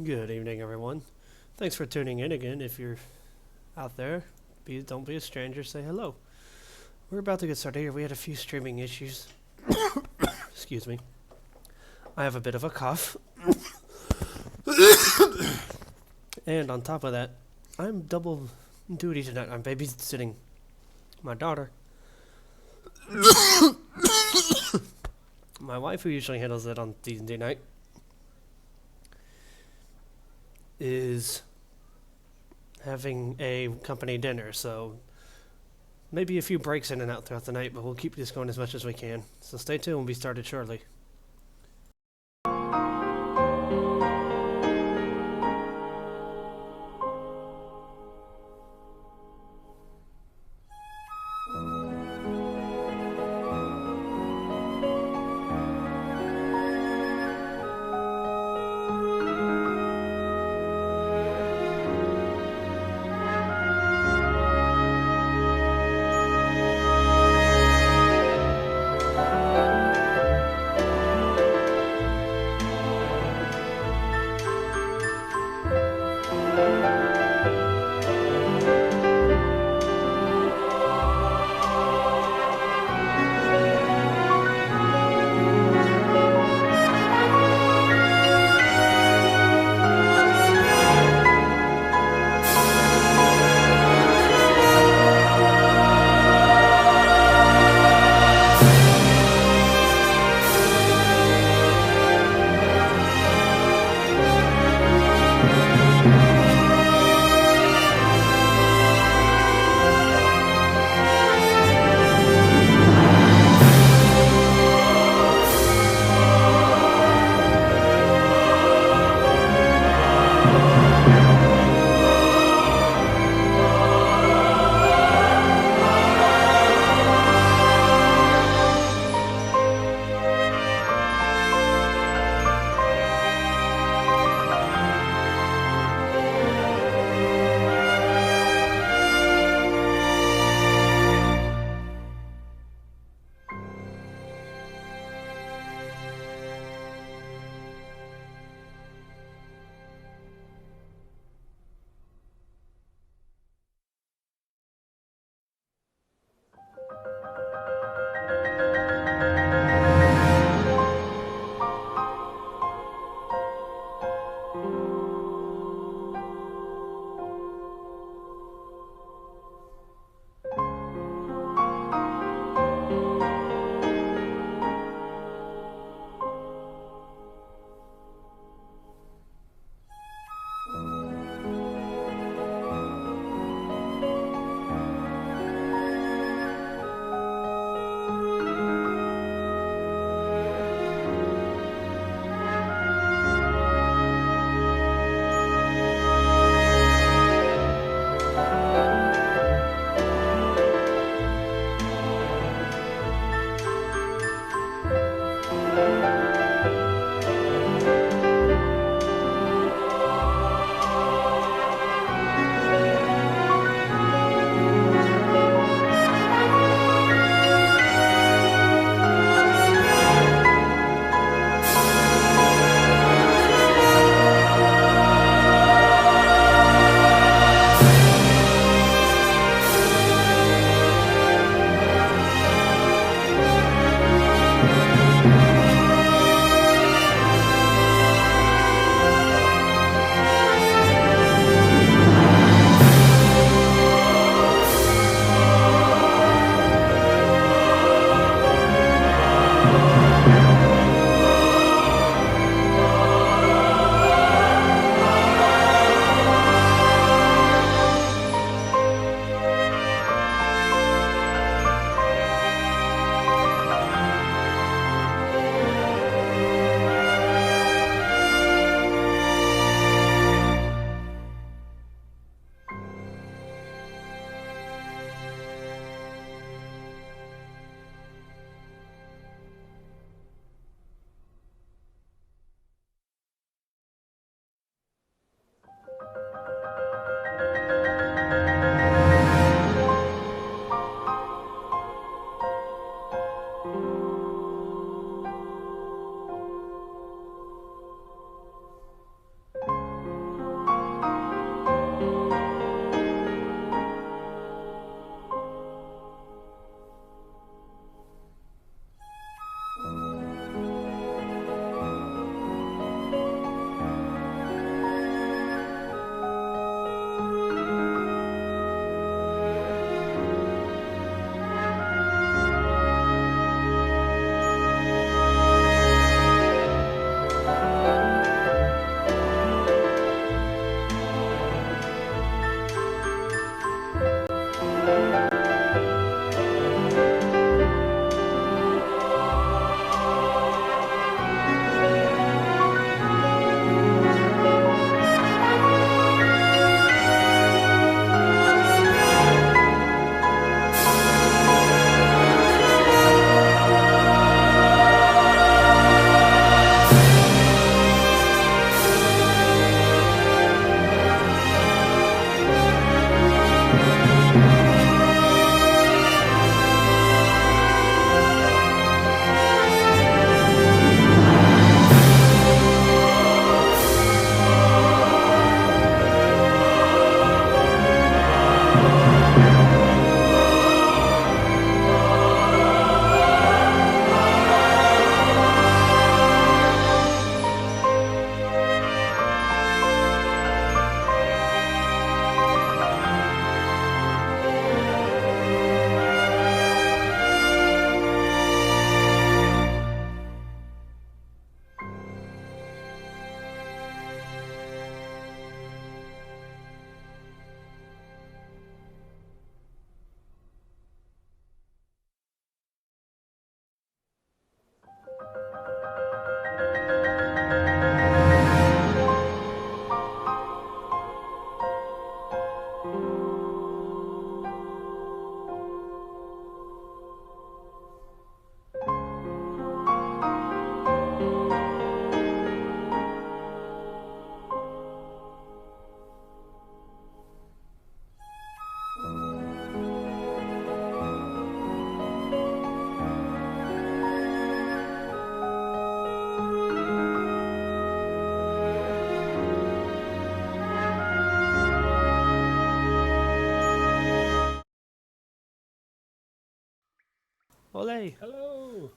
Good evening, everyone. Thanks for tuning in again. If you're out there, don't be a stranger. Say hello. We're about to get started here. We had a few streaming issues. Excuse me. I have a bit of a cough. And on top of that, I'm double duty tonight. I'm babysitting my daughter. My wife, who usually handles it on D&D night, is having a company dinner, so maybe a few breaks in and out throughout the night, but we'll keep this going as much as we can. So stay tuned, we'll be started shortly. Ole! Hello.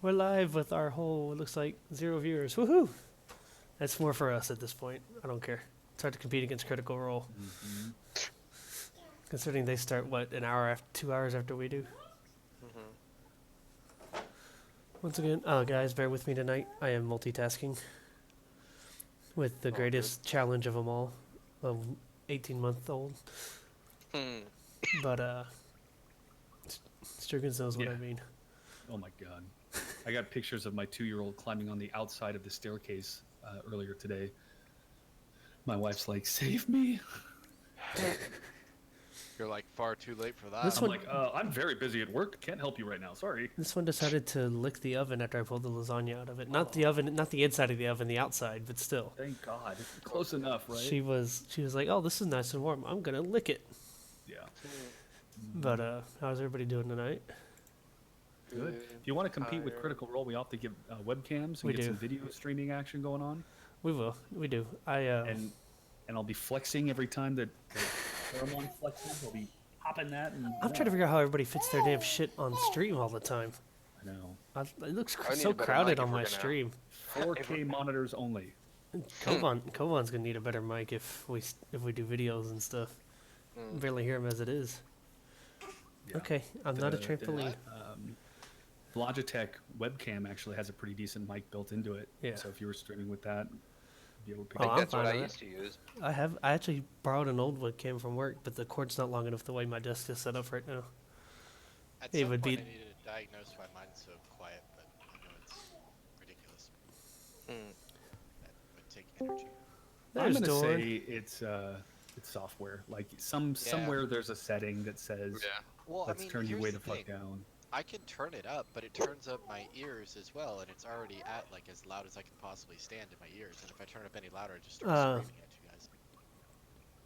We're live with our whole, it looks like, 0 viewers. Woohoo! That's more for us at this point. I don't care. It's hard to compete against Critical Role. Mm-hmm. Considering they start, what, an hour after, 2 hours after we do? Mm-hmm. Once again, guys, bear with me tonight. I am multitasking with the greatest challenge of them all, of 18-month-old. But, Sturgis knows what I mean. Oh my god. I got pictures of my 2-year-old climbing on the outside of the staircase earlier today. My wife's like, save me. You're like far too late for that. This I'm one- like, I'm very busy at work. Can't help you right now. Sorry. This one decided to lick the oven after I pulled the lasagna out of it. Not the oven, not the inside of the oven, the outside, but still. Thank God. Close enough, right? She was like, "Oh, this is nice and warm. I'm gonna lick it." Yeah. But how's everybody doing tonight? Good. If you want to compete with Critical Role, we have to give webcams and We get do. some video streaming action going on. We will. We do. And I'll be flexing every time that Paramount flexes. I'll be popping that. And I'm trying to figure out how everybody fits their damn shit on stream all the time. I know. It looks I need so a better crowded mic on if we're my gonna- stream. 4K monitors only. Kovan's gonna need a better mic if we do videos and stuff. Barely hear him as it is. Yeah. Okay, I'm not a trampoline. Logitech webcam actually has a pretty decent mic built into it. Yeah. So if you were streaming with that, you'd be able to pick Oh, it up. I'm That's what fine I with used to use. I actually borrowed an old webcam from work, but the cord's not long enough the way my desk is set up right now. At It some would point be- I needed to diagnose why mine's so quiet, but I know it's ridiculous. That would take energy. I'm There's gonna Dorn. say it's software. Like somewhere there's a setting that says Well, let's I mean, turn you here's way the the fuck thing. down. I can turn it up, but it turns up my ears as well, and it's already at like as loud as I can possibly stand in my ears. And if I turn up any louder, it just starts screaming at you guys.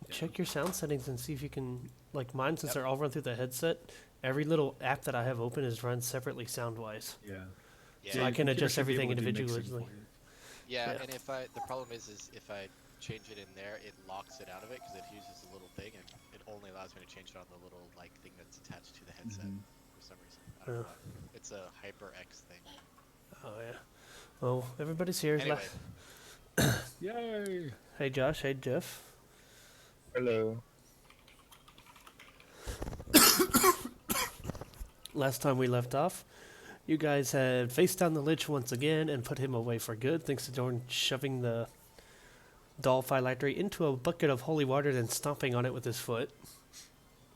Check your sound settings and see if you can, like mine, since they're all run through the headset, every little app that I have open is run separately sound-wise. Yeah. Yeah, So your I can computer adjust should be everything able to do mixing individually. for you. yeah, yeah. and the problem is if I change it in there, it locks it out of it because it uses a little thing, and it only allows me to change it on the little like thing that's attached to the headset for some reason. I don't know why. It's a HyperX thing. Oh yeah. Well, everybody's here. Anyway, Yay! Hey Josh. Hey Jeff. Hello. Last time we left off, you guys had faced down the Lich once again and put him away for good, thanks to Dorn shoving the doll phylactery into a bucket of holy water, then stomping on it with his foot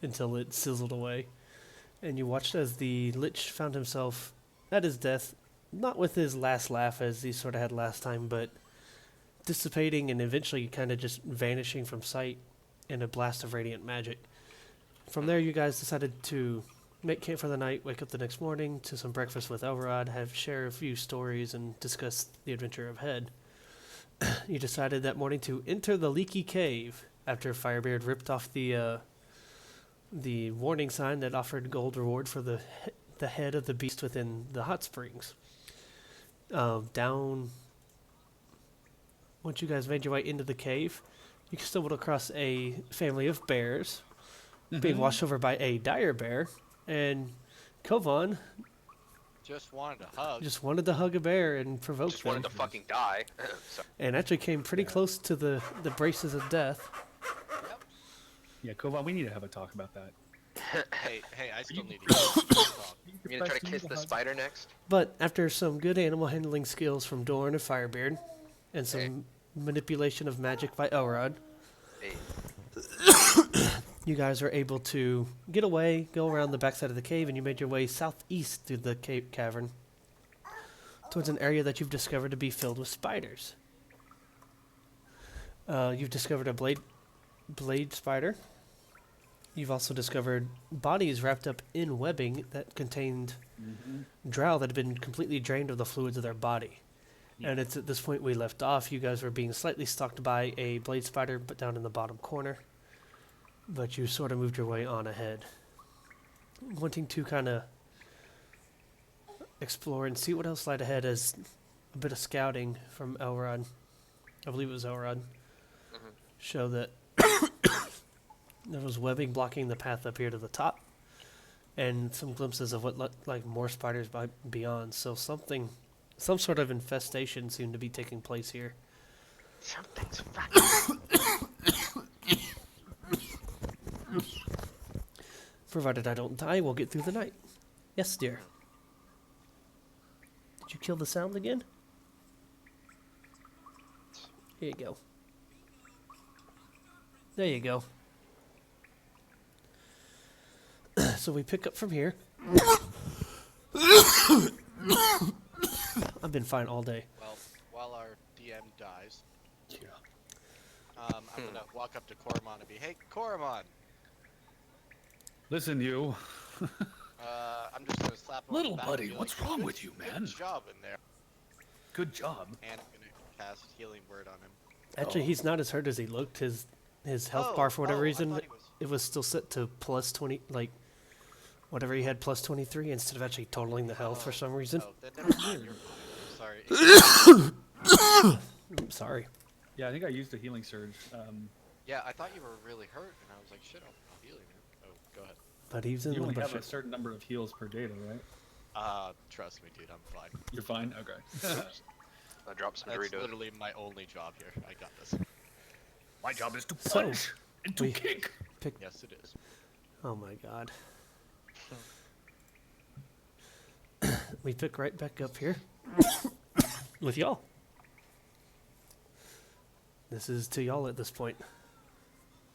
until it sizzled away. And you watched as the Lich found himself at his death, not with his last laugh as he sort of had last time, but dissipating and eventually kind of just vanishing from sight in a blast of radiant magic. From there, you guys decided to make camp for the night, wake up the next morning to some breakfast with Elrod, share a few stories, and discuss the adventure ahead. You decided that morning to enter the Leaky cave after Firebeard ripped off the warning sign that offered gold reward for the head of the beast within the hot springs. Once you guys made your way into the cave, you stumbled across a family of bears being washed over by a dire bear, and Kovan just wanted a hug. just wanted to hug a bear and provoke Just them, wanted to fucking die. So, and actually came pretty close to the braces of death. Yeah, Kovan, we need to have a talk about that. hey, I still need to talk. you gonna try to kiss the spider next? But after some good animal handling skills from Dorn and Firebeard, and some manipulation of magic by Elrod, Hey, you guys were able to get away, go around the backside of the cave, and you made your way southeast through the cave cavern towards an area that you've discovered to be filled with spiders. You've discovered a blade spider. You've also discovered bodies wrapped up in webbing that contained drow that had been completely drained of the fluids of their body. And it's at this point we left off. You guys were being slightly stalked by a blade spider, but down in the bottom corner. But you sort of moved your way on ahead, wanting to kind of explore and see what else lied ahead as a bit of scouting from Elrod. I believe it was Elrod. Show that there was webbing blocking the path up here to the top. and some glimpses of what looked like more spiders beyond. So some sort of infestation seemed to be taking place here. Something's fucking. Provided I don't die, we'll get through the night. Yes, dear. Did you kill the sound again? Here you go. There you go. So we pick up from here. I've been fine all day. Well, while our DM dies, Yeah. I'm gonna walk up to Koromon and be, "Hey, Koromon, Listen, you. I'm just gonna slap him on Little the back buddy, and be what's like, wrong "Good- with you, man?" Good job in there." Good job. And I'm gonna cast Healing Word on him. Actually, Oh. he's not as hurt as he looked. His health Oh, bar, for whatever I reason, thought he was- it was still set to plus 20, like, whatever he had, plus 23, instead of actually totaling the health for some reason. Oh, then never mind. You're fine. Sorry. I'm sorry. Yeah, I think I used a healing surge. Yeah, I thought you were really hurt, and I was like, "Shit, I'll heal you." Oh, go ahead. But he's in a You little only bit of have a shit. certain number of heals per day, though, right? Trust me, dude, I'm fine. You're fine? Okay. I dropped some That's Doritos. literally my only job here. I got this. My job is to So, punch and to we- kick. Yes, it is. Oh my god. We pick right back up here with y'all. This is to y'all at this point.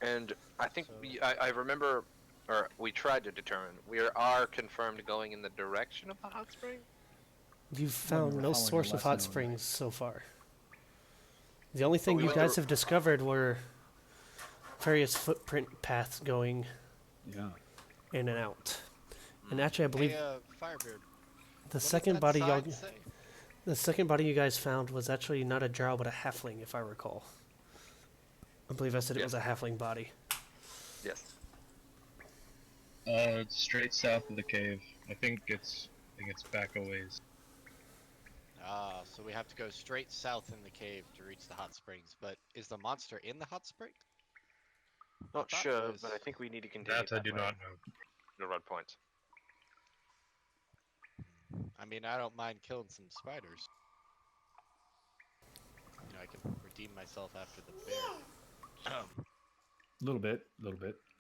And I think I remember, or we tried to determine, we are confirmed going in the direction of the hot spring. You've found we're no following source your of hot lesson, springs so far. The only thing we you went guys through- have discovered were various footprint paths going Yeah. in and out. And actually, I believe Hey, Firebeard. the what does second that body sign y'all, say? the second body you guys found was actually not a drow but a halfling, if I recall. I believe I said it was a halfling body. Yes. It's straight south of the cave. I think it's back a ways. So we have to go straight south in the cave to reach the hot springs. But is the monster in the hot spring? Not thought it sure, was- but I think we need to continue. That I do way. not know. The red points. I mean, I don't mind killing some spiders. You know, I can redeem myself after the bear. A little bit.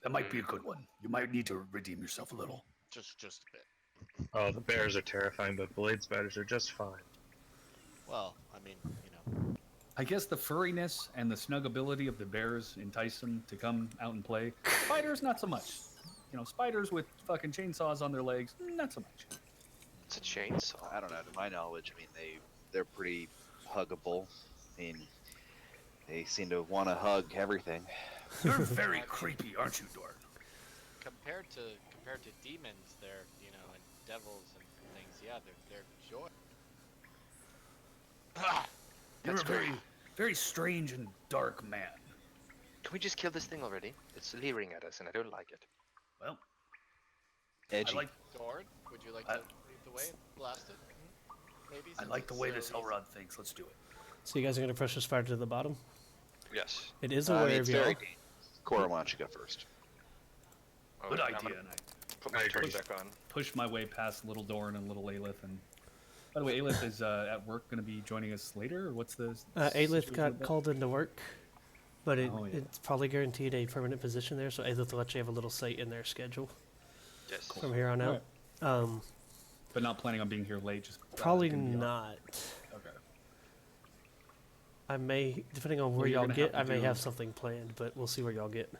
That might be a good one. You might need to redeem yourself a little. just a bit. Oh, the bears are terrifying, but blade spiders are just fine. Well, I mean, you know. I guess the furriness and the snuggability of the bears entice them to come out and play. Spiders, not so much. You know, spiders with fucking chainsaws on their legs, not so much. It's a chainsaw. I don't know. To my knowledge, I mean, they're pretty huggable. I mean, they seem to want to hug everything. You're very creepy, aren't you, Dorn? Compared to demons, they're, you know, and devils and things, yeah, they're joy. You're That's a very, great. very strange and dark man. Can we just kill this thing already? It's leering at us, and I don't like it. Well, Edgy. I like Dorn, would you like to lead the way and blast it? Maybe. I since like the it's way so this easy? Elrod thinks. Let's do it. So you guys are going to push this fire to the bottom? Yes. It is I aware mean, of it's y'all. very Koromon should go first. Oh, Good I'm idea. gonna And I put my I agree. torch back on. push my way past Little Dorn and Little Aelith. And by the way, Aelith is at work going to be joining us later. Or what's the Aelith situation got with that? called into work, but Oh, yeah. it's probably guaranteed a permanent position there, so Aelith will actually have a little say in their schedule Yes. from here on out. But not planning on being here late. Just Probably gonna be on- not. Okay. I may, depending on Well, where you're y'all gonna get, have to I may do- have something planned, but we'll see where y'all get.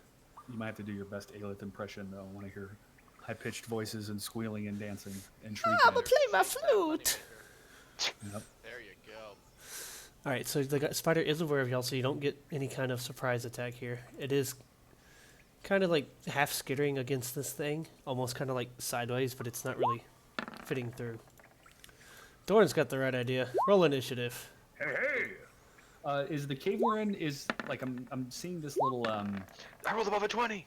You might have to do your best Aelith impression, though. I want to hear high-pitched voices and squealing and dancing and shrieking. my Moneymaker. Yep. There you go. Alright, so the spider is aware of y'all, so you don't get any kind of surprise attack here. It is kind of like half skittering against this thing, almost kind of like sideways, but it's not really fitting through. Dorn's got the right idea. Roll initiative. Hey! Is the cave we're in is like I'm seeing this little I rolled above a 20.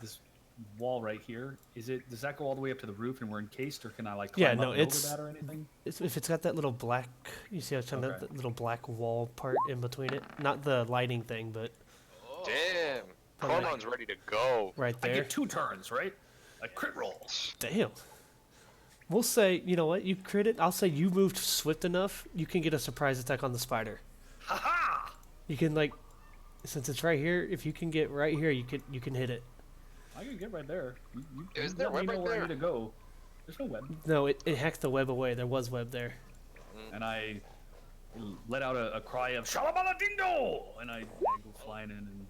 this wall right here. Does that go all the way up to the roof and we're encased, or can I like Yeah, climb no, up and it's- over that or anything? If it's got that little black, you see how it's kind of Okay. that little black wall part in between it? Not the lighting thing, but Damn. Alright. Cormon's ready to go. right I there. get 2 turns, right? A crit roll. Damn. We'll say, you know what, you crit it. I'll say you moved swift enough, you can get a surprise attack on the spider. Ha-ha! You can, like, since it's right here, if you can get right here, you can hit it. I can get right there. You Is there let me web know right where I there? need to go. There's no web. No, it hacked the web away. There was web there. And I let out a cry of Shalabaladindo! And I go flying in and...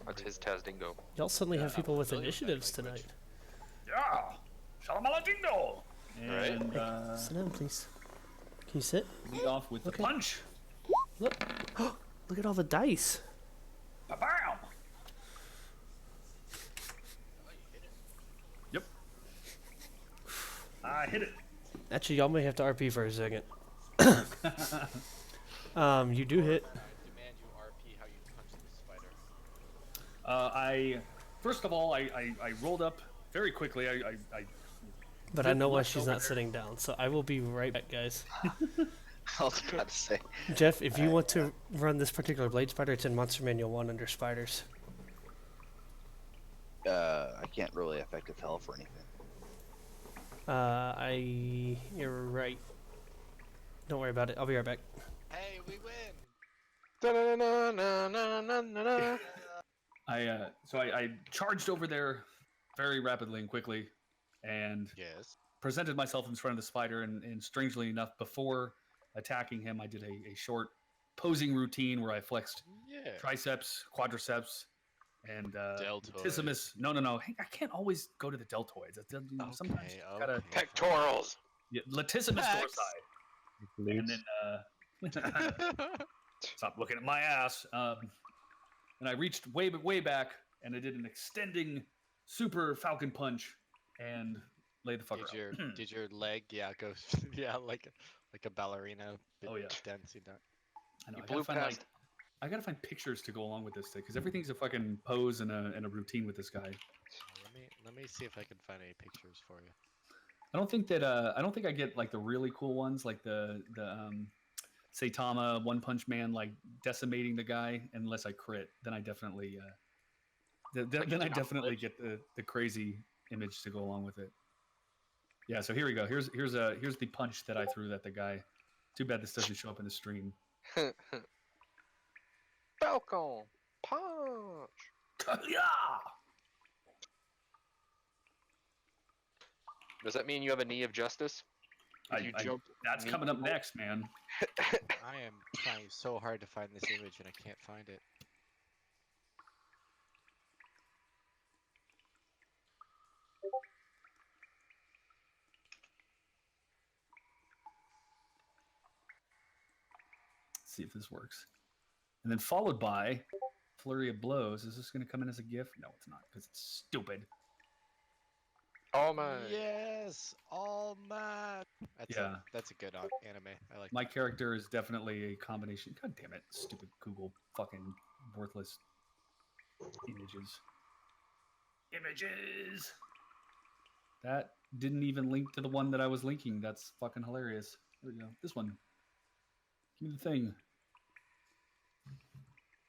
That's his Tazdingo. Y'all suddenly have people with familiar with that initiatives language. tonight. Yeah! Shalabaladindo! Alright. And Sit down, please. Can you sit? lead off with Okay. the punch. Look. Look at all the dice. Ba-bam! Yep. I hit it. Actually, y'all may have to RP for a second. You do hit. I demand you RP how you punch the spider. First of all, I rolled up very quickly. I But I know why left she's over not there. sitting down, so I will be right back, guys. I was about to say. Jeff, if you want to run this particular blade spider, it's in Monster Manual 1 under spiders. I can't really effective hell for anything. You're right. Don't worry about it. I'll be right back. Hey, we win! Da-na-na-na-na-na-na-na. So I charged over there very rapidly and quickly, and Yes. presented myself in front of the spider. And strangely enough, before attacking him, I did a short posing routine where I flexed Yeah. triceps, quadriceps, and Deltoids. latissimus. No. Hey, I can't always go to the deltoids. Sometimes you gotta Okay. Pectorals. latissimus Pecs. dorsi, and then stop looking at my ass. And I reached way back, and I did an extending super falcon punch, and laid the fucker out. Did your leg go like a ballerina Oh, yeah. dancing down? I know, You I blew gotta find, past. I gotta find pictures to go along with this thing, because everything's a fucking pose and a routine with this guy. Let me see if I can find any pictures for you. I don't think I get like the really cool ones, like the Saitama One Punch Man, like decimating the guy, unless I crit. Then I definitely then I definitely get the crazy image to go along with it. Yeah, so here we go. Here's the punch that I threw at the guy. Too bad this doesn't show up in the stream. Falcon punch. Yeah. Does that mean you have a knee of justice? You jumped That's knee coming up roll? next, man. I am trying so hard to find this image and I can't find it. Let's see if this works. And then followed by flurry of blows. Is this going to come in as a GIF? No, it's not, because it's stupid. Oh my. Yes, all Matt. Yeah. That's a good anime. I like. My character is definitely a combination. God damn it, stupid Google, fucking worthless images. Images. That didn't even link to the one that I was linking. That's fucking hilarious. There we go. This one. Give me the thing.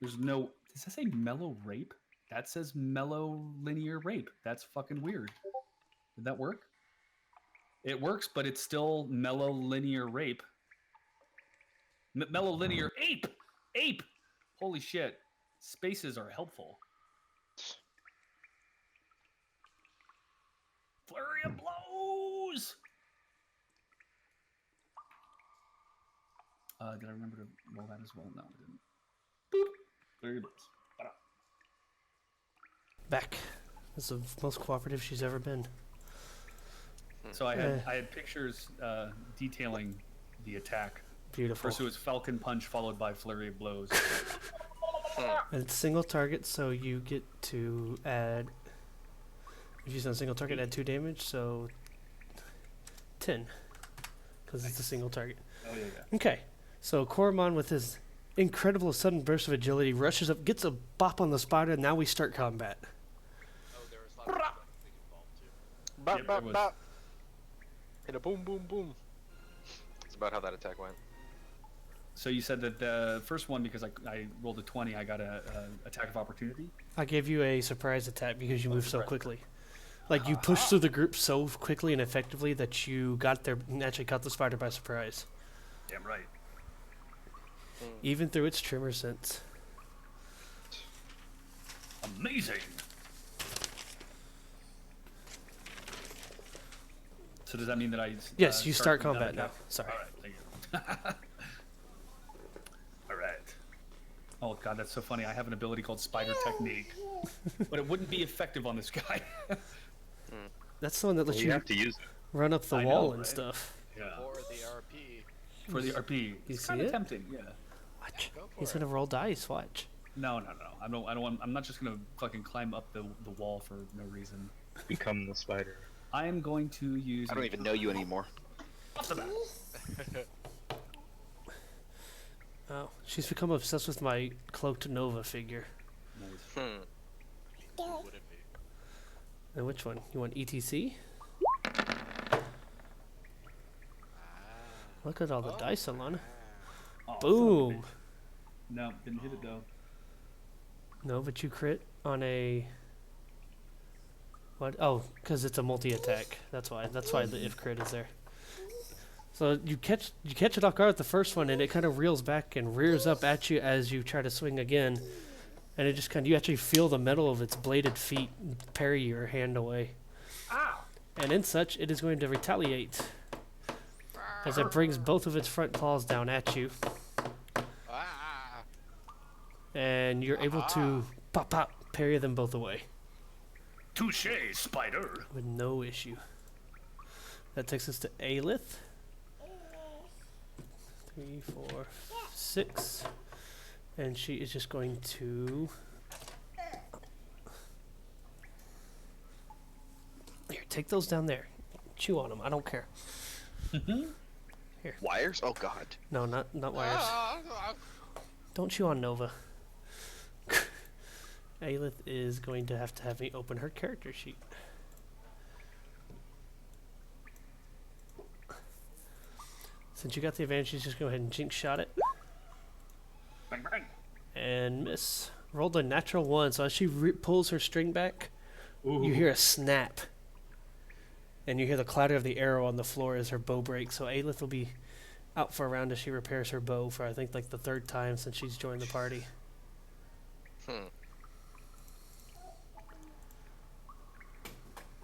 There's no. Does that say mellow rape? That says mellow linear rape. That's fucking weird. Did that work? It works, but it's still mellow linear rape. Mellow linear ape! Ape! Holy shit. Spaces are helpful. Flurry of blows! Did I remember to roll that as well? No, I didn't. Boop! Flurry of blows. Ta-da. Back. That's the most cooperative she's ever been. So I had pictures detailing the attack. Beautiful. First it was Falcon Punch followed by Flurry of Blows. And it's single target, so you get to add. If you send a single target, add 2 damage, so 10. Because it's a single target. Oh yeah. Okay, so Koromon with his incredible sudden burst of agility rushes up, gets a bop on the spider, and now we start combat. Oh, there was lots of things involved too. Bop, Yep, bop, there was. bop. And a boom, boom, boom. That's about how that attack went. So you said that the first one, because I rolled a 20, I got a attack of opportunity. I gave you a surprise attack because you moved so surprise. quickly. Like, you pushed through the group so quickly and effectively that you got there and actually caught the spider by surprise. Damn right. Even through its tremor sense. Amazing. So does that mean that I? Yes, you start from combat now? now. Sorry. All right, thank you. All right. Oh god, that's so funny. I have an ability called Spider Technique, but it wouldn't be effective on this guy. That's the one that lets You you have to use it. run up the I wall know, and right? stuff. Yeah. For the RP. For the RP, it's see kind of it? tempting. Yeah. Watch. Go for He's it. gonna roll dice. Watch. No. I don't want. I'm not just gonna fucking climb up the wall for no reason. Become the spider. I am going to use. I don't even know you anymore. Off the bat. Oh, she's become obsessed with my cloaked Nova figure. Nice. Who wouldn't be? And which one? You want ETC? Look at all the dice, Alana. Oh, son of a Boom. bitch. No, didn't hit it though. No, but you crit on a. What? Oh, because it's a multi-attack. That's why. That's why the if crit is there. So you catch it off guard with the first one, and it kind of reels back and rears up at you as you try to swing again, and it just kind of, you actually feel the metal of its bladed feet parry your hand away. Ow! And in such, it is going to retaliate as it brings both of its front claws down at you, Ah! and you're able to pop parry them both away Touche, spider. with no issue. That takes us to Aelith. 3, 4, 6. And she is just going to... Here, take those down there. Chew on them. I don't care. Wires? Oh god. No, not wires. Don't chew on Nova. Aelith is going to have me open her character sheet. Since you got the advantage, she's just go ahead and jinx shot it. Bang bang. And miss. Rolled a natural 1, so as she pulls her string back, Ooh. you hear a snap. And you hear the clatter of the arrow on the floor as her bow breaks. So Aelith will be out for a round as she repairs her bow for, I think, like the 3rd time since she's joined the party.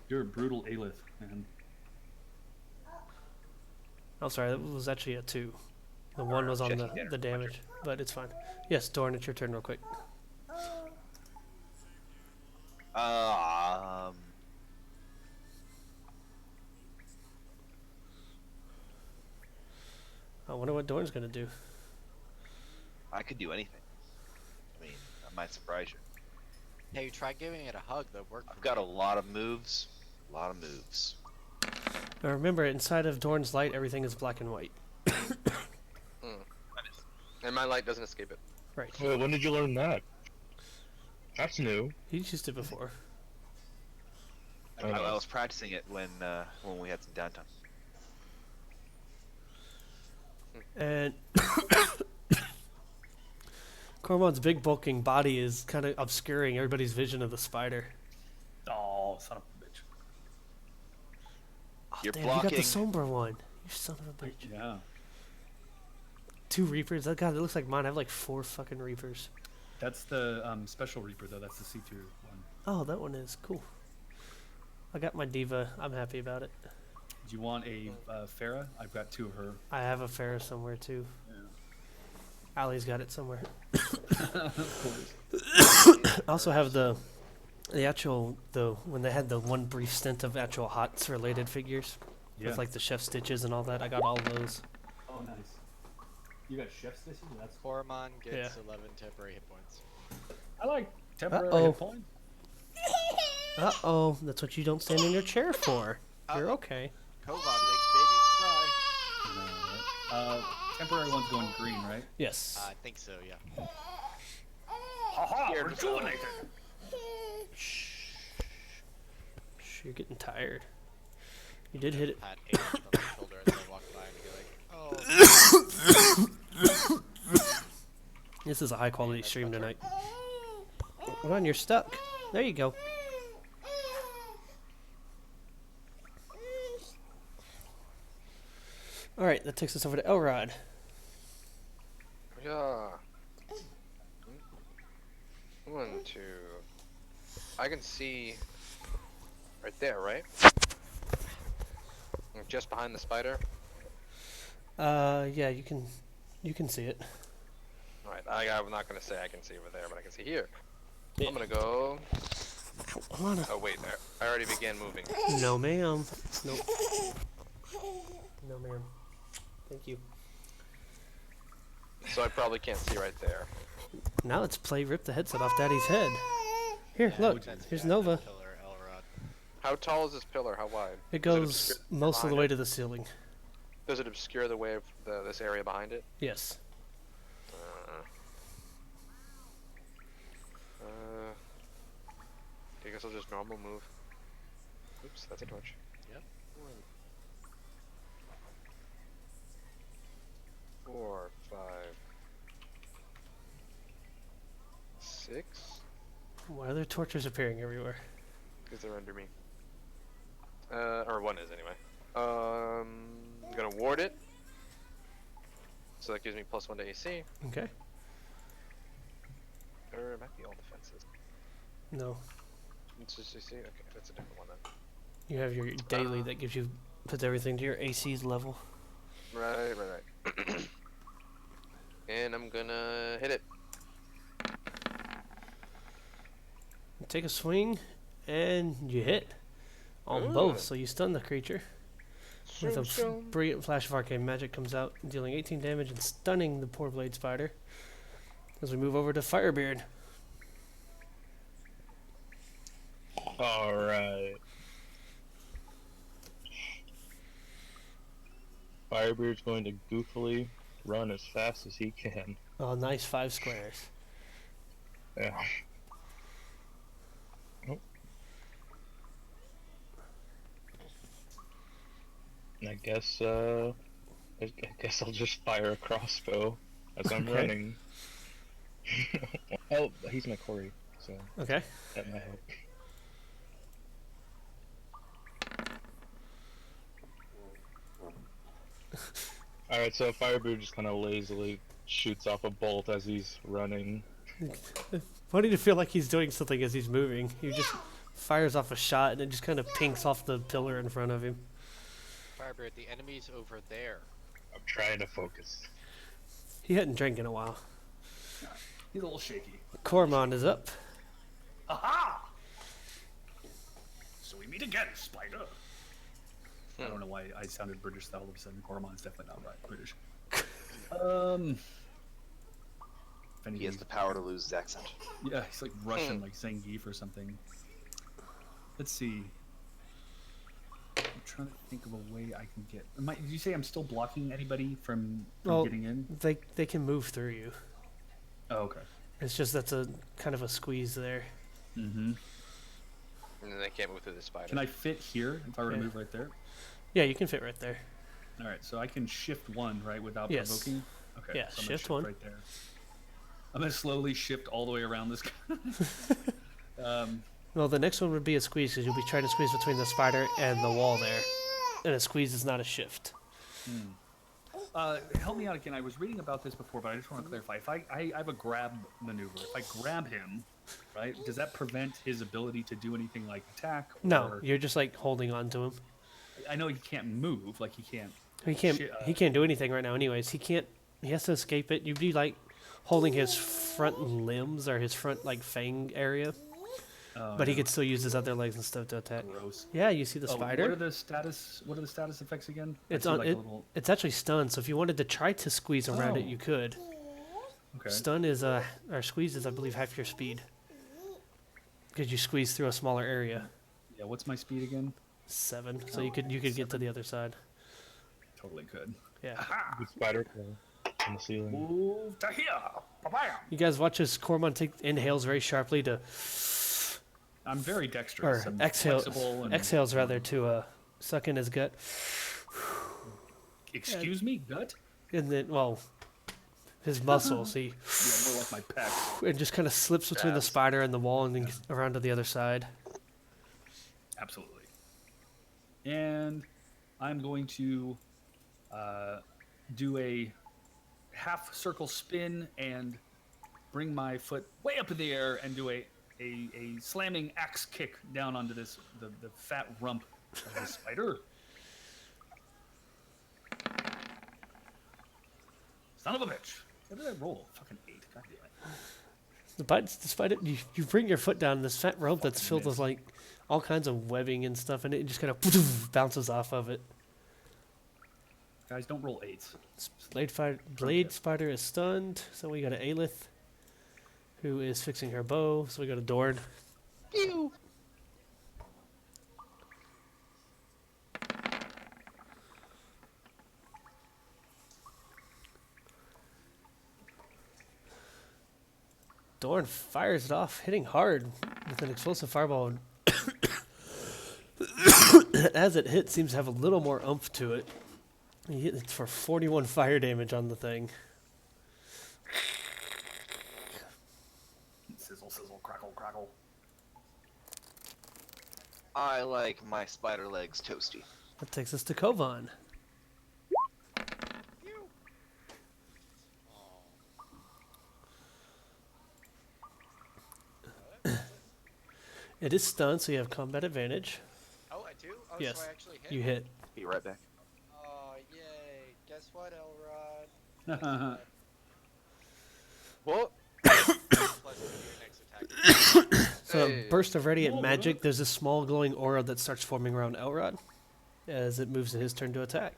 You're a brutal Aelith, man. I'm sorry, that was actually a 2. The 1 was on Checking the damage, but it's fine. Yes, Dorn, it's your turn real quick. I wonder what Dorn's gonna do. I could do anything. I mean, I might surprise you. Hey, try giving it a hug. That worked. I've got a lot of moves. A lot of moves. Now remember, inside of Dorn's light, everything is black and white. And my light doesn't escape it. Right. Wait, when did you learn that? That's new. He's used it before. I was practicing it when we had some downtime. And Cormon's big bulking body is kind of obscuring everybody's vision of the spider. Oh, son of a bitch. Oh, You're damn, you got the blocking. Sombra one. You son of a bitch. Yeah. 2 Reapers. Oh, God, it looks like mine. I have like 4 fucking Reapers. That's the special Reaper, though. That's the see-through one. Oh, that one is cool. I got my Diva. I'm happy about it. Do you want a Farah? I've got 2 of her. I have a Farah somewhere too. Yeah. Allie's got it somewhere. Of course. I also have the actual when they had the one brief stint of actual HOTS related figures Yeah. with like the chef stitches and all that. I got all those. Oh, nice. You got chef stitches? That's Coromon gets Yeah. 11 temporary hit points. I like temporary Uh-oh. hit points. Uh-oh, that's what you don't stand in your chair for. You're okay. Kovan makes babies cry. No, right? Temporary one's going green, right? Yes. I think so, yeah. Haha, rejuvenated. Shh, you're getting tired. You did hit it. Pat Aiden on the shoulder as I walk by and be like, oh. This is a high quality that's stream my turn. tonight. Hold on, you're stuck. There you go. right, that takes us over to Elrod. Yeah. 1, 2. I can see right there, right? Just behind the spider. Yeah, you can see it. All right. I'm not gonna say I can see over there, but I can see here. Yeah. I'm gonna go. Come on. Oh wait, there. I already began moving. No, ma'am. Nope. No, ma'am. Thank you. So I probably can't see right there. Now let's play rip the headset off Daddy's head. Here, Yeah, look. that's Here's bad, Nova. that pillar, Elrod. How tall is this pillar? How wide? It Does goes obscure most of the behind way it? to the ceiling. Does it obscure the way of this area behind it? Yes. I guess I'll just normal move. Oops, that's a torch. Yep. 4, 5, 6. Why are there torches appearing everywhere? Because they're under me. Or one is anyway. I'm gonna ward it. So that gives me +1 to AC. Okay. Or it might be all defenses. No. It's just AC? Okay, that's a different one then. You have your daily that gives you, puts everything to your AC's level. Right. And I'm gonna hit it. Take a swing, and you hit. On Ooh. both, so you stun the creature. With a Zoom. brilliant flash of arcane magic comes out, dealing 18 damage and stunning the poor blade spider. As we move over to Firebeard. Alright. Firebeard's going to goofily run as fast as he can. Oh, nice 5 squares. Yeah. Oh. And I guess I'll just fire a crossbow as I'm Okay. running. Oh, he's my quarry, so Okay. that might help. Alright, so Firebeard just kind of lazily shoots off a bolt as he's running. Funny to feel like he's doing something as he's moving. He just fires off a shot and it just kind of pinks off the pillar in front of him. Firebird, the enemy's over there. I'm trying to focus. He hadn't drank in a while. He's a little shaky. Cormon is up. Aha! So we meet again, Spider. I don't know why I sounded British all of a sudden. Cormon's definitely not right. British. If He has anything, the power to lose his accent. yeah, he's like Russian, like Zangief or something. Let's see. I'm trying to think of a way I can get. Did you say I'm still blocking anybody from Well, getting in? They can move through you. Oh, okay. It's just that's a kind of a squeeze there. Mm-hmm. And then they can't move through the spider. Can I fit here if I were to Yeah. move right there? Yeah, you can fit right there. All right, so I can shift one, right, without Yes. provoking? Okay, Yeah, so I'm gonna shift one. right there. I'm going to slowly shift all the way around this guy. Well, the next one would be a squeeze because you'll be trying to squeeze between the spider and the wall there. And a squeeze is not a shift. Help me out again. I was reading about this before, but I just want to clarify. If I have a grab maneuver, if I grab him, right, does that prevent his ability to do anything like attack? No, or- you're just like holding on to him. I know he can't move, like he can't. He can't. Shit, He can't do anything right now. Anyways, he can't. He has to escape it. You'd be like holding his front limbs or his front like fang area, but he yeah. could still use his other legs and stuff to attack. Gross. Yeah, you see the Oh, spider? What are the status effects again? I It's see, on like, it. a little. It's actually stunned. So if you wanted to try to squeeze around it, Oh. you could. Okay. Stun is or squeeze is I believe half your speed because you squeeze through a smaller area. Yeah. What's my speed again? 7. So you could get to the other side. Totally could. Yeah. Good spider claw on the ceiling. Move to here. Bam. You guys watch as Cormon inhales very sharply to I'm very dexterous. or I'm exhale flexible and- exhales rather to suck in his gut. Excuse me, gut? And then, well, his muscles, he Yeah, more like my pec. and just kind of slips between the Stabs. spider and the wall and then gets around to the other side. Absolutely. And I'm going to do a half circle spin and bring my foot way up in the air and do a slamming axe kick down onto the fat rump of the spider. Son of a bitch. What did I roll? Fucking 8. God damn it. The spider, you bring your foot down this fat rope that's Fucking filled with missed. like all kinds of webbing and stuff, and it just kind of bounces off of it. Guys, don't roll 8s. Blade spider is stunned, so we got an Aelith, who is fixing her bow. So we got a Dorn. Pew! Dorn fires it off, hitting hard with an explosive fireball. As it hits, seems to have a little more oomph to it. It's for 41 fire damage on the thing. Sizzle, sizzle, crackle, crackle. I like my spider legs toasty. That takes us to Kovan. It is stunned, so you have combat advantage. Oh, I do? Oh, Yes, so I actually hit? you hit. Be right back. Oh, yay. Guess what, Elrod? What? Plus 2 to your next attack. So Hey. a burst of radiant Whoa, magic, look. there's a small glowing aura that starts forming around Elrod as it moves to his turn to attack.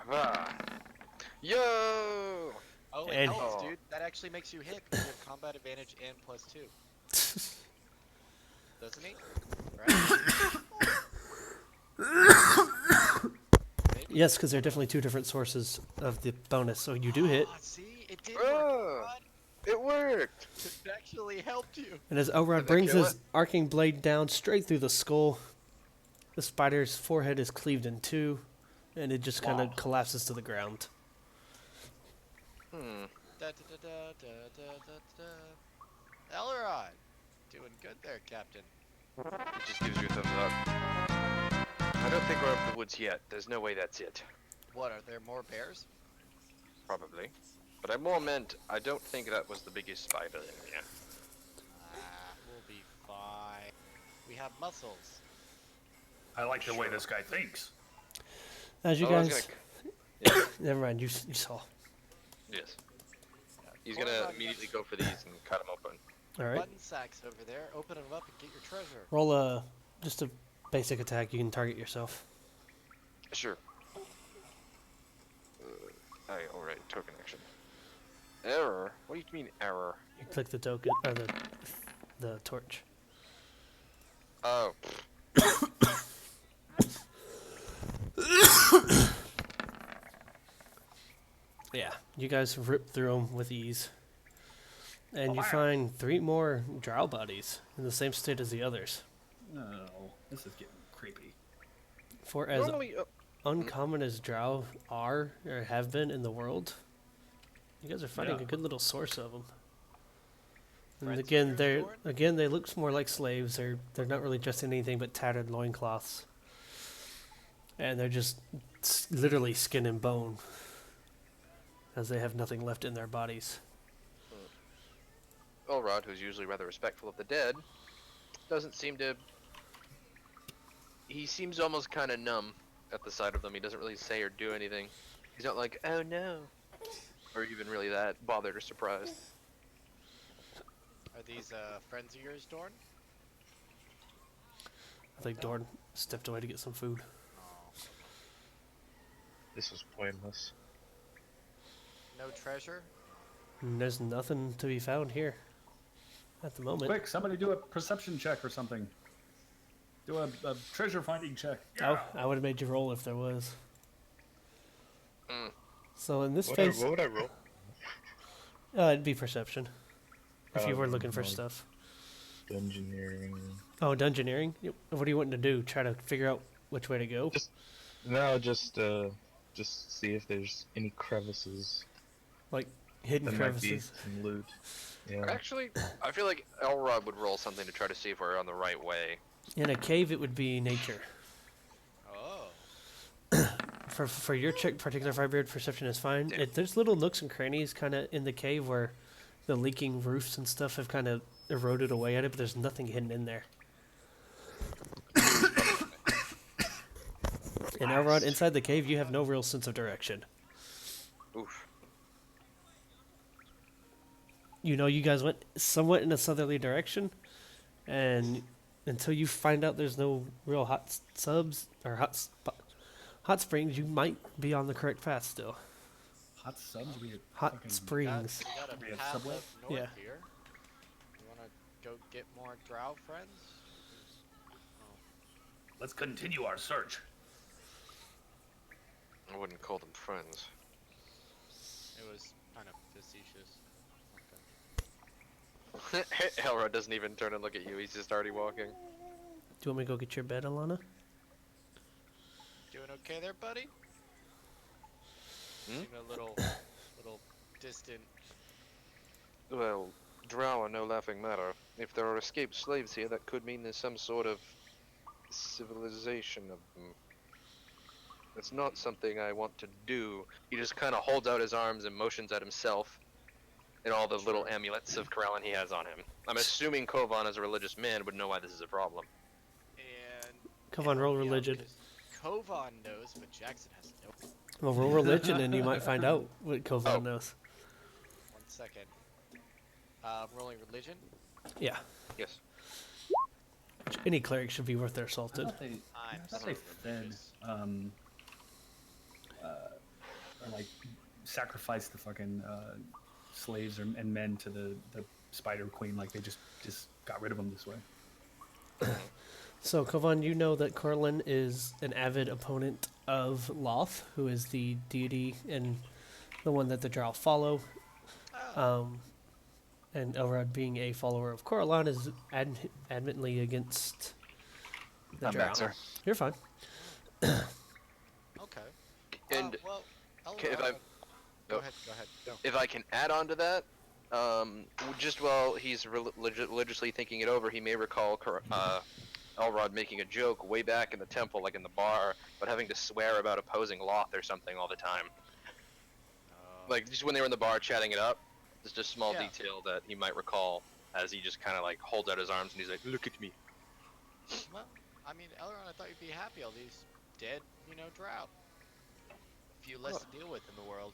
Ah. Yo! Oh, it And- helps, Oh. dude. That actually makes you hit because you have combat advantage and plus 2. Doesn't he? Right? Maybe? Yes, because there are definitely two different sources of the bonus, so you do hit. Oh, see? It did work, Oh. Elrod. It worked! It actually helped you. And as Elrod Did that brings kill his arcing blade down straight through the skull, the spider's forehead is cleaved in two, and it just kind Wow. of collapses to the ground. Hmm. Da, da, da, da, da, da, da, da. Elrod! Doing good there, Captain. It just gives you a thumbs up. I don't think we're up the woods yet. There's no way that's it. What, are there more bears? Probably. But I more meant, I don't think that was the biggest spider in here. We'll be fine. We have muscles. I like the way Sure. this guy thinks. As you Oh, I was guys, gonna- never mind, you saw. Yes. He's Hold gonna on, immediately go for these and cut them open. All right, Button sacks over there. Open them up and get your treasure. roll a just a basic attack. You can target yourself. Sure. Alright, token action. Error? What do you mean error? You click the token or the torch. Oh. Yeah, you guys rip through them with ease. And you Wow. find 3 more drow bodies in the same state as the others. Oh, this is getting creepy. For as Normally, uncommon as drow are or have been in the world, you guys are finding Yeah. a good little source of them. And Friends again, of they're yours, they look more like slaves. They're not really dressed in anything but tattered loincloths. And they're just literally skin and bone, as they have nothing left in their bodies. Elrod, who's usually rather respectful of the dead, doesn't seem to... He seems almost kind of numb at the sight of them. He doesn't really say or do anything. He's not like, oh no, or even really that bothered or surprised. Are these friends of yours, Dorn? I think Dorn stepped away to get some food. This was pointless. No treasure? And there's nothing to be found here at the moment. Quick, somebody do a perception check or something. Do a treasure finding check. I would have made you roll if there was. Mm. So in this What phase, would I roll? it'd be perception. If you were looking for no. stuff. Engineering. Oh, dungeoneering? Yep. What are you wanting to do? Try to figure out which way to go? No, just see if there's any crevices. Like hidden There might be crevices? some loot. Yeah. Actually, I feel like Elrod would roll something to try to see if we're on the right way. In a cave, it would be nature. Oh. For your check, particular Firebird perception is fine. Yeah. There's little nooks and crannies kind of in the cave where the leaking roofs and stuff have kind of eroded away at it, but there's nothing hidden in there. And Elrod, inside the cave, you have no real sense of direction. Oof. You know, you guys went somewhat in a southerly direction, and until you find out there's no real hot springs, you might be on the correct path still. Hot subs. We had Hot fucking- springs. We got We a have path Subway? up north Yeah. here. You wanna go get more drow friends? Let's continue our search. I wouldn't call them friends. It was kind of facetious. Okay. Elrod doesn't even turn and look at you. He's just already walking. Do you want me to go get your bed, Alana? Doing okay there, buddy? Hmm? Seem a little distant. Well, drow are no laughing matter. If there are escaped slaves here, that could mean there's some sort of civilization of them. It's not something I want to do. He just kind of holds out his arms and motions at himself and all the little amulets of Corellin he has on him. I'm assuming Kovan, as a religious man, would know why this is a problem. And Come on, roll yeah, religion. because Kovan knows, but Jackson has no. Well, roll religion, and you might find out what Kovan Oh. knows. 1 second. Rolling religion. Yeah, Yes. any cleric should be worth their salt. I in. thought they, I'm I thought so they fed, religious. or like sacrificed the fucking slaves and men to the Spider Queen. Like they just got rid of them this way. So, Kovan, you know that Corlin is an avid opponent of Loth, who is the deity and the one that the Drow follow. And Elrod, being a follower of Corlin, is adamantly against the I'm Drow. back, sir. You're fine. Okay. And well, okay, if Elrod, I- go oh. ahead. Go ahead. Go. If I can add on to that, just while he's religiously thinking it over, he may recall Elrod making a joke way back in the temple, like in the bar, but having to swear about opposing Loth or something all the time. Like, just when they were in the bar chatting it up, just a small Yeah. detail that he might recall as he just kind of like holds out his arms and he's like, look at me. Well, I mean, Elrond, I thought you'd be happy. All these dead, drow. A few less to deal with in the world.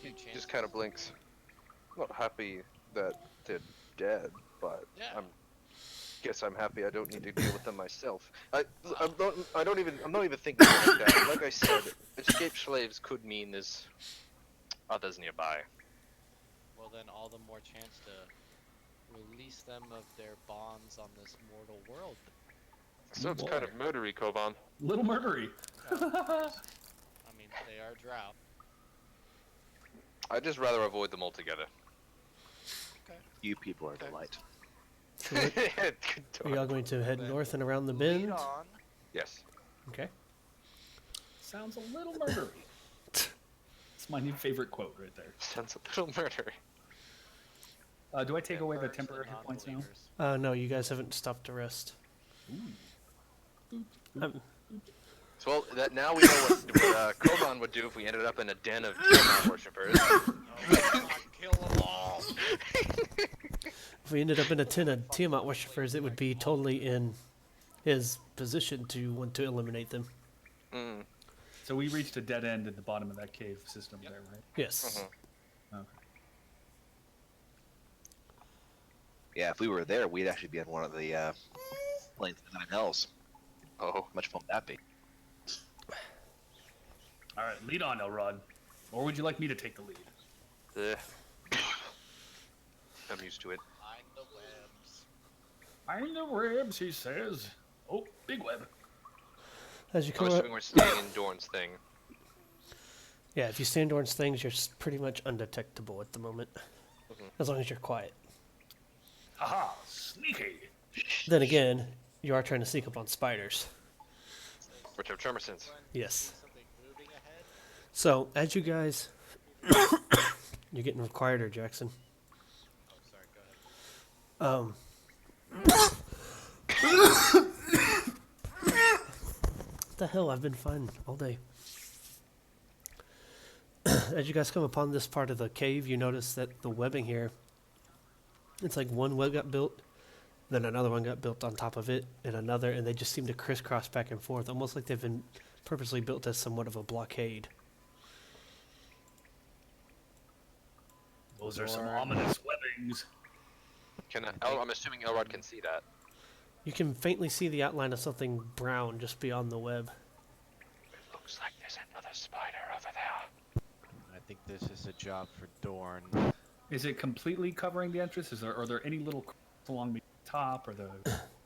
He New chances. just kind of blinks. I'm not happy that they're dead, but Yeah. guess I'm happy I don't need to deal with them myself. I'm not even thinking like that. Like I said, escaped slaves could mean there's others nearby. Well, then all the more chance to release them of their bonds on this mortal world. So it's kind of murdery, Kovan. Little murdery. I mean, they are drow. I'd just rather avoid them altogether. You people are a Okay. delight. So we are going to head Then north and around the Lead bend. on. Yes. Okay. Sounds a little murdery. It's my new favorite quote right there. Sounds a little murdery. Do I take away the Vampires temporary and hit points now? non-believers. No, you guys haven't stopped to rest. So, well, that now we know what Kovan would do if we ended up in a den of Tiamat worshippers. Oh, kill them all. If we ended up in a tin of Tiamat worshippers, it would be totally in his position to want to eliminate them. Mm. So we reached a dead end at the bottom of that cave system there, right? Yes. Mhm. Okay. Yeah, if we were there, we'd actually be on one of the plains of the Nine Hells. Oh, How much fun would that be? All right, lead on, Elrod. Or would you like me to take the lead? I'm used to it. Find the webs. Find the ribs, he says. Oh, big web. As you I'm come up, assuming we're staying in Dorn's thing. yeah, if you stand towards things, you're pretty much undetectable at the moment, as long as you're quiet. Haha, sneaky. Then again, you are trying to sneak up on spiders. Which are tremor sense. Yes. Something moving ahead. So as you guys, you're getting quieter, Jackson. Oh, sorry. Go ahead. What the hell? I've been fine all day. As you guys come upon this part of the cave, you notice that the webbing here, it's like one web got built, then another one got built on top of it, and another, and they just seem to crisscross back and forth, almost like they've been purposely built as somewhat of a blockade. Those are some ominous webbings. I'm assuming Elrod can see that. You can faintly see the outline of something brown just beyond the web. It looks like there's another spider over there. I think this is a job for Dorn. Is it completely covering the entrance? Are there any little cracks along the top or the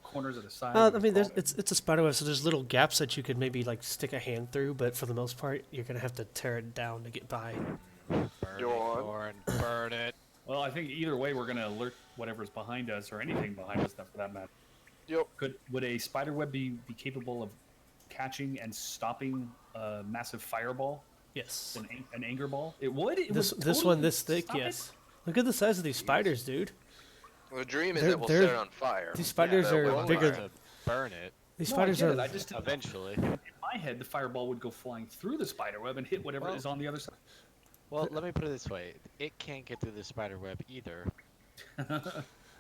corners of the side? I mean, it's a spider web, so there's little gaps that you could maybe like stick a hand through, but for the most part, you're gonna have to tear it down to get by. Burn it, Dorn. Burn it. Well, I think either way, we're going to alert whatever's behind us, or anything behind us, for that matter. Yep. Would a spider web be capable of catching and stopping a massive fireball? Yes. An anger ball? It would? This one this thick, yes. Look at the size of these spiders, dude. Well, the dream is They're- that we'll they're- set it on fire. These spiders Yeah, are we'll bigger. fire. To burn it These No, spiders I get are. it. I just eventually. in my head, the fireball would go flying through the spider web and hit whatever Well- is on the other side. Well, let me put it this way: it can't get through the spider web either.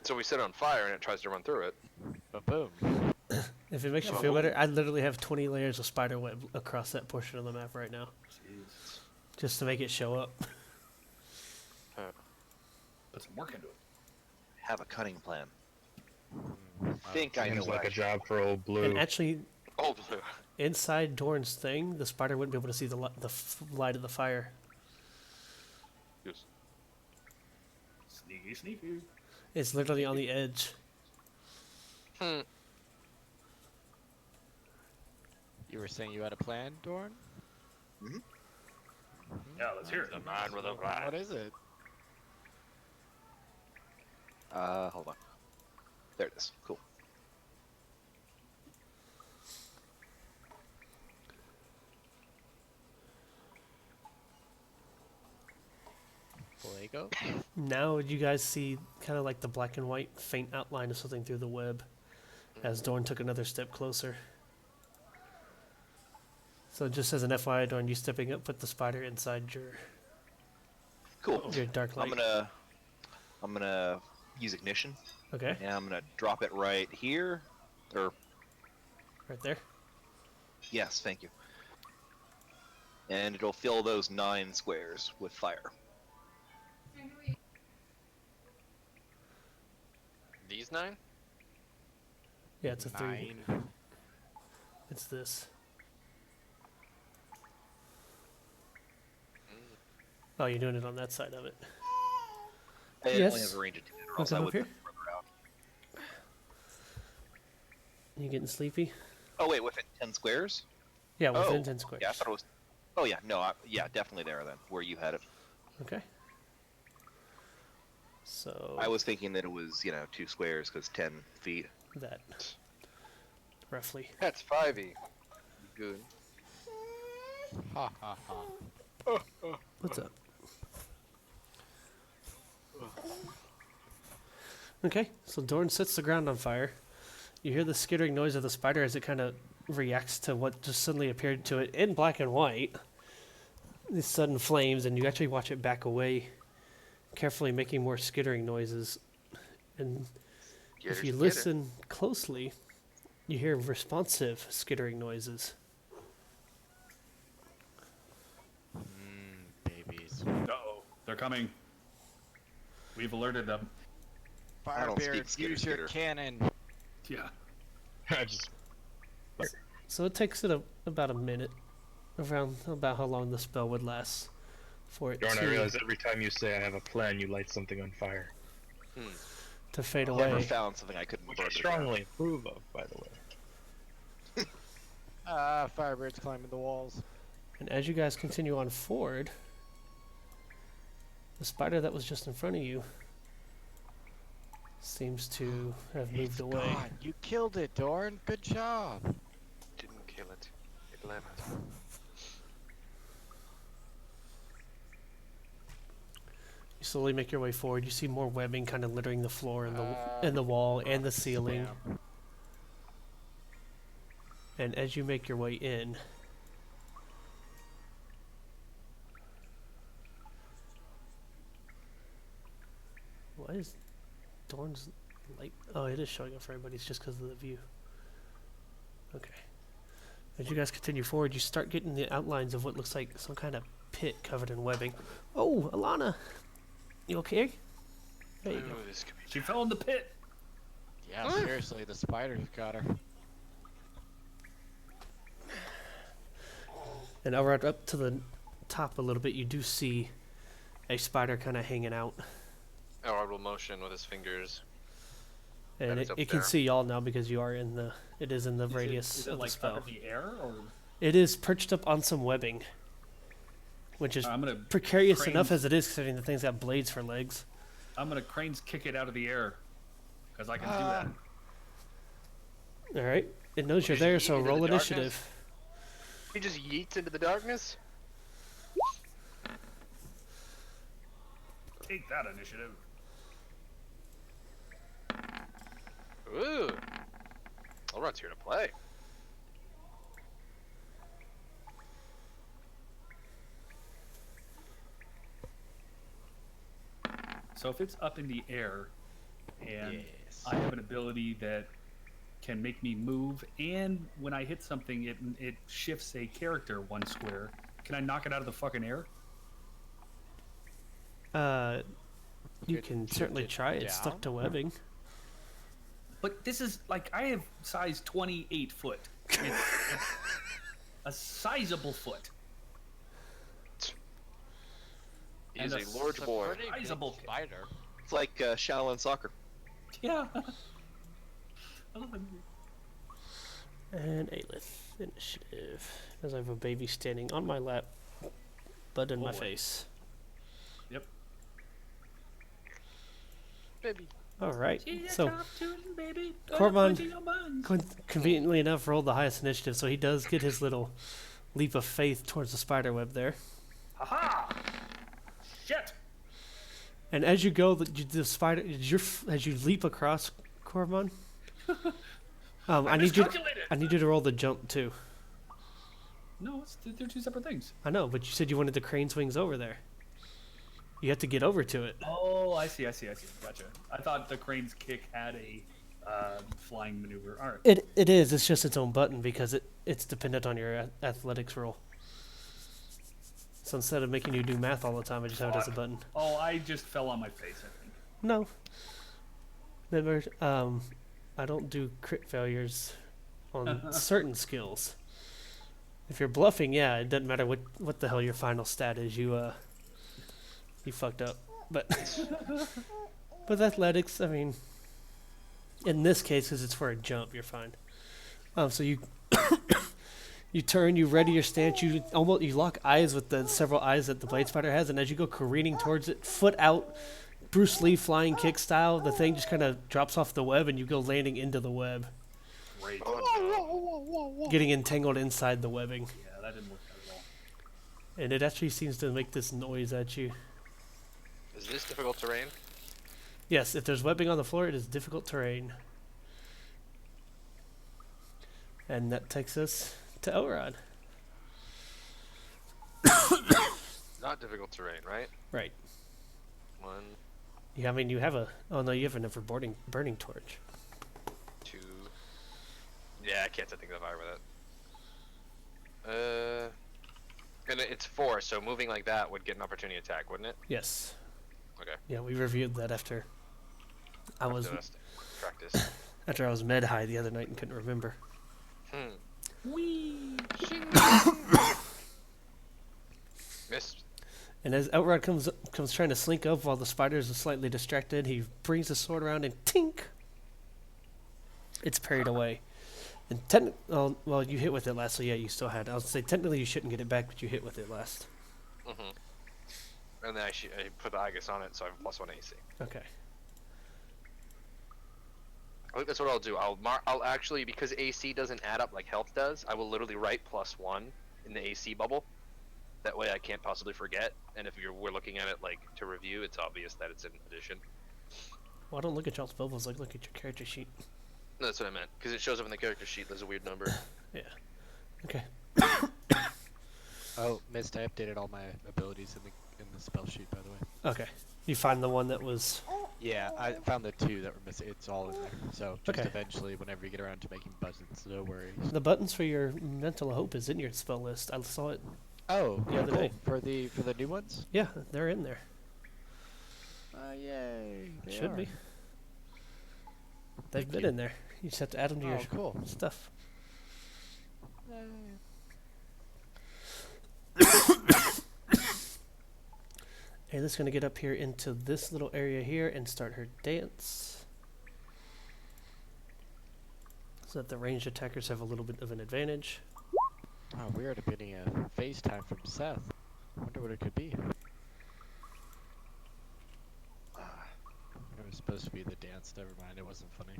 So we set it on fire and it tries to run through it. But boom. If it makes you Yeah, feel but- better, I literally have 20 layers of spider web across that portion of the map right now, Jeez. just to make it show up. Put some work into it. Have a cunning plan. Think I know Seems what like I a job for old Blue. And actually, Oh, blue. inside Dorn's thing, the spider wouldn't be able to see the light of the fire. Yes. Sneaky, sneaky. It's literally on the edge. Hmm. You were saying you had a plan, Dorn? Yeah, let's hear it. The man with a plan. What is it? Hold on. There it is. Cool. Fuego? Now you guys see kind of like the black and white faint outline of something through the web as Dorn took another step closer. So just as an FYI, Dorn, you stepping up, put the spider inside Cool. your dark light. I'm gonna use ignition, Okay, and I'm gonna drop it right here. Or right there. yes, thank you. And it'll fill those 9 squares with fire. These 9? Yeah, it's a 3. 9. It's this. Oh, you're doing it on that side of it. I Yes. only have a range of 10, or Wanna else I come up would here? put it further out. You getting sleepy? Oh wait, within 10 squares? Yeah, within Oh, 10 squares. Yeah, I thought it was. Oh yeah, no, yeah, definitely there then, where you had it. Okay. So I was thinking that it was, 2 squares because 10 feet. that roughly. That's 5e. Good. Ha ha ha. What's up? Okay, so Dorn sets the ground on fire. You hear the skittering noise of the spider as it kind of reacts to what just suddenly appeared to it in black and white. These sudden flames, and you actually watch it back away, carefully making more skittering noises. And if you listen closely, you hear responsive skittering noises. Babies. Uh-oh. They're coming. We've alerted them. I don't speak Firebeard, skitter use your skitter. cannon. Yeah. I just So it takes it about a minute, around about how long the spell would last for it Darn, I to, realize every time you say I have a plan, you light something on fire. to fade Never away. found something I couldn't Which burn I to the ground. strongly approve of, by the way. Firebeard's climbing the walls. And as you guys continue on forward, the spider that was just in front of you seems to have moved away. God, you killed it, Dorn. Good job. Didn't kill it. It left. You slowly make your way forward. You see more webbing kind of littering the floor and the wall and the ceiling. Damn. And as you make your way in, why is Dorn's light? Oh, it is showing up for everybody. It's just because of the view. Okay. As you guys continue forward, you start getting the outlines of what looks like some kind of pit covered in webbing. Oh, Alana, you okay? There you go. Ooh, this could be She fell in the pit. Yeah, seriously, the spiders got her. And over up to the top a little bit, you do see a spider kind of hanging out. Elrod will motion with his fingers. And That is up it can there. see y'all now because you are in the. It is in the radius Is it of the like spell. up in the air or? It is perched up on some webbing, which is I'm gonna precarious cranes- enough as it is, considering the thing's got blades for legs. cranes kick it out of the air, because I can do that. All right, it knows you're Just there, yeet so into roll the initiative. He just yeets into the darkness. Take that initiative. Ooh. Elrod's here to play. So if it's up in the air, and Yes. I have an ability that can make me move, and when I hit something, it shifts a character 1 square. Can I knock it out of the fucking air? You could can shift certainly it try. It's stuck down. to webbing. But this is like I have size 28 foot. It's a sizable foot. He is And a large It's a boy. pretty big Sizable kid. spider. It's like Shaolin soccer. Yeah. I love it. And Aelith, initiative. As I have a baby standing on my lap, butt in my boy. face. Yep. Baby. All right, so baby. Corban conveniently enough rolled the highest initiative, so he does get his little leap of faith towards the spider web there. Haha! Shit! And as you go, the spider, as you leap across, Corban, I need you to roll the jump too. No, they're 2 separate things. I know, but you said you wanted the crane's wings over there. You have to get over to it. Oh, I see. Gotcha. I thought the crane's kick had a flying maneuver. All right. It is. It's just its own button because it's dependent on your athletics roll. So instead of making you do math all the time, I just have it as a button. Oh, I just fell on my face, I think. No. Remember, I don't do crit failures on certain skills. If you're bluffing, yeah, it doesn't matter what the hell your final stat is. You fucked up. But with athletics, I mean, in this case, because it's for a jump, you're fine. So you you turn, you ready your stance, you lock eyes with the several eyes that the blade spider has, and as you go careening towards it, foot out, Bruce Lee flying kick style, the thing just kind of drops off the web, and you go landing into the web, Great. getting entangled inside the webbing. Yeah, that didn't work at all. And it actually seems to make this noise at you. Is this difficult terrain? Yes, if there's webbing on the floor, it is difficult terrain. And that takes us to Elrod. Not difficult terrain, right? Right. 1, Yeah, I mean, you have a... Oh, no, you have an ever burning torch. 2. Yeah, I can't set things on fire with it. And it's 4, so moving like that would get an opportunity attack, wouldn't it? Yes. Okay. Yeah, we reviewed that after I was Practice. after I was med high the other night and couldn't remember. Whee! Missed. And as Elrod comes trying to slink up while the spiders are slightly distracted, he brings his sword around and tink! It's parried away. And well, you hit with it last, so yeah, you still had. I was gonna say technically you shouldn't get it back, but you hit with it last. And then I put the Aegis on it, so I have +1 AC. Okay. I think that's what I'll do. I'll actually, because AC doesn't add up like health does, I will literally write +1 in the AC bubble. That way I can't possibly forget. And if we're looking at it like to review, it's obvious that it's in addition. Well, I don't look at y'all's bubbles. Look at your character sheet. No, that's what I meant. Because it shows up in the character sheet. There's a weird number. Yeah. Okay. Oh, missed. I updated all my abilities in the spell sheet, by the way. Okay. You find the one that was. Yeah, I found the 2 that were missing. It's all in there. So just Okay. eventually, whenever you get around to making buttons, no worries. The buttons for your mental hope is in your spell list. I saw it. Oh, The other day. for the new ones. Yeah, they're in there. Yay! They Should are. be. They've Thank been you. in there. You just have to add them to your Oh, cool. stuff. Ayla's going to get up here into this little area here and start her dance. So that the ranged attackers have a little bit of an advantage. Oh, weird. I'm getting a FaceTime from Seth. I wonder what it could be. It was supposed to be the dance. Never mind. It wasn't funny.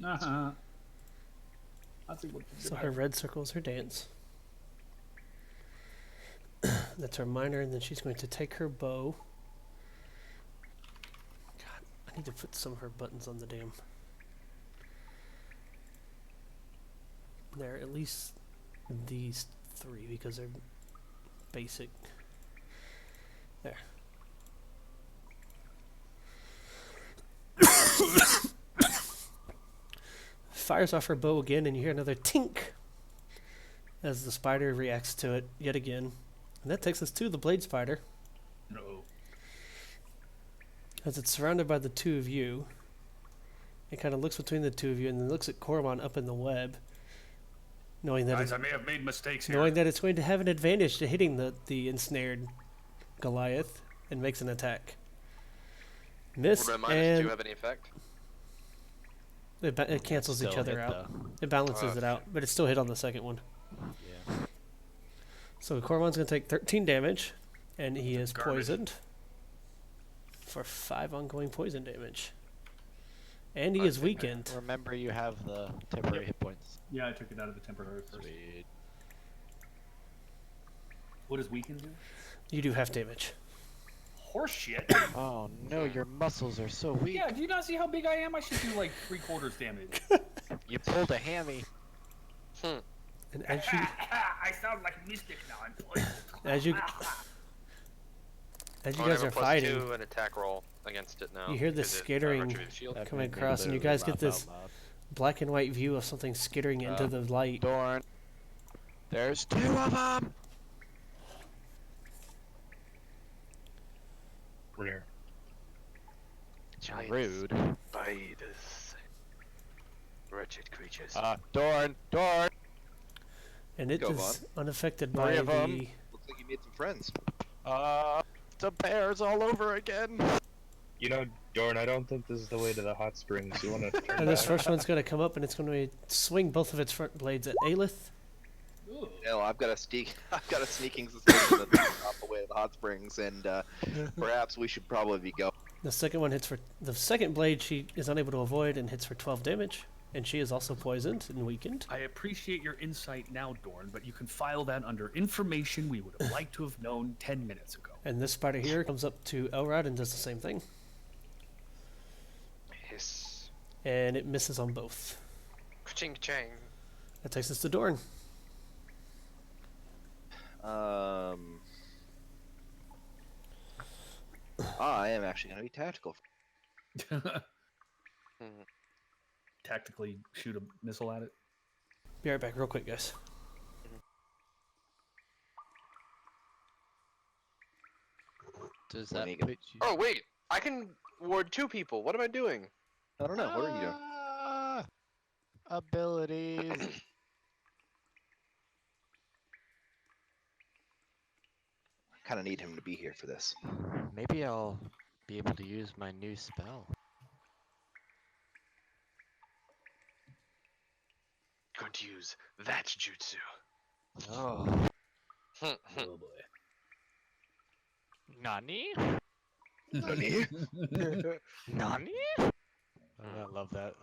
Uh-huh. I see what you So her red circle is her dance. That's her minor, and then she's going to take her bow. God, I need to put some of her buttons on the damn. There, at least these 3 because they're basic. There. Fires off her bow again, and you hear another tink as the spider reacts to it yet again. And that takes us to the blade spider. No. As it's surrounded by the 2 of you. It kind of looks between the 2 of you and then looks at Koromon up in the web. Knowing that, Guys, I may have made mistakes here. knowing that it's going to have an advantage to hitting the ensnared Goliath and makes an attack. Miss, Would my minus and 2 have any effect? it cancels each Still other hit, out. though. It balances Oh, it out, but it's still hit on the second one. Yeah. So Kormon's going to take 13 damage, and he is Garbage. poisoned for 5 ongoing poison damage. And he Okay. is weakened. Remember, you have the temporary hit points. Yeah, I took it out of the temporary first. Sweet. What does weaken do? You do half damage. Horseshit. Oh no, your muscles are so weak. Yeah, do you not see how big I am? I should do like 3/4 damage. You pulled a hammy. And as you I sound like Mystic now. I'm poisoned. as you as you Oh, I guys have a are plus fighting, 2 and attack roll against it now. You hear the because it, skittering retributive shield. That coming made me across, and you literally guys get laugh this out loud. black and white view of something skittering into the light. Dorn. There's 2 of them. Rare. Giant Rude. spiders. Wretched creatures. Dorn. And it Go is unaffected 3 by of 'em. the. Looks like you made some friends. The bears all over again. You know, Dorn, I don't think this is the way to the hot springs. You want to turn And this back? first one's going to come up, and it's going to swing both of its front blades at Aelith. Ooh. No, I've got a sneaking suspicion that this is not the way to the hot springs, and perhaps we should probably be going. The second one hits for the second blade. She is unable to avoid and hits for 12 damage, and she is also poisoned and weakened. I appreciate your insight now, Dorn, but you can file that under information we would have liked to have known 10 minutes ago. And this spider here comes up to Elrod and does the same thing, Hiss. and it misses on both. Ka-ching, ka-ching. That takes us to Dorn. I am actually going to be tactical. Tactically shoot a missile at it. Be right back, real quick, guys. Does that that put put you? Oh, wait! I can ward 2 people. What am I doing? I don't know. What are you doing? Abilities. I kind of need him to be here for this. Maybe I'll be able to use my new spell. Going to use that jutsu. Oh. Oh boy. Nani? Nani? Nani? I love that.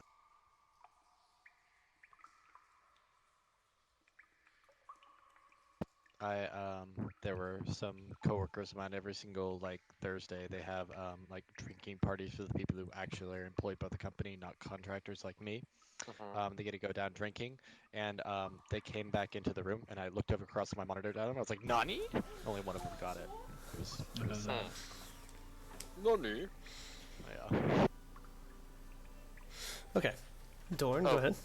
There were some coworkers of mine every single like Thursday. They have like drinking parties for the people who actually are employed by the company, not contractors like me. Mhm. They get to go down drinking, and they came back into the room, and I looked over across my monitor at them. I was like, "Nani?" Only one of them got it. It was sad. Nani? Yeah. Okay. Dorn, go Oh. ahead.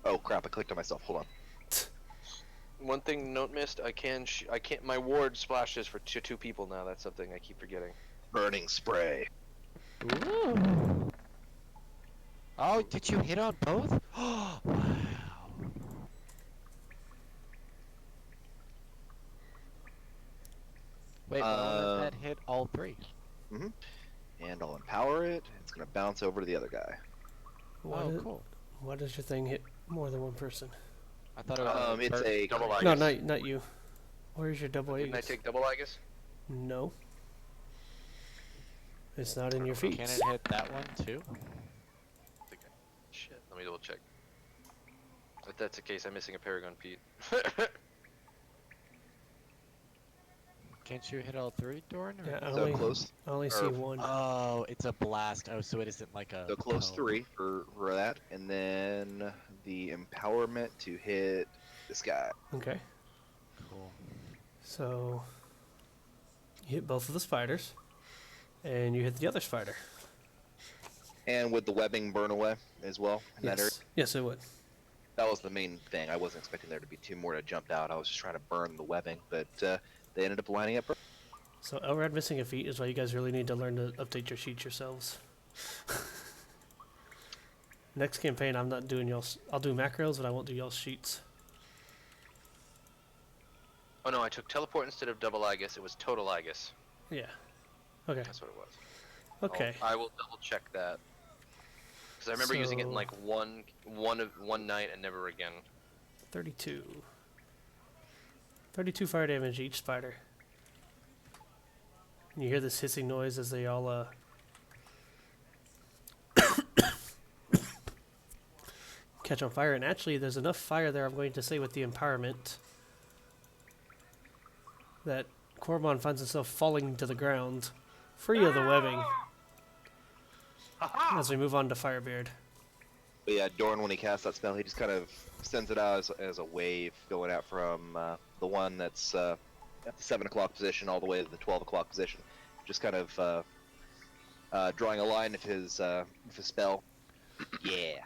Oh crap! I clicked on myself. Hold on. One thing note missed. I can't. My ward splashes for two people now. That's something I keep forgetting. Burning spray. Ooh. Oh, did you hit on both? Oh, wow. Wait, why wouldn't that hit all three? And I'll empower it. It's gonna bounce over to the other guy. Cool. Why does your thing hit more than one person? I thought it was It's a double I eye. No, guess. not you. Where's your double Didn't I Aegis? take double Aegis? No. It's not in your feet. Can it hit that one too? Shit. Let me double check. If that's the case, I'm missing a Paragon Pete. Can't you hit all three, Dorn? Or Yeah, I So only, close. I only see or- one. Oh, it's a blast. Oh, so it isn't like a. So close cone. 3 for that, and then the empowerment to hit this guy. Okay. Cool. So you hit both of the spiders, and you hit the other spider. And would the webbing burn away as well? In that area? Yes. Yes, it would. That was the main thing. I wasn't expecting there to be 2 more to jump out. I was just trying to burn the webbing, but they ended up lining up. So Elrad missing a feet is why you guys really need to learn to update your sheets yourselves. Next campaign, I'm not doing y'all's. I'll do macros, but I won't do y'all's sheets. Oh no, I took teleport instead of double Aegis. It was total Aegis. Yeah. Okay. That's what it was. Okay. I will double check that. Because I remember using it in So- like one night and never again. 32. 32 fire damage each spider. And you hear this hissing noise as they all catch on fire. And actually, there's enough fire there, I'm going to say, with the empowerment, that Kormon finds himself falling to the ground, free of the webbing, as we move on to Firebeard. But yeah, Dorn, when he casts that spell, he just kind of sends it out as a wave going out from the one that's at the 7 o'clock position all the way to the 12 o'clock position. Just kind of drawing a line of his spell. Yeah.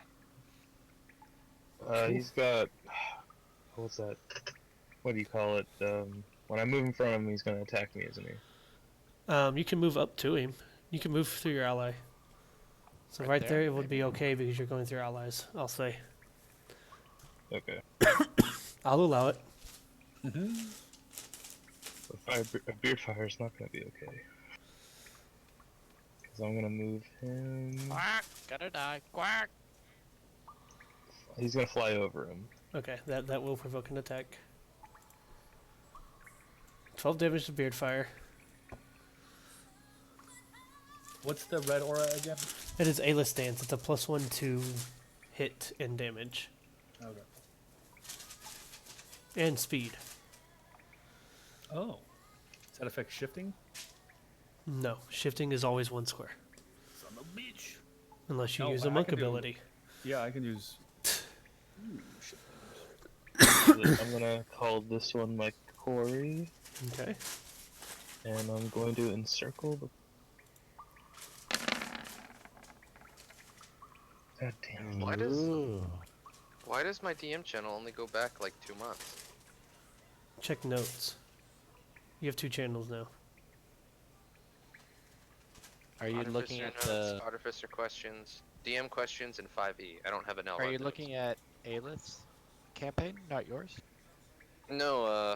He's got. What's that? What do you call it? When I move in front of him, he's gonna attack me, isn't he? You can move up to him. You can move through your ally. So Right right there, there, it would maybe? be okay because you're going through allies, I'll say. Okay. I'll allow it. A beer fire is not gonna be okay. Because I'm gonna move him. Quack! Gotta die. Quack! He's gonna fly over him. Okay, that will provoke an attack. 12 damage to Beard Fire. What's the red aura again? It is A-list stance. It's a +1 to hit and damage. Okay. And speed. Oh. Does that affect shifting? No, shifting is always 1 square. Son of a bitch. Unless you No, use a I monk can do- ability. Yeah, I can use. Ooh, shit. I'm gonna call this one my Corey, Okay. and I'm going to encircle the. God damn. Why does my DM channel only go back like 2 months? Check notes. You have 2 channels now. Are you looking at notes, the? Artificer questions, DM questions, and 5e. I don't have an L. Are you looking at Aelith's campaign, not yours? No, Oh.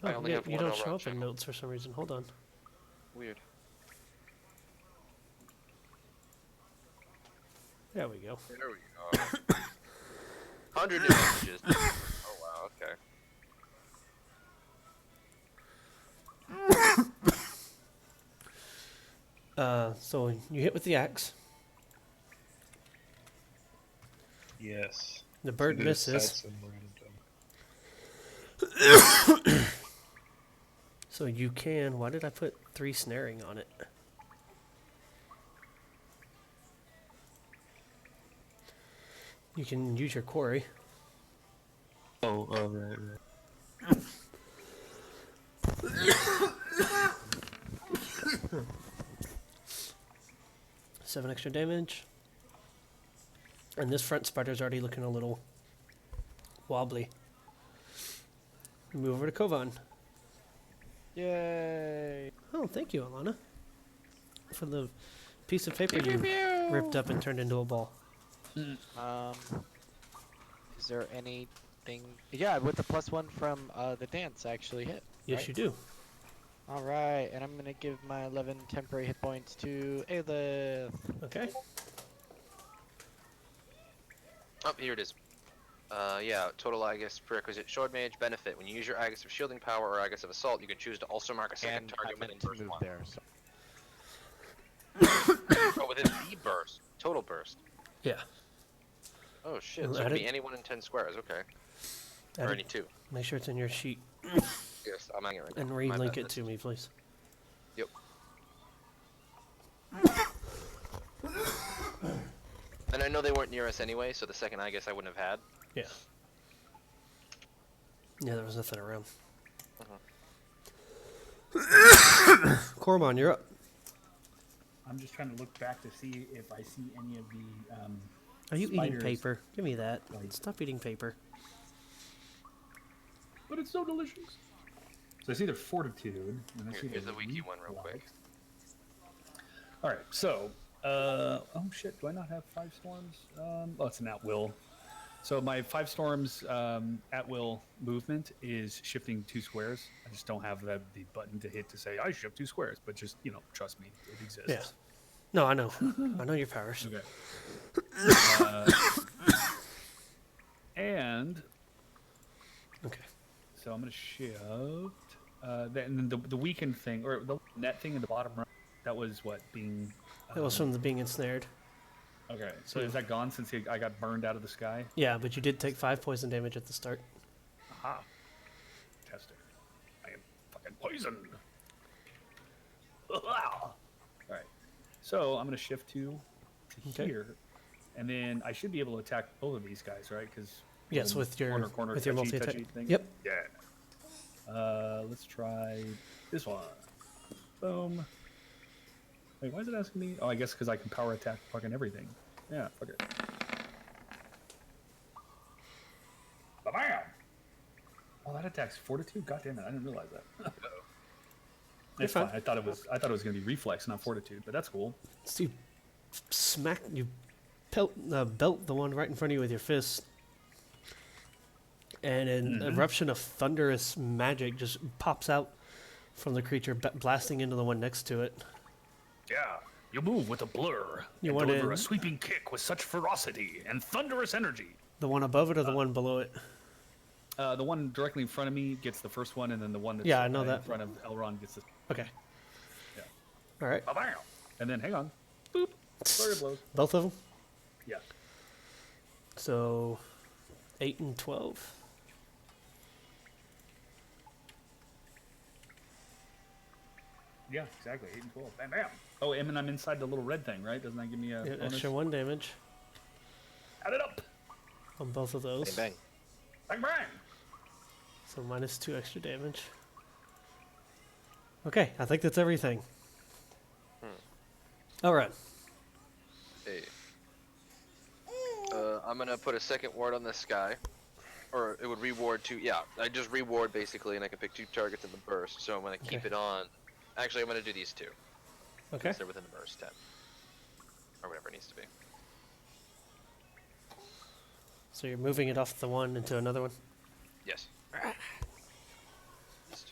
I Oh, only yeah, have you one don't Elrond show up in channel. notes for some reason. Hold on. weird. There we go. There we go. 100 advantages. Oh wow, okay. So you hit with the axe. Yes. The bird There's side misses. somewhere in it. So you can. Why did I put 3 snaring on it? You can use your quarry. Oh, right. 7 extra damage. And this front spider's already looking a little wobbly. Move over to Kovan. Yay! Oh, thank you, Alana. For the piece of paper you ripped up and turned into a ball. Is there anything? Yeah, with the +1 from the dance, I actually hit. Yes, right? you do. All right, and I'm gonna give my 11 temporary hit points to Aelith. Okay. Oh, here it is. Yeah, total Aegis prerequisite Short Mage benefit. When you use your Aegis of Shielding Power or Aegis of Assault, you can choose to also mark a second And target I within meant the to first move one. there. So. Oh, within the burst. Total burst. Yeah. Oh shit, Well, so it add can be it- any 1 in 10 squares, okay. Add Or it- any 2. Make sure it's in your sheet. Yes, I'm hanging right now. And My relink bad, it that's- to me, please. Yep. And I know they weren't near us anyway, so the second I guess I wouldn't have had. Yeah. Yeah, there was nothing around. Cormon, you're up. I'm just trying to look back to see if I see any of the. Are you eating spiders. paper? Give me that. Like- Stop eating paper. But it's so delicious. So I see their fortitude. And I see Here's their the Leaky one real quick. reflex. All right, so oh shit, do I not have 5 storms? Oh, it's an at will. So my 5 storms at will movement is shifting 2 squares. I just don't have the button to hit to say I shift 2 squares, but just trust me, it exists. Yeah. No, I know. I know your powers. Okay. And Okay. so I'm gonna shift. Then the weakened thing or the net thing in the bottom right. That was what being. That was from the being ensnared. Okay, so is that gone since I got burned out of the sky? Yeah, but you did take 5 poison damage at the start. Aha. Tester. I am fucking poisoned. Alright. So I'm gonna shift to Okay. here. And then I should be able to attack both of these guys, right? Because Yes, with your corner, with your touchy, multi-attack. touchy thing. Yep. Yeah. Let's try this one. Boom. Wait, why is it asking me? Oh, I guess because I can power attack fucking everything. Yeah, fuck it. Ba-bam! Oh, that attacks fortitude. God damn it! I didn't realize that. It's fine. fine. I thought it was gonna be reflex, not fortitude, but that's cool. So you belt the one right in front of you with your fist, and an eruption of thunderous magic just pops out from the creature, blasting into the one next to it. Yeah, you move with a blur. You and want deliver to- a sweeping kick with such ferocity and thunderous energy. The one above it or the one below it? The one directly in front of me gets the first one, and then the one that's Yeah, I know in that. front of Elrond gets the Okay. Yeah. All right. ba-bam. And then hang on, boop, flurry of blows. Both of them. Yeah. So 8 and 12. Yeah, exactly. 8 and 12. Bam, bam. Oh, and I'm inside the little red thing, right? Doesn't that give me a Yeah, bonus? extra 1 damage Add it up. on both of those. Bang, bang. Bang, bang. So minus 2 extra damage. Okay, I think that's everything. All right. Hey. I'm gonna put a second ward on this guy. Or it would reward 2. Yeah, I just reward basically, and I can pick 2 targets in the burst. So I'm gonna keep Okay. it on. Actually, I'm gonna do these 2. Okay. Because they're within the burst 10. Or whatever it needs to be. So you're moving it off the one into another one. Yes. These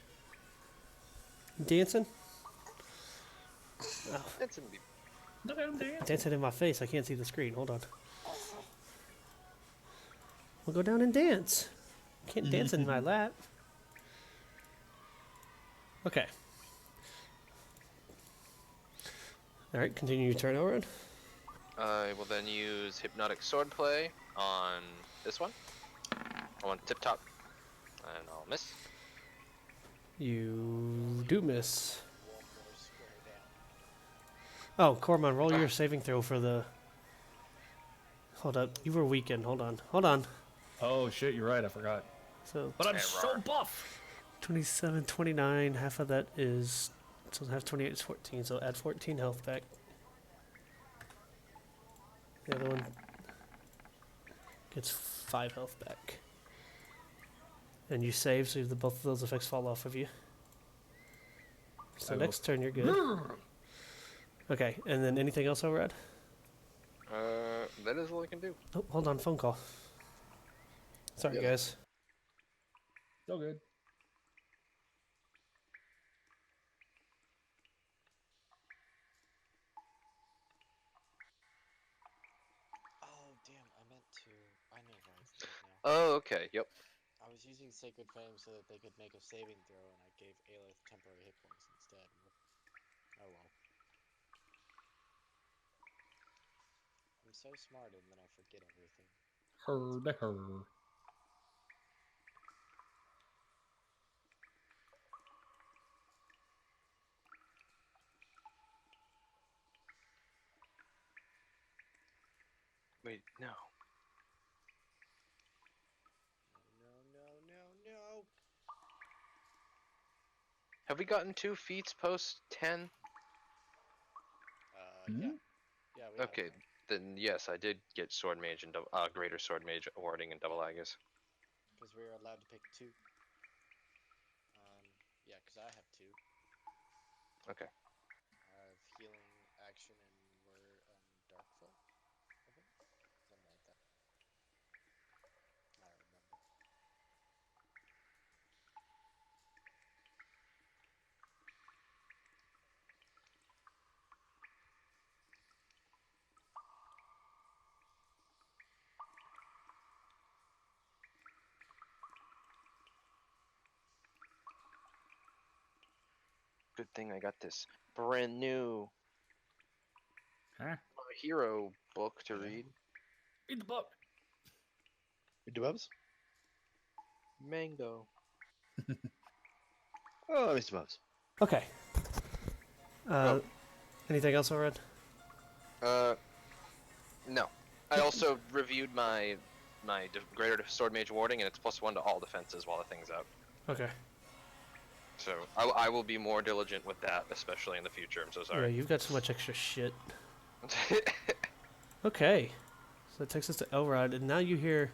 2. Dancing? That's gonna be. Dancing in my face. I can't see the screen. Hold on. We'll go down and dance. Can't dance in my lap. Okay. All right, continue your turn, Elrond. I will then use Hypnotic Swordplay on This one. I want tip top, and I'll miss. You do miss. One more square down. Oh, Cormon, roll your saving throw for the... Hold up. You were weakened. Hold on. Hold on. Oh shit, you're right. I forgot. So, But I'm so buff. 27, 29. Half of that is... So half 28 is 14. So add 14 health back. The other one gets 5 health back. And you save, so the, both of those effects fall off of you. So I will- next turn, you're good. Okay, and then anything else, Override? That is all I can do. Oh, hold on, phone call. Sorry, Yep. guys. So good. Oh damn! I meant to. I know why it's dead now. Oh, okay. Yep. I was using Sacred Flame so that they could make a saving throw, and I gave Aelith temporary hit points instead. Oh well. I'm so smart, and then I forget everything. Her. Wait, no. No. Have we gotten 2 feats post 10? Yeah. Yeah, we Okay, then yes, I did get Sword Mage and Greater Sword Mage awarding and double Aegis. because we were allowed to pick 2. Yeah, because I have 2. Okay. I have healing action and we're dark folk, I think, something like that. I don't remember. Good thing I got this brand new Huh? hero book to Yeah. read. Read the book. Dubs? Mango. Oh, Mr. Bubs. Okay. Anything else, Override? No. I also reviewed my Greater Sword Mage warding, and it's +1 to all defenses while the thing's up. Okay. So I will be more diligent with that, especially in the future. I'm so Yeah, sorry. you've got so much extra shit. Okay. So that takes us to Elrod, and now you hear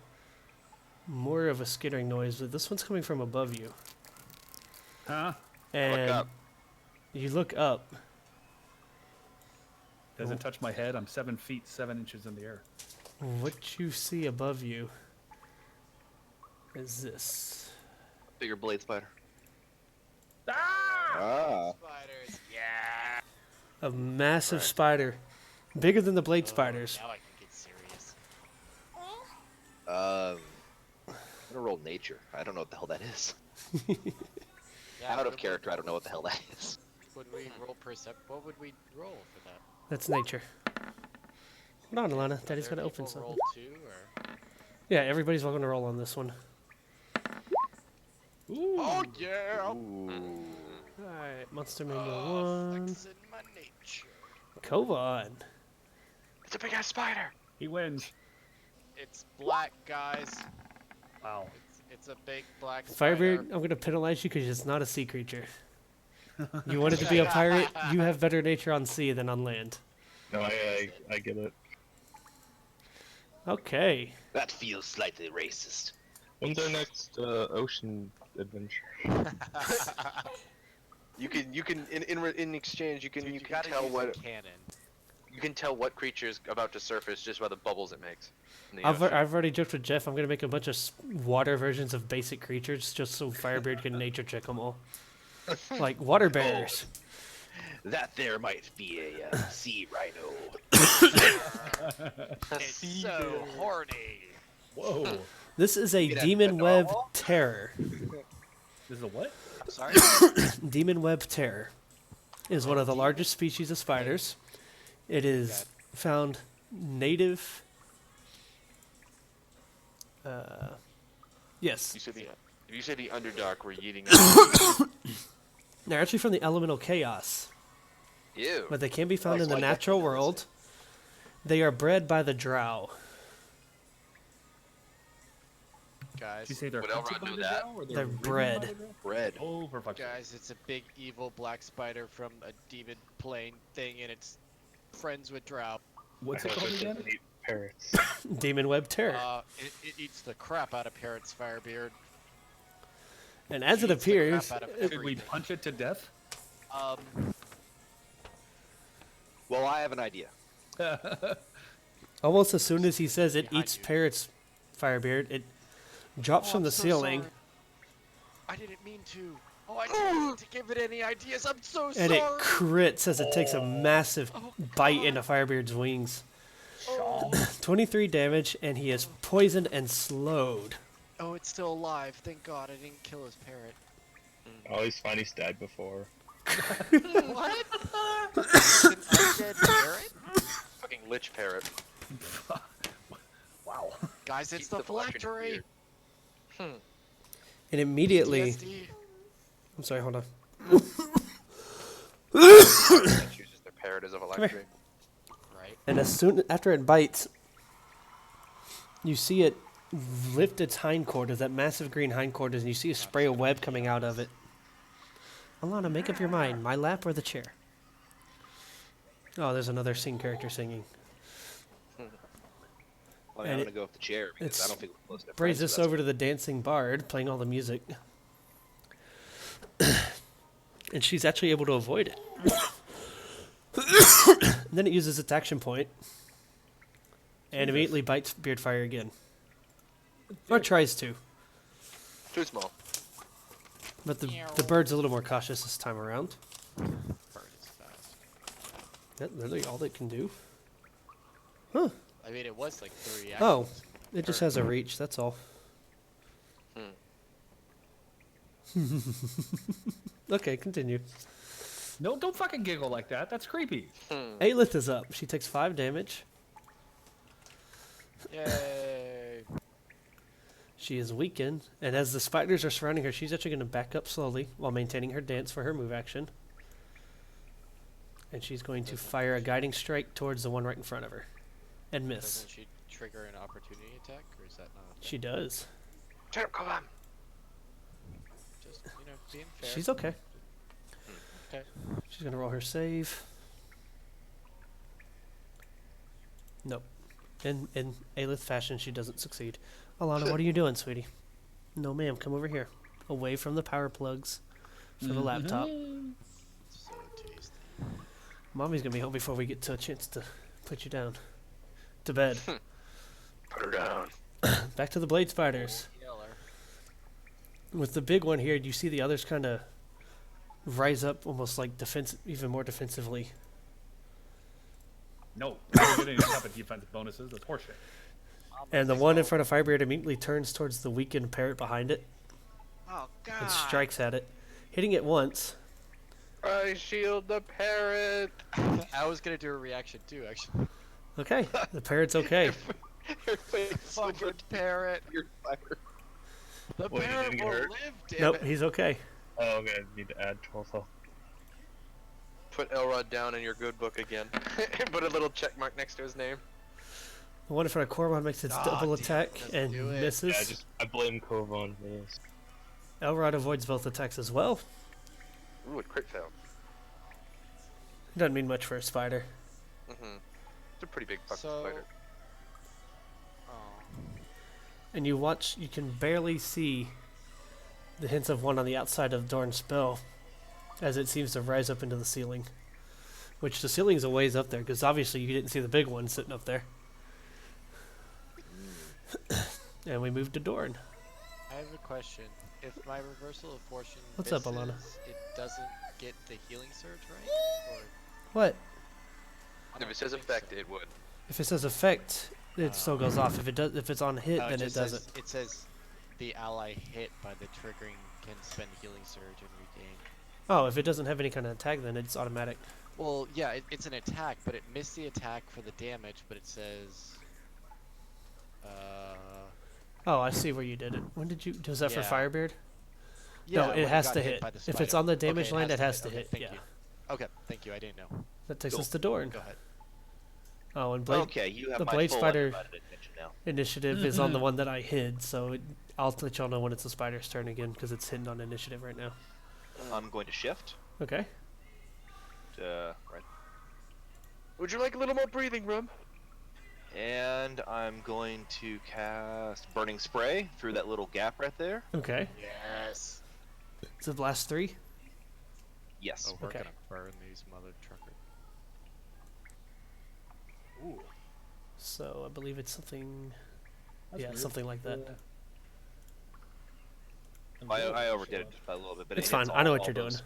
more of a skittering noise, but this one's coming from above you. Huh? And up. you look up. Does Oh. it touch my head? I'm 7 feet 7 inches in the air. What you see above you is this. Bigger blade spider. Ah! Spiders, yeah! A massive Right. spider. Bigger than the blade Oh, spiders. Now I can get serious. I'm gonna roll nature. I don't know what the hell that is. Yeah, Out what of would- character, I don't know what the hell that is. Would we roll what would we roll for that? That's nature. Hold on, Alana. Are Daddy's there got to open people something. roll 2 or? Yeah, everybody's welcome to roll on this one. Ooh. Oh yeah! Ooh. Alright, Monster Manual 1. Flexing my nature. Kovan. It's a big ass spider. He wins. It's black, guys. Wow. It's a big black spider. Firebeard, I'm going to penalize you because it's not a sea creature. You wanted to be a pirate, you have better nature on sea than on land. No, I get it. Okay. That feels slightly racist. When's our next ocean adventure? You can in exchange you can Dude, you you can gotta tell use what a cannon. you can tell what creature is about to surface just by the bubbles it makes. In the I've ocean. already joked with Jeff, I'm going to make a bunch of water versions of basic creatures just so Firebeard can nature check them all. Like water bears. That there might be a sea rhino. It's so horny. Whoa. This is a Get a demon web narwhal? terror. This is a what? Sorry? Demon web terror is one of the largest species of spiders. It is found native Yes. You said the if you say the Underdark were yeeting. They're actually from the elemental chaos, Ew. but they can be found Oh, in the like that natural kind of world. They are bred by the drow. Guys, Did you say they're Would Elrond hunted by know the that? drow, or They're ridden by bred. the drow? Bread. Oh, for fuck's sake. guys, it's a big evil black spider from a demon plane thing, and it's friends with drow. What's I it hope called it again? doesn't eat parrots. Demon web terror. It eats the crap out of Parrot's Firebeard. And as it eats the crap appears, out of Should we everything. punch it to death? Well, I have an idea. almost as soon as he says it Behind eats you. Parrot's Firebeard, it drops from I'm the so ceiling sorry. I didn't mean to. Oh, I didn't mean to give it any ideas. I'm so and it sorry. crits as it takes a massive Oh, bite God. into Firebeard's wings. Oh. 23 damage, and he is poisoned and slowed. Oh, it's still alive. Thank God I didn't kill his parrot. Oh, he's fine. He's died before. What? It's an undead parrot? Fucking lich parrot. Wow. Guys, it's Keep the the phylactery phylactery. And immediately, PTSD. I'm sorry, hold on. That chooses their parrot as a phylactery. Right. And as soon after it bites, you see it lift its hindquarters, that massive green hindquarters, and you see a spray of web coming out of it. Alana, make up your mind. My lap or the chair? Oh, there's another scene character singing. Well, I'm And gonna go with the chair because it's- I don't think we're close to Braze friends, this so that's- over to the dancing bard, playing all the music. And she's actually able to avoid it. And then it uses its action point. And immediately bites Beardfire again. Or tries to. Too small. But the bird's a little more cautious this time around. Bird is fast. That's really all it can do. I mean, it was like 3 actions. Oh, it just has a reach, that's all. Okay, continue. No, don't fucking giggle like that. That's creepy. Aelith is up. She takes 5 damage. Yay. She is weakened, and as the spiders are surrounding her, she's actually going to back up slowly while maintaining her dance for her move action. And she's going to fire a guiding strike towards the one right in front of her. And miss. Doesn't she trigger an opportunity attack, or is that not a thing? She does. Turn up, come on. Just, being fair. She's okay. Okay. She's going to roll her save. Nope. In Aelith fashion, she doesn't succeed. Alana, what are you doing, sweetie? No, ma'am. Come over here. Away from the power plugs for the laptop. So tasty. Mommy's going to be home before we get to a chance to put you down. To bed. Put her down. Back to the blade spiders. Yeller. With the big one here, you see the others kind of rise up almost like even more defensively. No, we don't get any type of defensive bonuses. That's horseshit. And the one in front of Firebeard immediately turns towards the weakened parrot behind it Oh, God. and strikes at it, hitting it once. I shield the parrot. I was going to do a reaction, too, actually. Okay, the parrot's okay. Your face Fucking parrot. your fire. The Wait, you parrot didn't get will hurt? live, damn Nope, it. he's okay. Oh, okay. I need to add 12 health. Put Elrod down in your good book again. And put a little check mark next to his name. The one in front of Korban makes its Ah, double damn it, attack doesn't and do it. misses. Yeah, I blame Kovan for this. Elrod avoids both attacks as well. Ooh, it crit failed. Doesn't mean much for a spider. It's a pretty big fucking So- spider. Oh. And you can barely see the hints of one on the outside of Dorn's spell as it seems to rise up into the ceiling. Which the ceiling's a ways up there, because obviously you didn't see the big one sitting up there. And we moved to Dorn. I have a question. If my reversal of fortune What's up, misses, Alana? it doesn't get the healing surge, right? Or What? I If don't it says think effect, so. it would. If it says effect, it still goes off. If it's on hit, Oh, then it just doesn't. says, it says the ally hit by the triggering can spend healing surge and regain. Oh, if it doesn't have any kind of attack, then it's automatic. Well, yeah, it's an attack, but it missed the attack for the damage, but it says Oh, I see where you did it. When did you? Was that for Yeah. Firebeard? Yeah, no, when it has got to hit hit. by the If it's spider. on the damage Okay, line, it has to Okay, hit. thank Yeah. you. Okay, thank you. I didn't know. That takes Cool. us to Dorn. Go ahead. Oh, and Blade Okay, you have the my Blade full Spider undivided attention now. initiative is on the one that I hid, so I'll let y'all know when it's the spider's turn again because it's hidden on initiative right now. I'm going to shift. Okay. Right. Would you like a little more breathing room? And I'm going to cast Burning Spray through that little gap right there. Okay. Yes. It's a blast 3. Yes. Oh, we're Okay. gonna burn these mother truckers. Ooh. So I believe it's something. That's yeah, weird. something like that. I overdid it just by a little bit, but It's it fine. hits I know all- what you're all doing. those.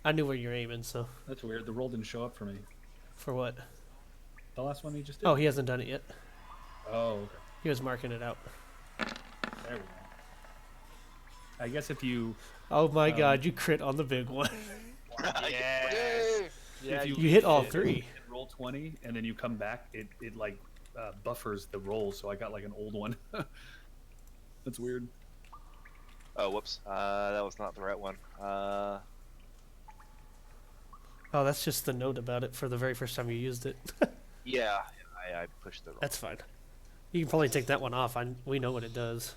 I knew where you're aiming, so. That's weird. The roll didn't show up for me. For what? The last one he just did. Oh, he hasn't done it yet. Oh, okay. He was marking it out. There we go. I guess if you Oh my god, you crit on the big one. Yay! Yeah, if You hit all hit 3. and roll 20 and then you come back, it like buffers the roll, so I got like an old one. That's weird. Oh, whoops. That was not the right one. Oh, that's just the note about it for the very first time you used it. Yeah, I pushed the roll. That's fine. You can probably take that one off. We know what it does.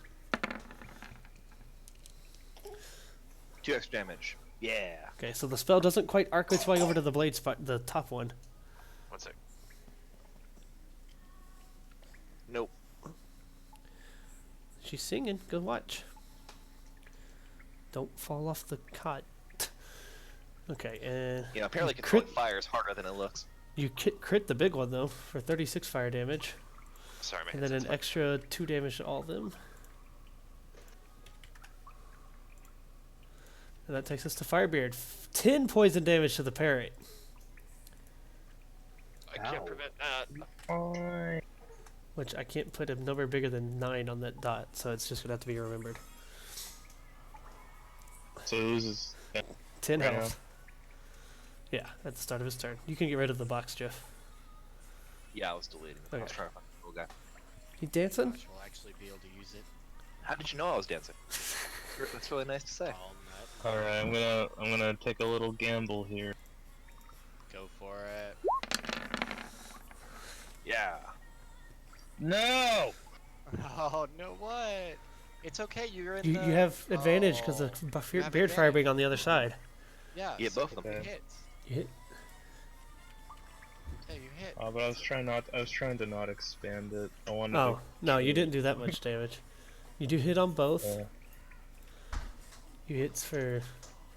2 extra damage. Yeah. Okay, so the spell doesn't quite arc its way over to the blade spot, the top one. One sec. Nope. She's singing. Go watch. Don't fall off the cot. Okay, and Yeah, apparently you controlling crit, fire is harder than it looks. you crit the big one though for 36 fire damage, Sorry, man. and then an extra 2 damage to all of them. And that takes us to Firebeard. 10 poison damage to the parrot. I can't Ow. prevent that. Fine. Which I can't put a number bigger than 9 on that dot, so it's just gonna have to be remembered. So it loses. 10 Right health. Yeah, at the start of his turn. You can get rid of the box, Jeff. Yeah, I was deleting it. I was Okay. trying to find the little guy. You dancing? Gosh, we'll actually be able to use it How did you know I was dancing? That's really nice to say. all night. All right, I'm gonna take a little gamble here. Go for it. Yeah. No. Oh no! What? It's okay. You're in You the. have advantage because Oh, of you have beard fire advantage. being on the other side. Yeah. You hit so both of them. You Okay. hit. You hit. Yeah, you hit. But I was trying to not expand it. I wanted Oh, no, you didn't do that much damage. You do hit on both. to. You hits for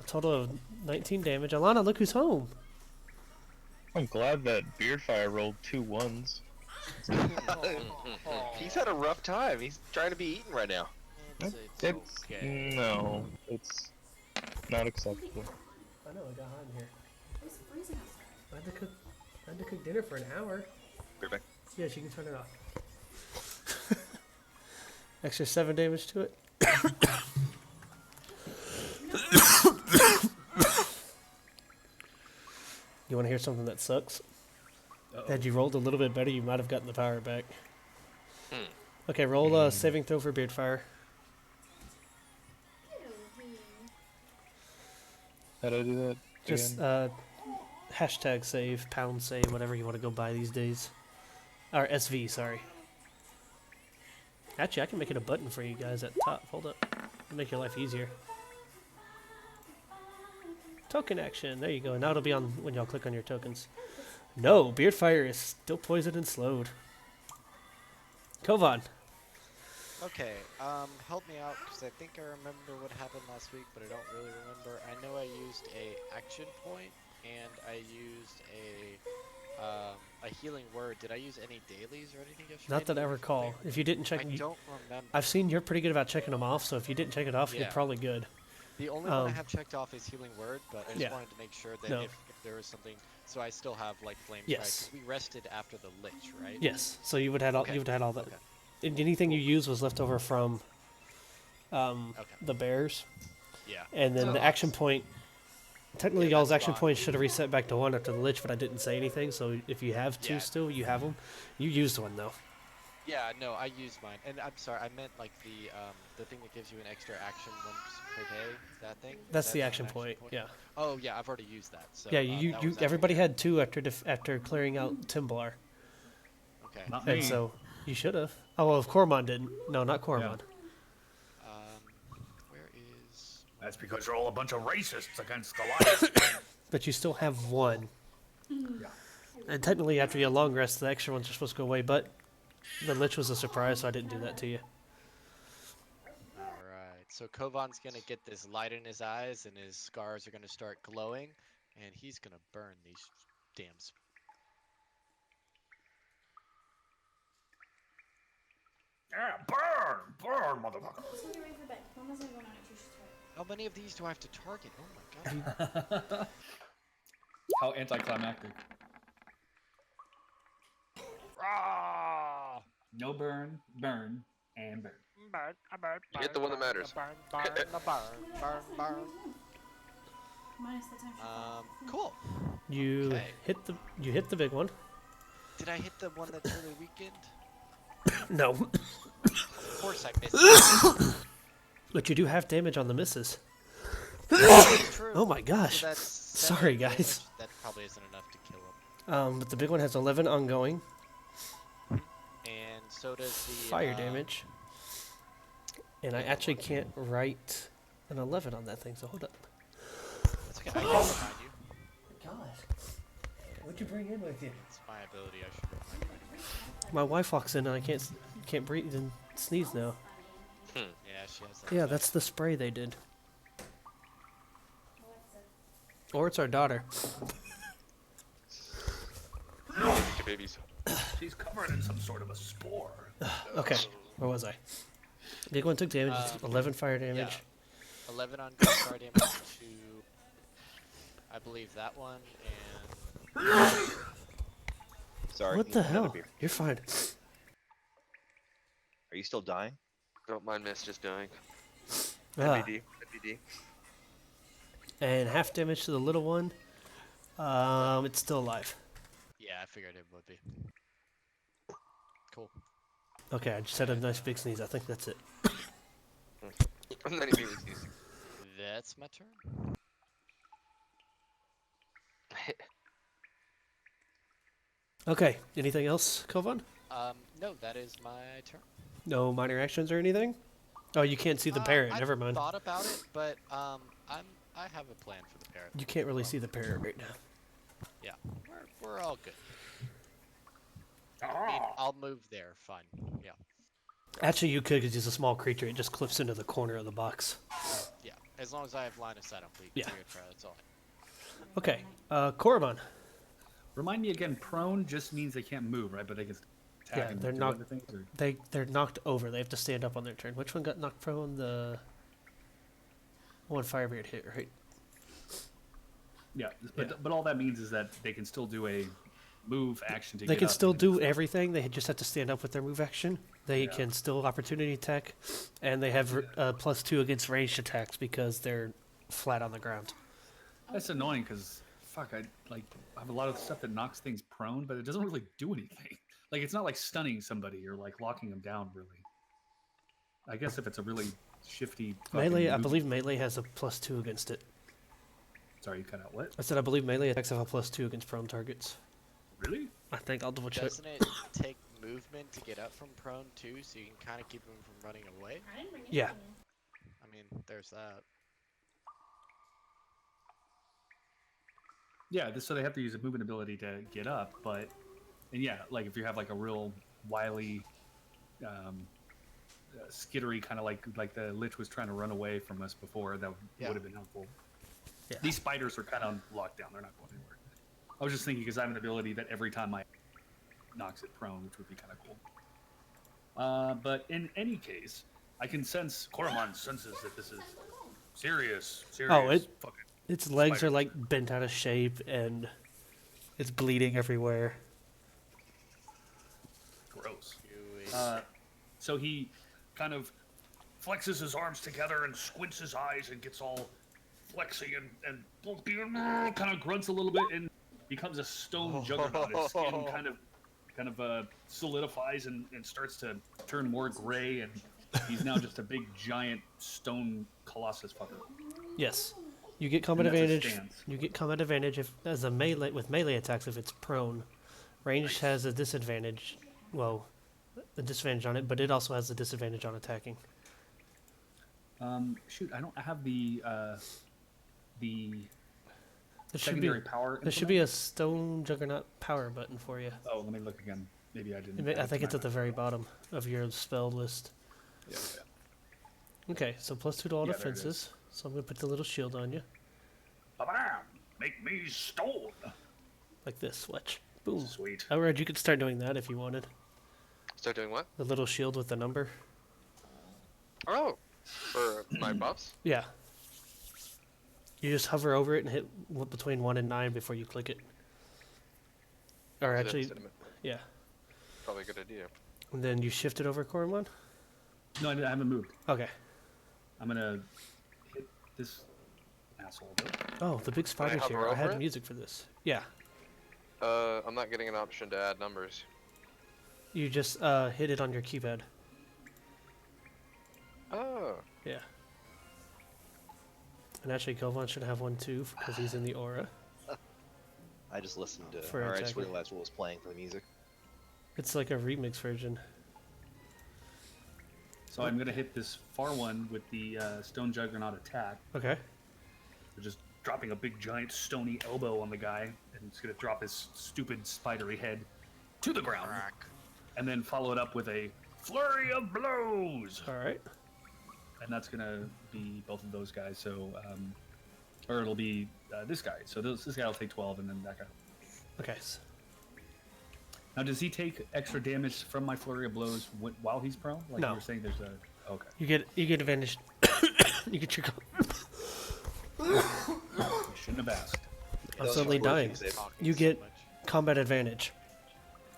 a total of 19 damage. Alana, look who's home. I'm glad that Beardfire rolled 2 1s. He's had a rough time. He's trying to be eaten right now. It's It's okay. no, it's not acceptable. I know, I got hot in here. It's freezing outside. I had to cook dinner for an hour. Be right back. Yeah, she can turn it off. Extra 7 damage to it. You want to hear something that sucks? Uh-oh. Had you rolled a little bit better, you might have gotten the power back. Okay, roll a saving throw for Beardfire. How do I do that? Just again? hashtag save, pound save, whatever you want to go by these days. Or SV, sorry. Actually, I can make it a button for you guys at the top. Hold up. It'll make your life easier. Token action. There you go. Now it'll be on when y'all click on your tokens. No, Beardfire is still poisoned and slowed. Kovan. Okay, help me out because I think I remember what happened last week, but I don't really remember. I know I used a action point and I used a healing word. Did I use any dailies or anything yesterday? Not that I recall. If you didn't check, I don't remember. I've seen you're pretty good about checking them off. So if you didn't check it off, you're Yeah. probably good. The only one I Um, have checked off is healing word, but I just yeah. wanted to make sure that No. if there was something, so I still have like flame Yes. strike. 'Cause we rested after the lich, right? Yes. So you would have all Okay. you would have had all that. Okay. And anything you used was left over from Okay. the bears, Yeah. and then the action point. Technically, Yeah, y'all's that's action fine. points should have reset back to 1 after the lich, but I didn't say anything. So if you have 2 Yeah. still, you have them. You used one though. Yeah, no, I used mine, and I'm sorry, I meant like the thing that gives you an extra action once per day. That thing. Is That's that the not an action point. Yeah. Oh yeah, I've already used that. So Yeah. that was after Everybody Jared. had 2 after clearing out Timbar, Okay. Not and me. so you should have. Oh well, if Cormon didn't. No, not Cormon. Where is? That's because you're all a bunch of racists against Goliath. But you still have 1. Yeah. And technically, after your long rest, the extra ones are supposed to go away. But the Lich was a surprise, so I didn't do that to you. All right. So Kovan's gonna get this light in his eyes, and his scars are gonna start glowing, and he's gonna burn these damn. Yeah, burn, motherfucker. How many of these do I have to target? Oh my god. How anticlimactic. No burn, burn, and burn. You hit the one that matters. Minus the time she falls. Cool. You Okay. hit the big one. Did I hit the one that's really weakened? No, Of course I missed it. but you do have damage on the misses. True. Oh my So gosh. that's Sorry, 7 damage. guys. That probably isn't enough to kill him. But the big one has 11 ongoing And so does the fire damage. And I actually can't write an 11 on that thing, so hold up. That's okay. I can remind you. God, what'd you bring in with you? It's my ability. I should remind you. My wife walks in and I can't breathe and sneeze now. Yeah, she has that. Yeah, that's the spray they did. Or it's our daughter. Babies. She's covered in some sort of a spore. Okay, where was I? Big one took damage, 11 fire damage. 11 on good fire damage to, I believe that one, and Sorry. What need the another hell? beer. You're fine. Are you still dying? Don't mind Miss just dying. Ah, NBD. NBD. and half damage to the little one. It's still alive. yeah, I figured it would be. Cool. Okay, I just had a nice big sneeze. I think that's it. And then immediately sneezes. That's my turn. Okay, anything else, Kovan? No, that is my turn. No minor actions or anything? Oh, you can't see the parrot. I Never mind. thought about it, but I have a plan for the parrot. You can't really see the parrot right now. Yeah, we're all good. I mean, I'll move there. Fine. Yeah. Actually, you could because he's a small creature. It just clips into the corner of the box. Yeah. As long as I have line of sight, I'm free. Yeah. Free to try. That's all. Okay, Koromon. Remind me again, prone just means they can't move, right? But they can attack Yeah, and they're do not- other things, or- They're knocked over. They have to stand up on their turn. Which one got knocked prone? The one Firebeard hit, right? Yeah, Yeah. but all that means is that they can still do a move action to They get can up still and do everything. They just have to stand up with their move action. They Yeah. can still opportunity attack, and they have +2 against ranged attacks because they're flat on the ground. That's annoying because fuck, I have a lot of stuff that knocks things prone, but it doesn't really do anything. Like it's not like stunning somebody or like locking them down really. I guess if it's a really shifty fucking Melee, I move- believe melee has a +2 against it. Sorry, you cut out what? I said I believe melee attacks have a +2 against prone targets. Really? I think I'll double check. Doesn't it take movement to get up from prone too, so you can kind of keep them from running away? I didn't bring Yeah. anything. I mean, there's that. Yeah, so they have to use a movement ability to get up, and yeah, like if you have like a real wily, skittery kind of like the Lich was trying to run away from us before, that Yeah. would have been helpful. Yeah. These spiders are kind of locked down; they're not going anywhere. I was just thinking because I have an ability that every time I knocks it prone, which would be kind of cool. But in any case, I can sense Koromon senses that this is serious. Fucking Its legs Spider. are like bent out of shape and it's bleeding everywhere. gross. You- So he kind of flexes his arms together and squints his eyes and gets all flexy and kind of grunts a little bit and becomes a stone juggernaut. His skin kind of kind of solidifies and starts to turn more gray, and he's now just a big giant stone colossus fucker. Yes. You get combat And that's a advantage. stance. You get combat advantage if as a melee with melee attacks if it's prone. Ranged has a disadvantage. Well, a disadvantage on it, but it also has a disadvantage on attacking. Shoot, I don't have the There should secondary be power. there should be a stone juggernaut power button for you. Oh, let me look again. Maybe I didn't. I think it's at the very bottom of your spell list. Yeah. Okay, so +2 to all Yeah, there it defenses. So I'm gonna put the little shield on you, Ba-bam! Make me stone. like this. Watch. Boom. Sweet. Alright, you could start doing that if you wanted. Start doing what? The little shield with the number. Oh, for my buffs? Yeah. You just hover over it and hit between 1 and 9 before you click it. Or actually, yeah. Probably a good idea. And then you shift it over, Cormon? No, I haven't moved. Okay. I'm gonna hit this asshole. Oh, the big spider's hover here. I over had it? music for this. Yeah. I'm not getting an option to add numbers. You just hit it on your keypad. Oh. Yeah. And actually, Kelvon should have one too, because he's in the aura. I just listened to. For Or I just attacking. realized what was playing for the music. It's like a remix version. So I'm gonna hit this far one with the stone juggernaut attack. Okay. We're just dropping a big giant stony elbow on the guy, and it's gonna drop his stupid spidery head to the ground, and then follow it up with a flurry of blows. Alright. And that's gonna be both of those guys. So, or it'll be this guy. So this guy will take 12, and then that guy. Okay. Now, does he take extra damage from my flurry of blows while he's prone? Like No. you were saying, there's a. Okay. You get advantage. You get your. You shouldn't have asked. I'm does suddenly work, dying. you save. You get combat advantage,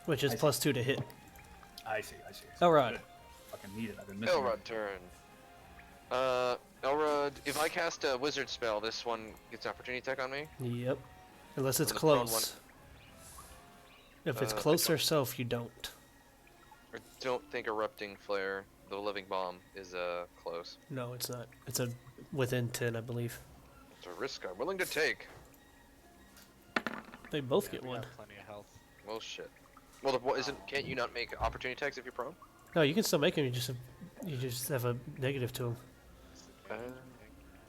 which is I see. +2 to hit. I see. Elrod. Good. Fucking need it. I've been missing Elrod it. turn. Elrod, if I cast a wizard spell, this one gets an opportunity attack on me? Yep. Unless it's And the prone one- close. If it's I close don't- or self, you don't. I don't think erupting flare, the living bomb, is close. No, it's not. It's a within 10, I believe. It's a risk I'm willing to take. They both Yeah, get we one. got plenty of health. Well, shit. Well, what isn't? Can't you not make opportunity attacks if you're prone? No, you can still make them. You just have a negative to them.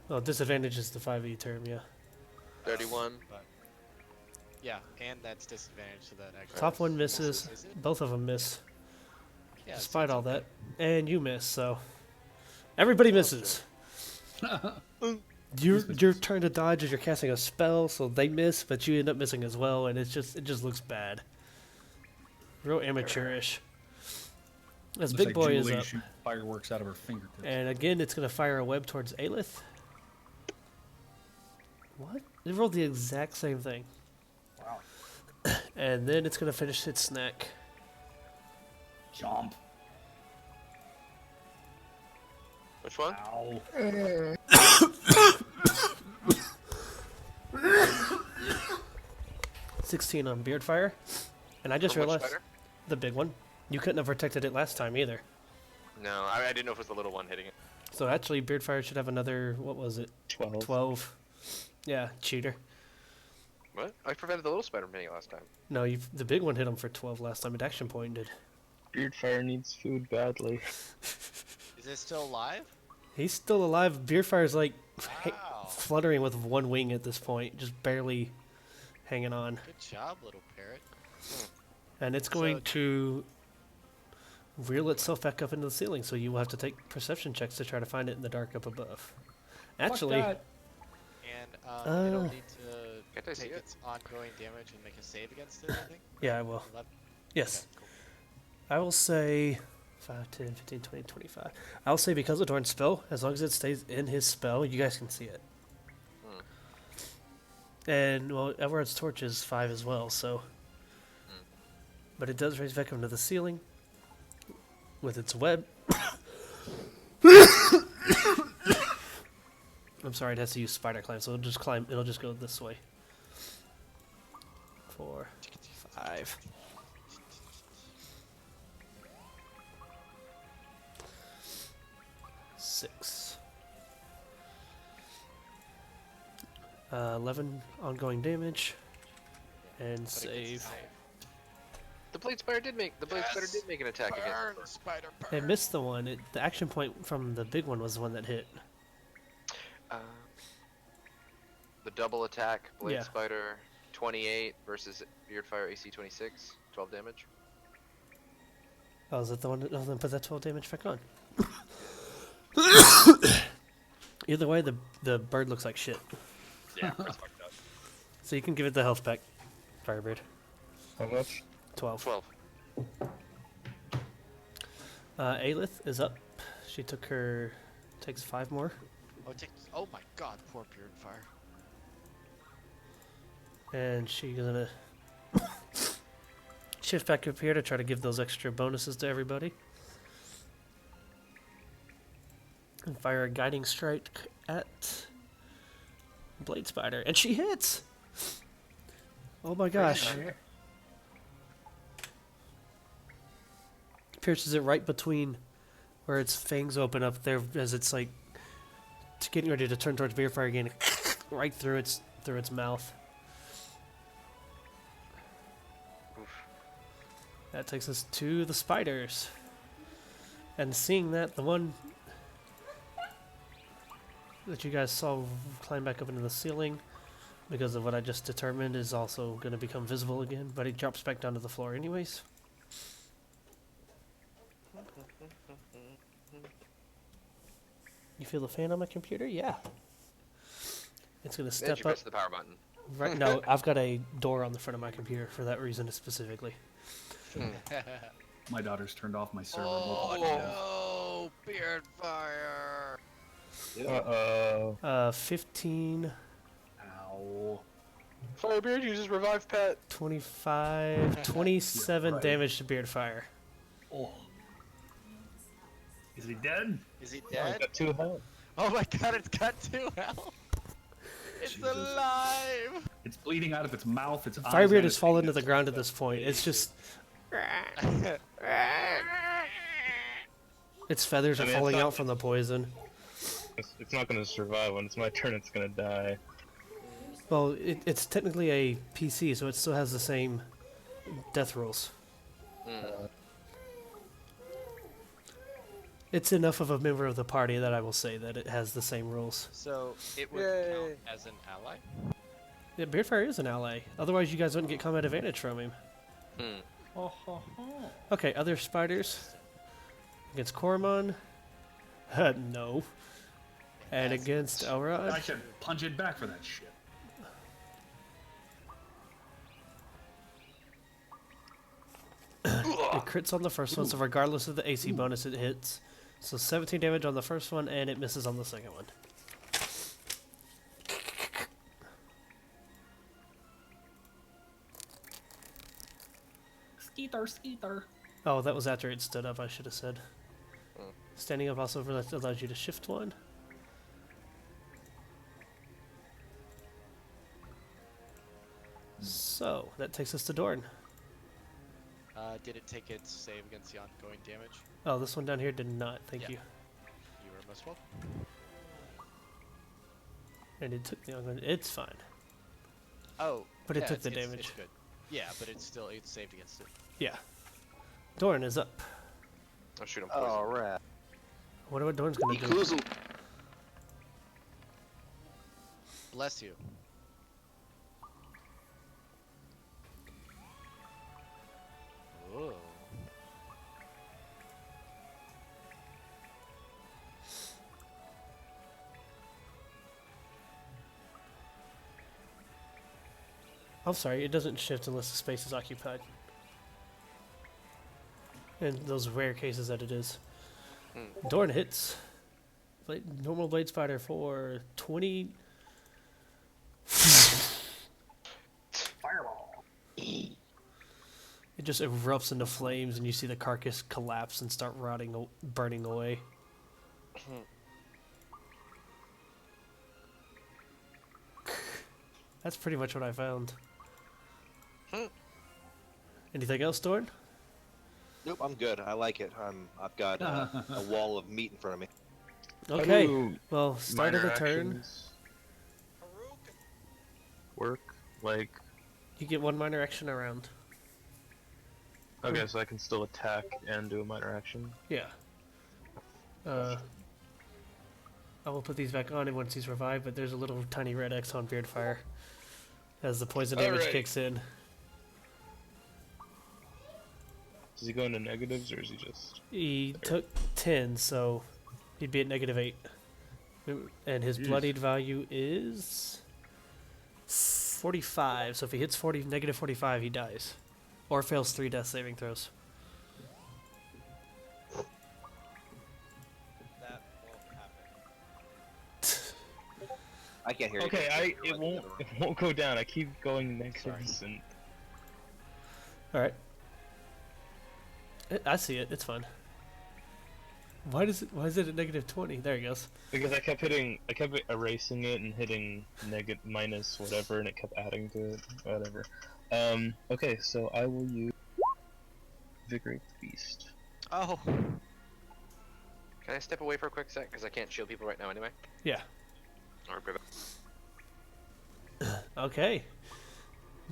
Well, disadvantage is the 5e term. Yeah. 31. But yeah, and that's disadvantage to that extra. Top one misses. Is it? Both of them miss. Yeah, Despite so all that, and you miss. So everybody misses. You're trying to dodge as you're casting a spell, so they miss, but you end up missing as well, and it just looks bad. Real amateurish. As Looks Big like Boy Julie is up, shoot fireworks out of her fingertips. and again it's gonna fire a web towards Aelith. What? They rolled the exact same thing, Wow. and then it's gonna finish its snack. Jump. Which one? Ow. 16 on Beardfire, and I just From which realized spider? the big one. You couldn't have protected it last time either. No, I didn't know if it was the little one hitting it. So actually, Beardfire should have another. What was it? 12. 12. Yeah, cheater. What? I prevented the little spider from hitting it last time. No, the big one hit him for 12 last time. It action pointed. Beardfire needs food badly. Is it still alive? He's still alive. Beardfire's like Wow. fluttering with one wing at this point, just barely hanging on. Good job, little parrot. And it's going to reel itself back up into the ceiling, so you will have to take perception checks to try to find it in the dark up above. Actually, Fuck that. And it'll need Can't to I see take it? its ongoing damage and make a save against it, I think? yeah, I will. 11? Yes. Okay, cool. I will say 5, 10, 15, 20, 25. I'll say because of Dorn's spell, as long as it stays in his spell, you guys can see it. And, well, Everard's torch is 5 as well, so. But it does raise back up into the ceiling with its web. I'm sorry, it has to use spider climb, so it'll just go this way. 4, 5. 6. 11 ongoing damage. And But it gets save. The blade spider did make an attack against Burn, her. spider, burn. It missed the one. The action point from the big one was the one that hit. The double attack, blade Yeah. spider, 28 versus Beardfire AC 26, 12 damage. Oh, is that the one that then put that 12 damage back on? Either way, the bird looks like shit. Yeah, that's fucked up. So you can give it the health back, Firebird. How much? 12. 12. Aelith is up. She takes 5 more. Oh, it takes. Oh my god, poor Beard Fire. And she's gonna shift back up here to try to give those extra bonuses to everybody. And fire a guiding strike at Blade Spider. And she hits! Oh my gosh. Pierces it right between where its fangs open up there as it's like getting ready to turn towards Beardfire again. Right through its mouth. That takes us to the spiders. And seeing that, the one that you guys saw climb back up into the ceiling, because of what I just determined, is also going to become visible again, but he drops back down to the floor anyways. You feel the fan on my computer? Yeah. It's going to Then step you up. press the power button. Right, no, I've got a door on the front of my computer for that reason specifically. My daughter's turned off my server. Oh no, Beard Fire. Uh-oh. 15, Ow. Firebeard uses revive pet. 25, 27 Yeah, right. damage to Beardfire. Oh. Is he dead? Is he I dead? got 2 health. Oh my god, it's got 2 health. It's Jesus. alive. It's bleeding out of its mouth. Its eyes Firebeard and has its fallen to anus. the ground at this point. It's just. Its feathers are I mean, it's falling not- out from the poison. It's not gonna survive. When it's my turn, it's gonna die. Well, it's technically a PC, so it still has the same death rules. It's enough of a member of the party that I will say that it has the same rules. So it would count as an ally. Yeah, Beardfire is an ally. Otherwise, you guys wouldn't get combat advantage from him. Okay, other spiders. Against Cormon. No. And That's- against Elrod. I should punch it back for that shit. It crits on the first one, so regardless of the AC bonus, it hits. So 17 damage on the first one, and it misses on the second one. Skeeter. Oh, that was after it stood up, I should have said. Standing up also allows you to shift one. So, that takes us to Dorn. Did it take its save against the ongoing damage? Oh, this one down here did not, thank Yeah. you. You were most welcome. And it took the ongoing. It's fine. Oh, But it yeah, took the it's damage. good. Yeah, but it's saved against it. Yeah. Dorn is up. I'll shoot him poison. Alright. I wonder what Dorn's gonna do. Ikuzu. Bless you. Whoa. I'm sorry, it doesn't shift unless the space is occupied. In those rare cases that it is. Dorn hits. Normal Blade Spider for 20. Fireball. It just erupts into flames, and you see the carcass collapse and start rotting, burning away. That's pretty much what I found. Anything else, Dorn? Nope, I'm good. I like it. I've got a wall of meat in front of me. Okay. How do Well, start of minor the turn. actions work? Like, You get one minor action around. okay, so I can still attack and do a minor action. Yeah. I will put these back on and once he's revived, but there's a little tiny red X on Beardfire as the poison damage Alright. kicks in. Does he go into negatives or is he just? He took 10, so he'd be at -8. And his Jeez. bloodied value is 45. So if he hits -45, he dies. Or fails 3 death saving throws. That won't happen. I can't hear you. Okay, it won't go down. I keep going negatives and Alright. I see it. It's fine. Why is it at -20? There he goes. because I kept erasing it and hitting minus whatever, and it kept adding to it. Whatever. Okay, so I will use Invigorate the Beast. Oh. Can I step away for a quick sec? Because I can't shield people right now anyway. Yeah. Or pivot. Okay.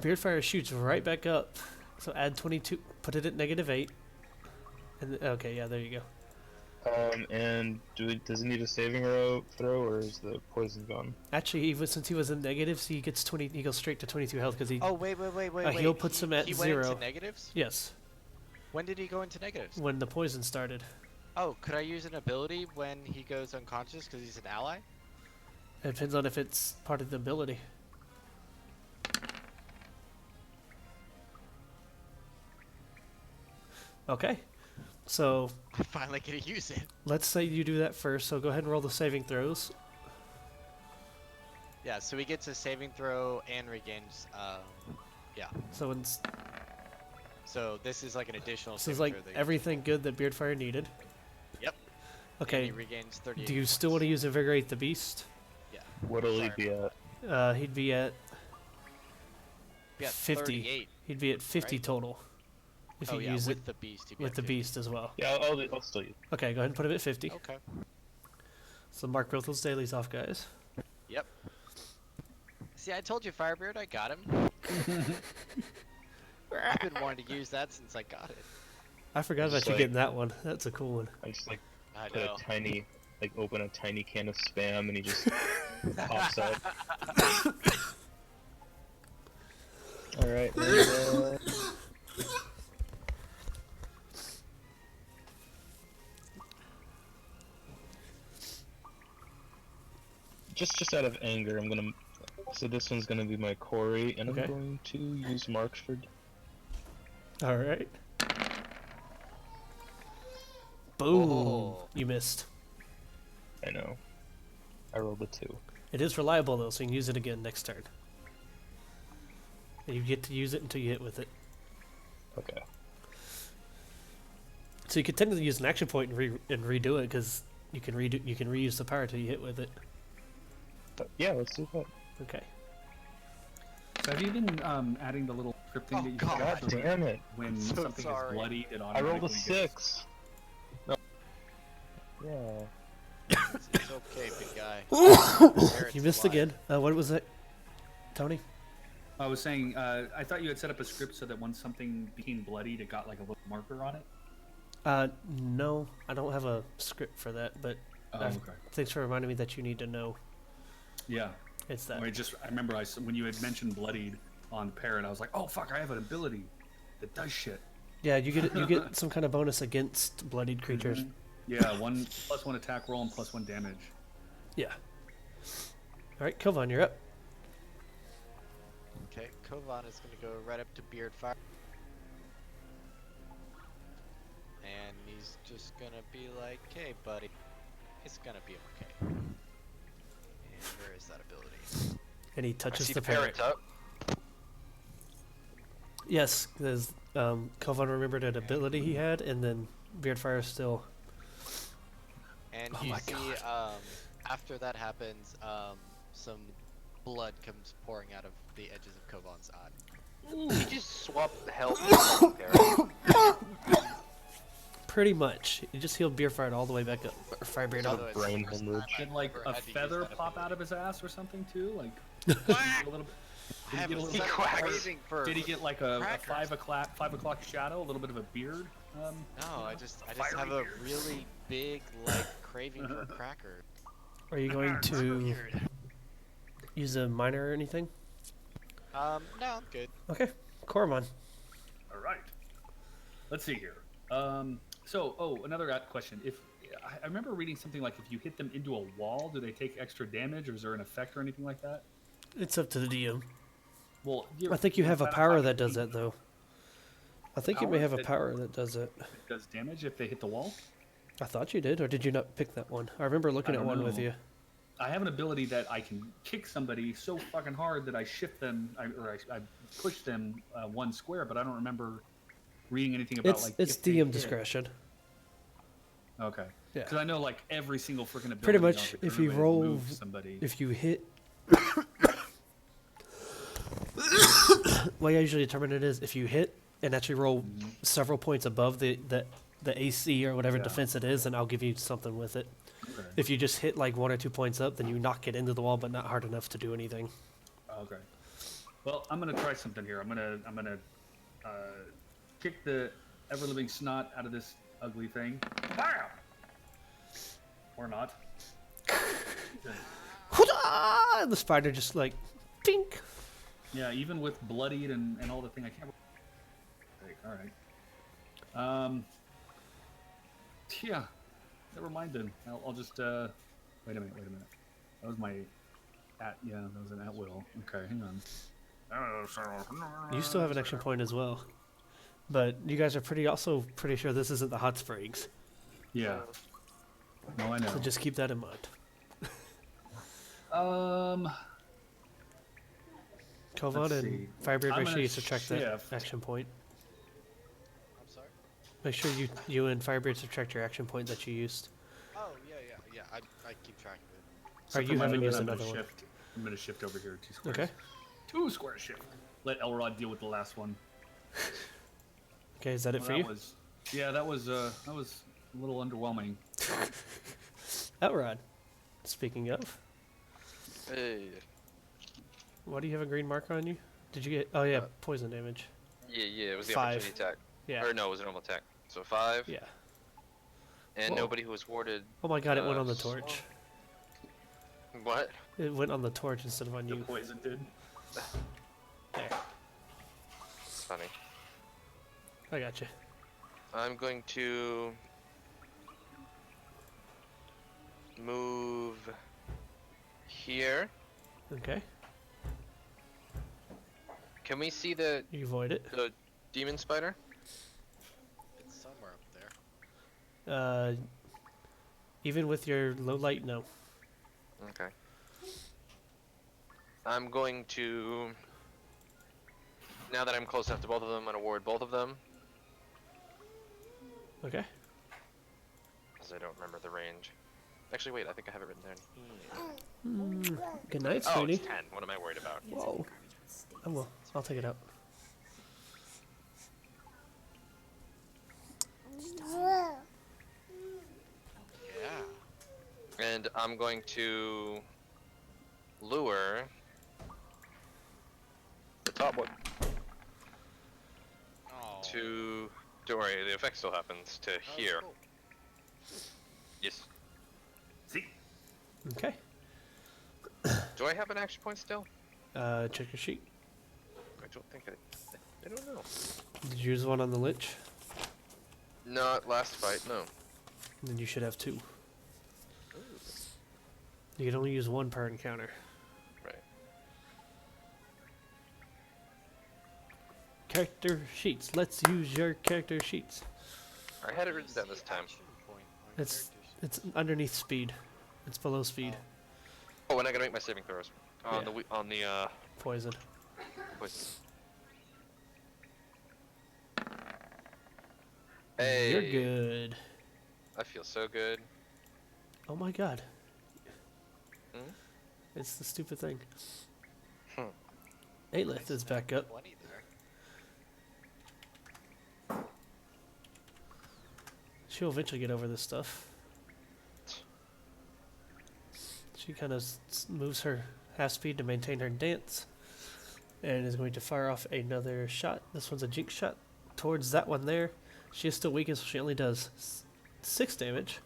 Beardfire shoots right back up. So add 22. Put it at -8. And okay, yeah, there you go. And does he need a saving throw, or is the poison gone? Actually, since he was in negatives, he gets 20. He goes straight to 22 health because he. Oh wait. He'll put some at he 0. went into negatives? Yes, When did he go into negatives? when the poison started. Oh, could I use an ability when he goes unconscious because he's an ally? It depends on if it's part of the ability. Okay, so I finally get to use it. let's say you do that first. So go ahead and roll the saving throws. Yeah, so he gets a saving throw and regains. Yeah. So So this is like an additional. this is saving like throw that everything good that Beardfire needed. Yep. And Okay. he regains 38. Do you still want to use Invigorate the Beast? Yeah. What'll he Sorry be about at? He'd be at Yeah, 50. 38. He'd be at 50 Right? total if Oh you yeah, use with it the beast. He'd be with at the 50. beast as well. Yeah, I'll still use. Okay, go ahead and put him at 50. Okay. So mark both those dailies off, guys. Yep. See, I told you, Firebeard, I got him. I've been wanting to use that since I got it. I forgot about Just you like- getting that one. That's a cool one. I just I put know. a tiny, open a tiny can of spam, and he just pops out. All right. Just out of anger, I'm gonna. So this one's gonna be my Corey, and Okay. I'm going to use Marksford. All right. Boom! Oh. You missed. I know. I rolled a 2. It is reliable though, so you can use it again next turn. And you get to use it until you hit with it. Okay. So you could technically use an action point and redo it because you can reuse the power till you hit with it. But yeah, let's do that. Okay. So have you been adding the little script thing Oh, that you God. got God so that damn it! when So something sorry. is bloodied, it I rolled a automatically gets- 6. No. Yeah. It's okay, big guy. You missed again. What was it, Tony? I was saying, I thought you had set up a script so that when something became bloodied, it got like a little marker on it. No, I don't have a script for that, but Oh, I've- okay. thanks for reminding me that you need to know. Yeah. It's that. I remember when you had mentioned bloodied on Parrot, I was like, oh fuck, I have an ability that does shit. Yeah, you get some kind of bonus against bloodied creatures. Mhm. Yeah, +1 attack roll and +1 damage. Yeah. All right, Kovan, you're up. Okay, Kovan is gonna go right up to Beardfire. And he's just gonna be like, hey buddy, it's gonna be okay. And where is that ability? And he I touches see the the parrot. parrot up. Yes, because Kovan remembered an ability he had, and then Beardfire still. And Oh you my see, after that happens, some blood comes pouring out of the edges of Kovan's eye. He just swapped health with the parrot. Pretty much. You just healed Beer Fart all the way back up. Or Firebeard So up. it's the brain first hemorrhage. time I've Did like ever a had to use feather that pop out ability. of his ass or something too? Like a little bit. I have Did a he get a set little of quacks. craving for Did he get like a crackers. 5 o'clock shadow? A little bit of a beard? No, I just fiery have a beard. really big like craving for a cracker. Are you going to use a miner or anything? No, I'm good. Okay. Coromon. All right. Let's see here. Another question. If I remember reading something like if you hit them into a wall, do they take extra damage, or is there an effect or anything like that? It's up to the DM. Well, I think you have a Final power Fight that does that, though. I think you may Power have a that- power that does it. does damage if they hit the wall. I thought you did, or did you not pick that one? I remember looking I at don't one with know. you. I have an ability that I can kick somebody so fucking hard that I shift them, I push them one square, but I don't remember reading anything about It's like it's if they DM hit. discretion. Okay. Yeah. Because I know like every single freaking ability. Pretty on much, the if you druid roll, moves somebody. if you hit. Way I usually determine it is if you hit and actually roll several points above the AC or whatever Yeah. defense it is, then I'll give you something with it. Okay. If you just hit like 1 or 2 points up, then you knock it into the wall, but not hard enough to do anything. Okay. Well, I'm gonna try something here. I'm gonna kick the ever living snot out of this ugly thing. Bam! Or not. And the spider just like, dink. Yeah, even with bloodied and all the thing, I can't. All right. Yeah. Never mind then. I'll just wait a minute. That was my at. Yeah, that was an at will. Okay, hang on. You still have an action point as well, but you guys are pretty sure this isn't the hot springs. Yeah. No, I know. So just keep that in mind. Kovan Let's and see. Firebeard, I'm make sure gonna you subtract that shift. action point. I'm sorry. Make sure you and Firebeard subtract your action point that you used. Oh yeah. I keep track of it. So Or you for my haven't movement, used I'm gonna another one. shift. I'm gonna shift over here 2 squares. Okay. 2 square shift. Let Elrod deal with the last one. Okay, is that it Well, for you? that was a little underwhelming. Elrod. Speaking of, Hey. why do you have a green marker on you? Did you get? Oh yeah, poison damage. Yeah, it was the 5. opportunity attack. Yeah. Or no, it was a normal attack. So 5. Yeah. And Whoa. nobody who was warded. Oh my god, it went on the s- torch. What? It went on the torch instead of on The you. poison did. There. It's funny. I got you. I'm going to move here. Okay. Can we see the You avoid it. demon spider? It's somewhere up there. Even with your low light, no. Okay. I'm going to. Now that I'm close enough to both of them, I'm going to ward both of them. Okay. Because I don't remember the range. Actually, wait, I think I have it written down. Good night, Oh, sweetie. it's 10. What am I worried about? Whoa. I will. I'll take it out. Yeah. And I'm going to lure the top one Oh. to. Don't worry, the effect still happens to Oh, here. cool. Yes. See? Okay. Do I have an action point still? Check your sheet. I don't think I don't know. Did you use one on the lich? Not last fight, no. Then you should have 2. You can only use 1 per encounter. Right. Character sheets. Let's use your character sheets. I had it written down this time. Action point on It's characters. it's underneath speed. It's below speed. Oh, and I gotta make my saving throws. On Yeah. the on the Poison. poison. Hey. You're good. I feel so good. Oh my god. Hmm? It's the stupid thing. Hmm. Aelith is back up. 20 there. she'll eventually get over this stuff. She kind of moves her half speed to maintain her dance, and is going to fire off another shot. This one's a jinx shot towards that one there. She is still weakened, so she only does 6 damage.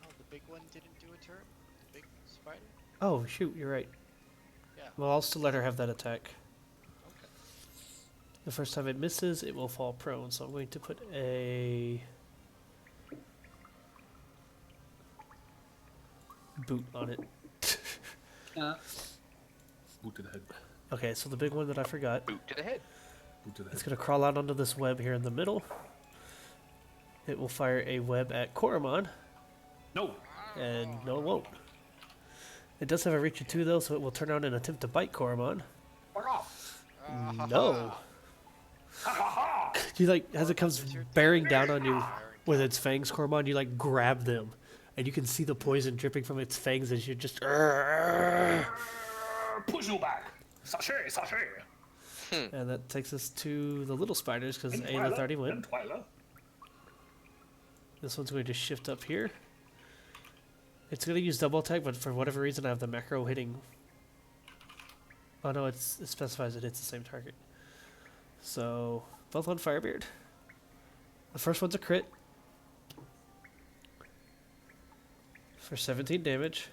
Oh, the big one didn't do a turn? The big spider? Oh, shoot, you're right. Yeah. Well, I'll still let her have that attack. Okay. The first time it misses, it will fall prone, so I'm going to put a boot on it. Boot to the head. Okay, so the big one that I forgot, Boot to the head. Boot to the it's head. going to crawl out onto this web here in the middle. It will fire a web at Koromon, No. and no, it won't. It does have a reach of 2, though, so it will turn out and attempt to bite Koromon. Fuck off. No. You like, as it comes bearing down on you with its fangs, Koromon, you like grab them, and you can see the poison dripping from its fangs as you just. Push you back. Sachet, sachet. And that takes us to the little spiders because Aelith already went. This one's going to shift up here. It's going to use double attack, but for whatever reason I have the macro hitting. Oh no, it specifies it hits the same target. So, both on Firebeard. The first one's a crit. For 17 damage.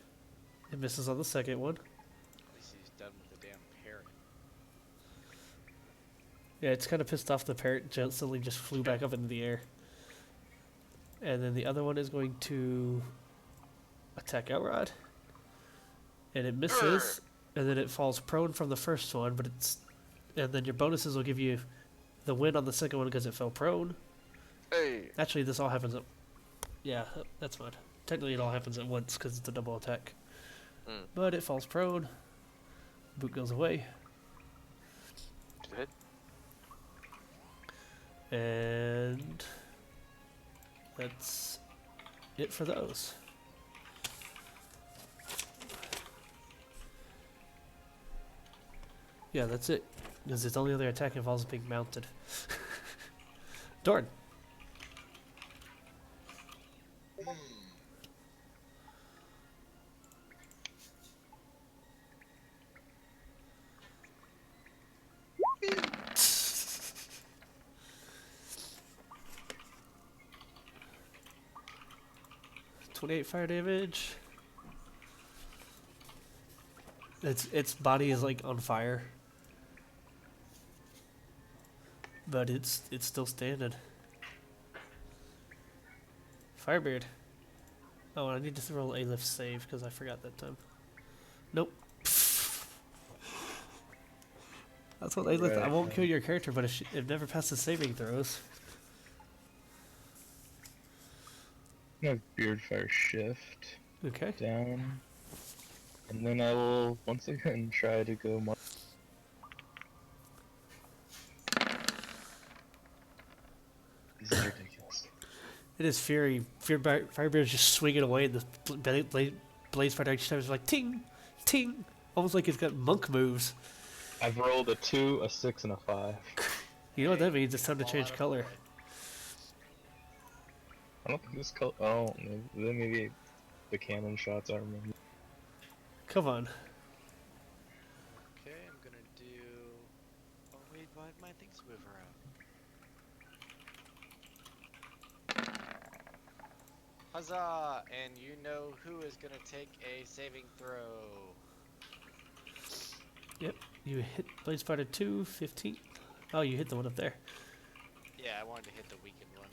It misses on the second one. At least he's done with the damn parrot. Yeah, it's kind of pissed off the parrot suddenly just flew back up into the air. And then the other one is going to attack Elrod. And it misses. And then it falls prone from the first one, but it's... And then your bonuses will give you the win on the second one because it fell prone. Hey. Actually, this all happens at... Yeah, that's fine. Technically, it all happens at once because it's a double attack. But it falls prone. Boot goes away. To the head. And... That's it for those. Yeah, that's it. Because its only other attack involves being mounted. Dorn. .28 fire damage. Its body is like on fire. But it's still standing. Firebeard. Oh, and I need to roll a lift save because I forgot that time. Nope. That's what Aelith. I won't kill your character, but it never passes saving throws. I'm gonna Beard Fire shift Okay. down, and then I will once again try to go more. This is ridiculous. It is Fury. Firebeard is just swinging away, and the blaze fighter each time is like ting, ting, almost like it's got monk moves. I've rolled a 2, a 6, and a 5. You know what that means? It's time to change color. I don't think this color. Oh, maybe the cannon shots are. Maybe. Come on. Okay, I'm gonna do... Oh wait, why did my things move around? Huzzah! And you know who is gonna take a saving throw. Yep. You hit Blaze Fighter 2, 15. Oh, you hit the one up there. Yeah, I wanted to hit the weakened one.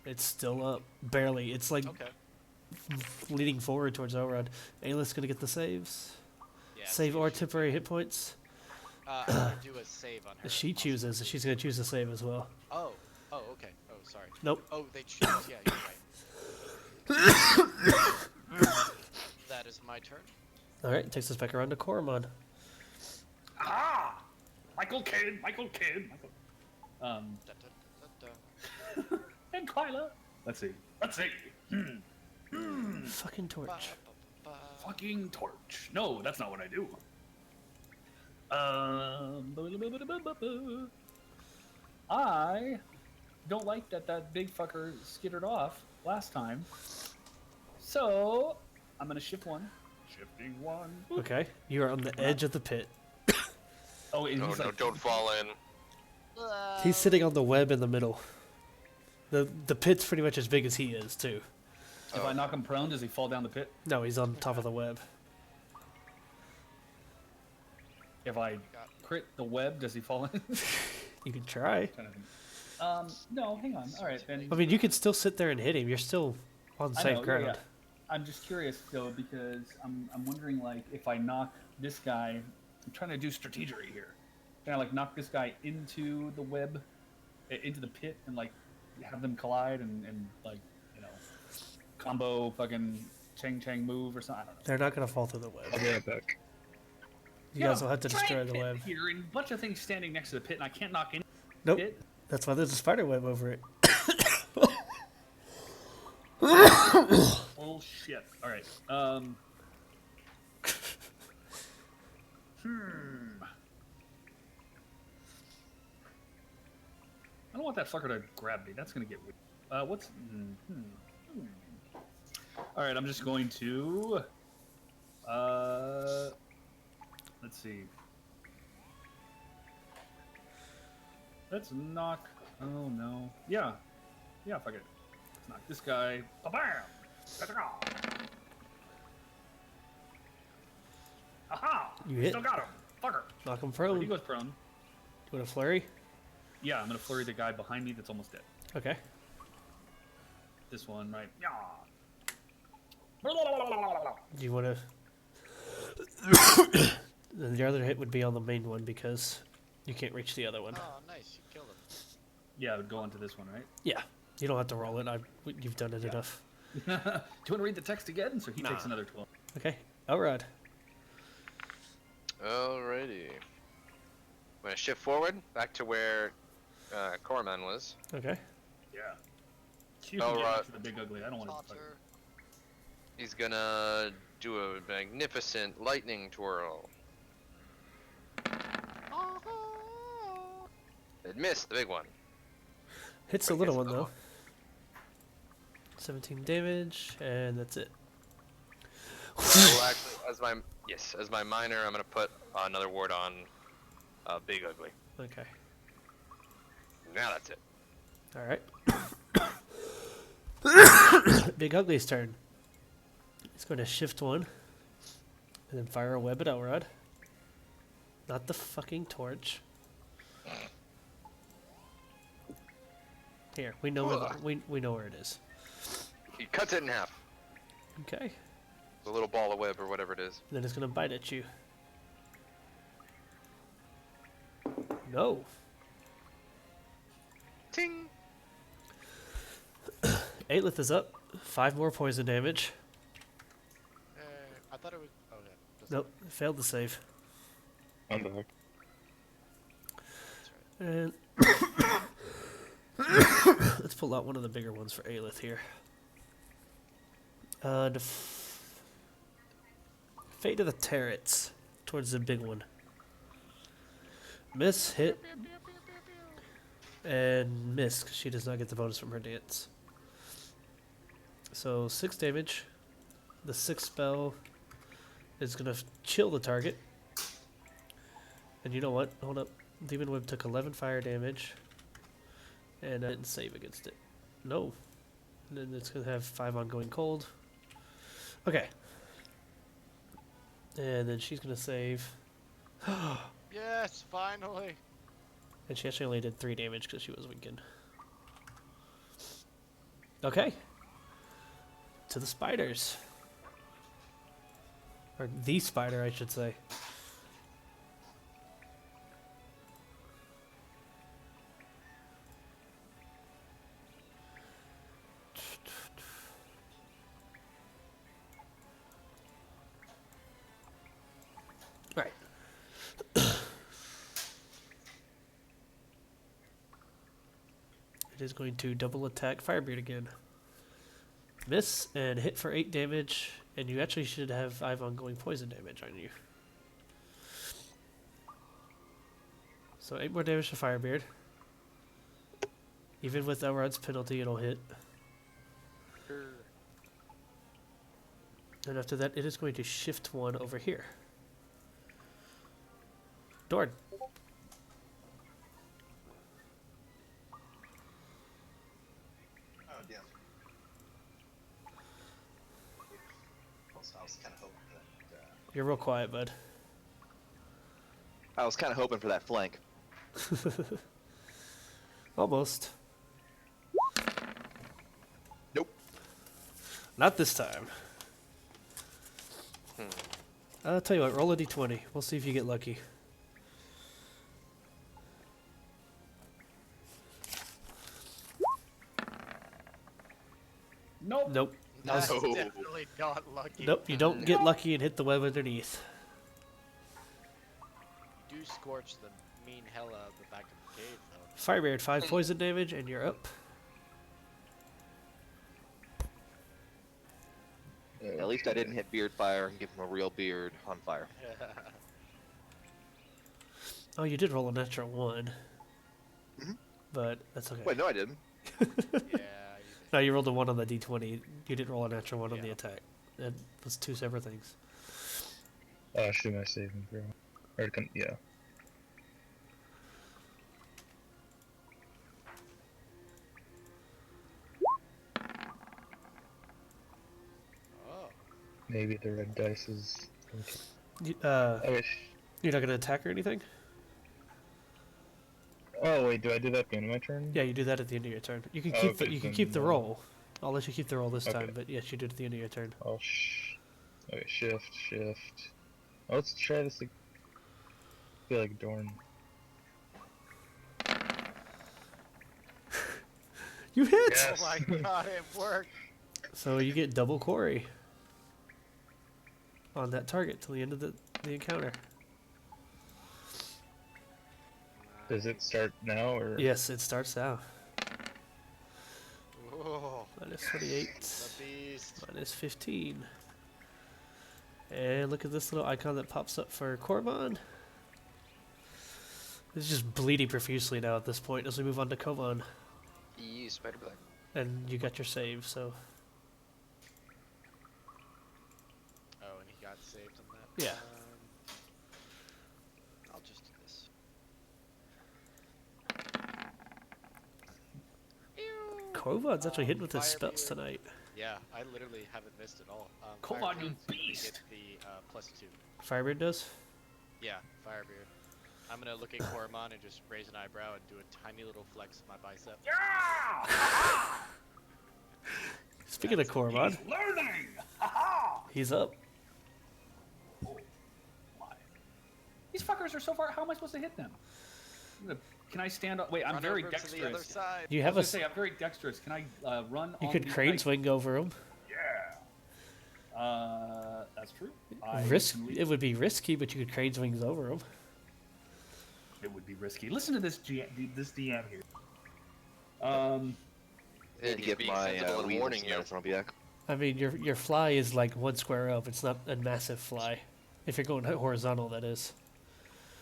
It's still up. Barely. It's like Okay. leading forward towards Elrod. Aelith's gonna get the saves. Yeah, Save so or she- temporary hit points. I'm gonna do a save on her. She chooses. She's gonna choose a save as well. Oh. Oh, okay. Oh, sorry. Nope. Oh, they choose. Yeah, you're right. That is my turn. Alright, takes us back around to Koromon. Ah! Michael Kidd, Michael Kidd, Michael. Da, da, da, da. And Kyla. Let's see. Fucking torch. Ba, ba, ba. Fucking torch. No, that's not what I do. I don't like that big fucker skittered off last time. So I'm gonna shift one. Shifting one. Okay, you are on the edge of the pit. Oh, and Oh he's no, like, don't fall in. He's sitting on the web in the middle. The pit's pretty much as big as he is too. if I knock him prone, does he fall down the pit? No, he's on top of the web. If I crit the web, does he fall in? You can try. Kind of thing. No, hang on. All right, then. I mean, you could still sit there and hit him. You're still on I safe know, ground. yeah. I'm just curious though because I'm wondering like if I knock this guy, I'm trying to do strategery here. Can I like knock this guy into the web, into the pit, and like have them collide and like combo fucking Chang move or something? I don't know. They're not gonna fall through the web. I'll be right back. You guys will have to destroy giant the pit web. here and a bunch of things standing next to the pit, and I can't knock any Nope. pit. That's why there's a spider web over it. Oh shit! All right. I don't want that fucker to grab me. That's gonna get weird. What's? All right, I'm just going to. Let's see. Let's knock. Oh no. Yeah. Yeah. Fuck it. Let's knock this guy. Bam! Aha! You hit. Still got him. Fucker. Knock him He prone. goes prone. You want a flurry? Yeah, I'm gonna flurry the guy behind me that's almost dead. Okay. This one, right? Yeah. Do you want to? Then the other hit would be on the main one because you can't reach the other one. Oh, nice. You killed him. Yeah, it would go onto this one, right? Yeah. You don't have to roll it. You've done it enough. Do you want to read the text again? So he Nah. takes another 12. Okay. Elrod. Alrighty. I'm gonna shift forward back to where Corman was. Okay. Yeah. You can Oh, get right. next to the big ugly. I don't want to. Potter. He's gonna do a magnificent lightning twirl. It missed the big one. Hits the little one though. 17 damage, and that's it. Well, actually, as my minor, I'm gonna put another ward on Big Ugly. Okay. Now that's it. All right. Big Ugly's turn. He's going to shift one, and then fire a web at Elrod. Not the fucking torch. Here, we know where we know where it is. He cuts it in half. Okay. The little ball of web or whatever it is. And then it's going to bite at you. No. Ting. Aelith is up. 5 more poison damage. I thought it was. Oh, yeah. Just Nope, failed to save. I'm back. And let's pull out one of the bigger ones for Aelith here. Fate of the Turrets towards the big one. Miss, hit, and miss because she does not get the bonus from her dance. So 6 damage. The 6th spell is going to chill the target. And you know what? Hold up. Demon Whip took 11 fire damage. And I didn't save against it. No. And then it's going to have 5 ongoing cold. Okay. And then she's going to save. Yes, finally. And she actually only did 3 damage because she was weakened. Okay. To the spiders. Or the spider, I should say. Right. It is going to double attack Firebeard again. Miss and hit for 8 damage, and you actually should have 5 ongoing poison damage on you. So 8 more damage to Firebeard. Even with Elrod's penalty, it'll hit. And after that, it is going to shift 1 over here. Dorn. Oh, damn. I was kind of hoping for that. You're real quiet, bud. I was kind of hoping for that flank. Almost. Nope. Not this time. I'll tell you what, roll a d20. We'll see if you get lucky. Nope. Nope. That's No. definitely not lucky. Nope, you don't get lucky and hit the web underneath. You do scorch the mean hell out of the back of the cave, though. Firebeard, 5 poison damage, and you're up. At least I didn't hit Beard Fire and give him a real beard on fire. Oh, you did roll a natural 1. Mhm. But that's okay. Wait, no, I didn't. Yeah, you did. No, you rolled a 1 on the d20. You didn't roll a natural 1 on the Yeah. attack. That was 2 separate things. Should my saving throw? Or yeah. Oh. Maybe the red dice is. You, I wish. you're not going to attack or anything? Oh wait, do I do that at the end of my turn? Yeah, you do that at the end of your turn. You can Oh, keep the okay, you can then keep the no. roll. I'll let you keep the roll this time, Okay. but yes, you do it at the end of your turn. I'll okay, shift. Oh, let's try this. I feel like Dorn. You hit! Yes. Oh my god, it worked! So you get double quarry on that target till the end of the encounter. Does it start now or? Yes, it starts now. Oh, Minus 28. the beast. Minus 15. And look at this little icon that pops up for Korvan. It's just bleeding profusely now at this point as we move on to Kovan. Spider Black. And you got your save, so Oh, and he got saved on that? Yeah. I'll just do this. Kovan's actually hitting with his Fire spells Beard. tonight. Yeah, I literally haven't missed at all. Come Fire on, you Beard's gonna beast! Get the +2. Firebeard does? Yeah, Firebeard. I'm gonna look at Koromon and just raise an eyebrow and do a tiny little flex of my bicep. Speaking of Korvan, Learning! he's up. These fuckers are so far. How am I supposed to hit them? Can I stand up? Wait, I'm Run very over to the other dexterous. side. You I have was a. gonna say I'm very dexterous. Can I run? You on could the crane ice? swing over him. Yeah. That's true. Risk. can leap- It would be risky, but you could crane swings over him. It would be risky. Listen to this this DM here. Need to give my warning here. I'll be back. I mean, your fly is like 1 square up. It's not a massive fly. If you're going horizontal, that is.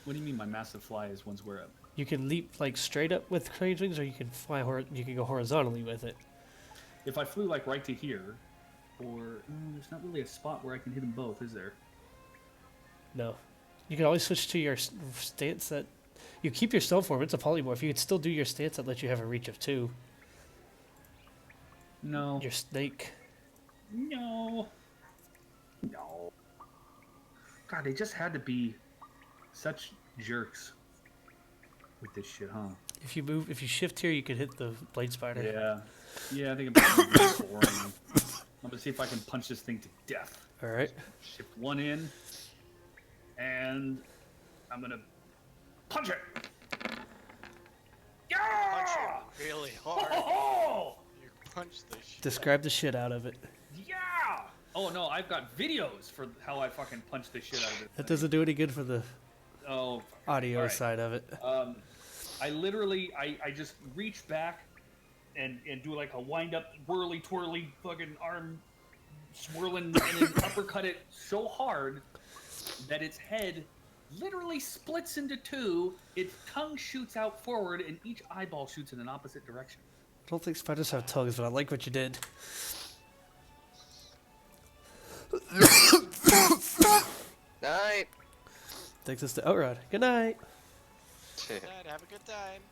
What do you mean my massive fly is 1 square up? You can leap like straight up with crane swings, or you can fly. You can go horizontally with it. If I flew like right to here, or there's not really a spot where I can hit them both, is there? No, you can always switch to your stance that. You keep your stone form. It's a polymorph. You could still do your stance that lets you have a reach of 2. No. Your snake. No. No. God, they just had to be such jerks with this shit, huh? If you shift here, you can hit the blade spider. Yeah. Yeah, I think it's boring. I'm gonna see if I can punch this thing to death. All right. Shift 1 in, and I'm gonna punch it. Punch Yeah! it really hard. Oh! You punch the shit. Describe the shit out of it. Yeah! Oh no, I've got videos for how I fucking punch the shit out of it. That doesn't do any good for the Oh. audio Alright. side of it. I literally, I just reach back and do like a wind up, whirly twirly fucking arm swirling and then uppercut it so hard that its head literally splits into 2, its tongue shoots out forward, and each eyeball shoots in an opposite direction. don't think spiders have tongues, but I like what you did. Night. Takes us to Outrod. Good night. Good, have a good time.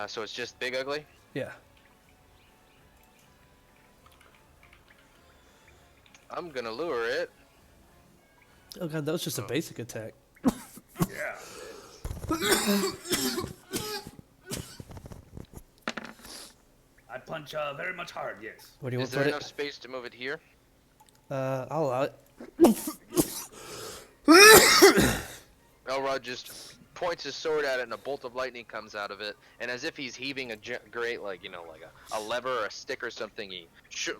So it's just Big Ugly? Yeah. I'm gonna lure it. Oh god, that was just a basic attack. Yeah. I punch very much hard, yes. What do you Is want there to enough space to move it here? I'll allow it. Elrod just points his sword at it and a bolt of lightning comes out of it. And as if he's heaving a great, like, you know, like a lever or a stick or something, he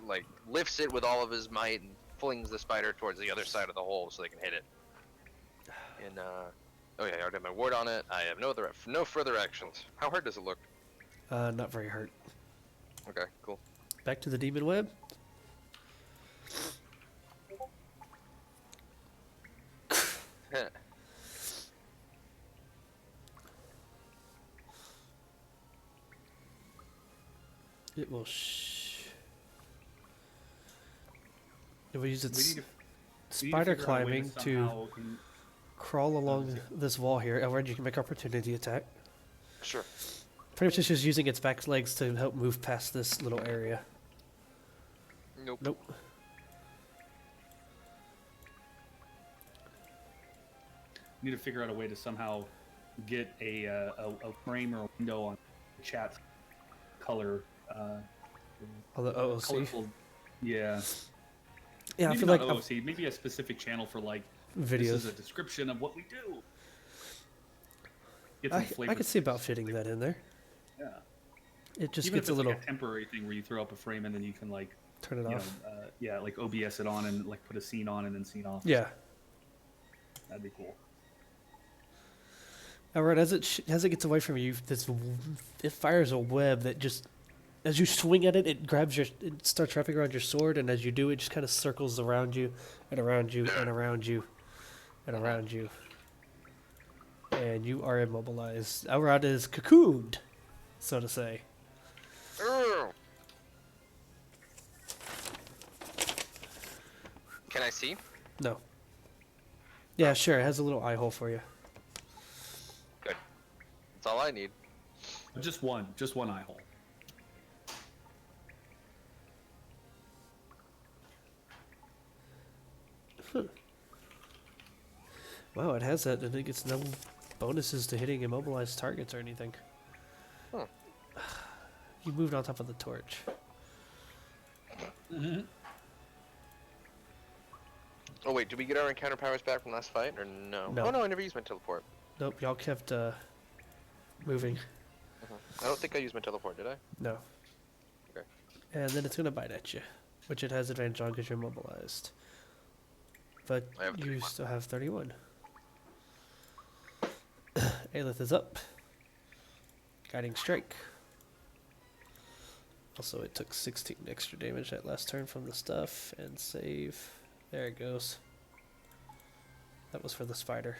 like lifts it with all of his might and flings the spider towards the other side of the hole so they can hit it. And, oh yeah, I already have my ward on it. I have no further actions. How hard does it look? Not very hurt. Okay, cool. Back to the demon web. It will it will use its spider climbing to crawl along this wall here. Elrond, you can make opportunity attack. Sure. Pretty much just using its back legs to help move past this little area. Nope. Nope. Need to figure out a way to somehow get a frame or a window on chat color. On the OOC. Colorful, yeah. Yeah, maybe I feel not like OOC, maybe a specific channel for like videos. This is a description of what we do. Get some flavor. I could see about fitting that in there. Yeah. It just Even gets if a it's little like a temporary thing where you throw up a frame and then you can like turn it off. Yeah, like OBS it on and like put a scene on and then scene off. Yeah. That'd be cool. Alright, as it gets away from you, it fires a web that just, as you swing at it, it starts wrapping around your sword, and as you do, it just kind of circles around you, and around you, and around you, and around you, and you are immobilized. Elrod is cocooned, so to say. Can I see? No. Yeah, sure. It has a little eye hole for you. Good. That's all I need. Just one eye hole. Wow, it has that, and it gets no bonuses to hitting immobilized targets or anything. Huh. You moved on top of the torch. Mm-hmm. Oh wait, did we get our encounter powers back from last fight, or no? No. Oh no, I never used my teleport. Nope, y'all kept moving. I don't think I used my teleport, did I? No. Okay. And then it's gonna bite at you, which it has advantage on because you're immobilized. But I have you 31. still have 31. Aelith is up. Guiding strike. Also, it took 16 extra damage that last turn from the stuff, and save. There it goes. That was for the spider.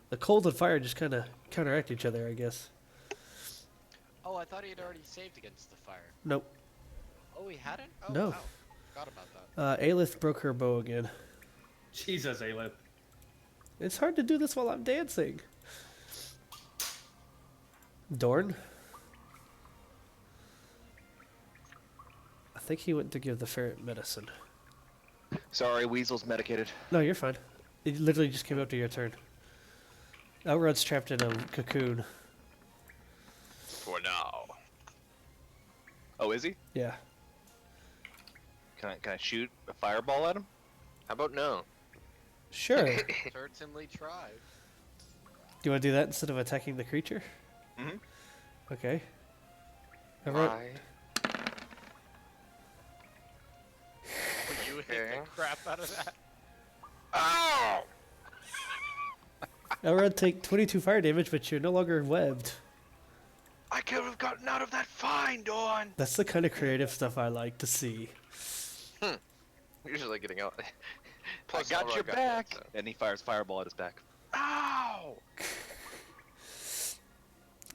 The cold and fire just kind of counteract each other, I guess. Oh, I thought he had already saved against the fire. Nope. Oh, he hadn't? Oh, No. wow. Forgot about that. Aelith broke her bow again. Jesus, Aleph. It's hard to do this while I'm dancing. Dorn? I think he went to give the ferret medicine. Sorry, Weasel's medicated. No, you're fine. It literally just came up to your turn. Elrod's trapped in a cocoon. For now. Oh, is he? Yeah. Can I shoot a fireball at him? How about no? Sure. Do Certainly try. you want to do that instead of attacking the creature? Mhm. Okay. Elrod, Why? You hit Okay. the crap out of that. Ow! Elrod, take 22 fire damage, but you're no longer webbed. I could have gotten out of that fine, Dawn! That's the kind of creative stuff I like to see. Usually getting out. I Plus, got Elrod your got back! that, so. And he fires fireball at his back. Ow!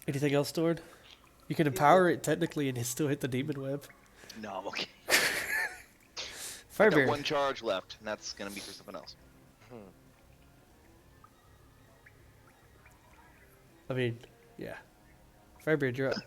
Anything else stored? You can empower it technically and still hit the demon web. No, I'm okay. I got Firebeard. one charge left, and that's gonna be for something else. I mean, yeah. Firebeard, you're up.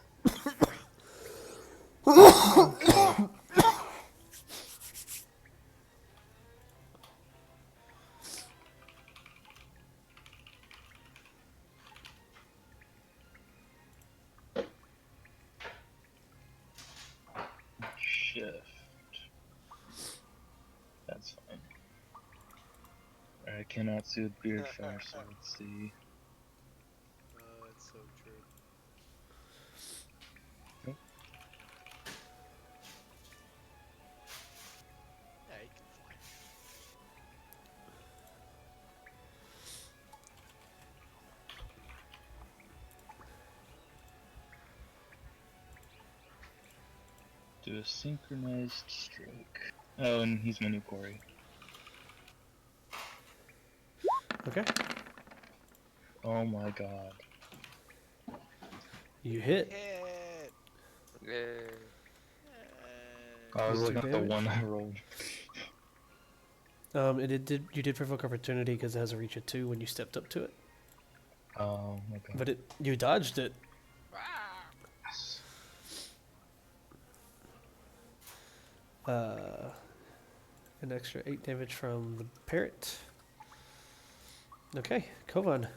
Shift. That's fine. I cannot soothe beard fire, so let's see. It's so true. Nope. Yeah, he can fly. Do a synchronized strike. Oh, and he's my new quarry. Okay. Oh my god. You hit. Hit! Yay. I was What's looking your at the damage? one I rolled. You did provoke opportunity because it has a reach of 2 when you stepped up to it. Oh, okay. But you dodged it. Yes. An extra 8 damage from the parrot. Okay, Kovan.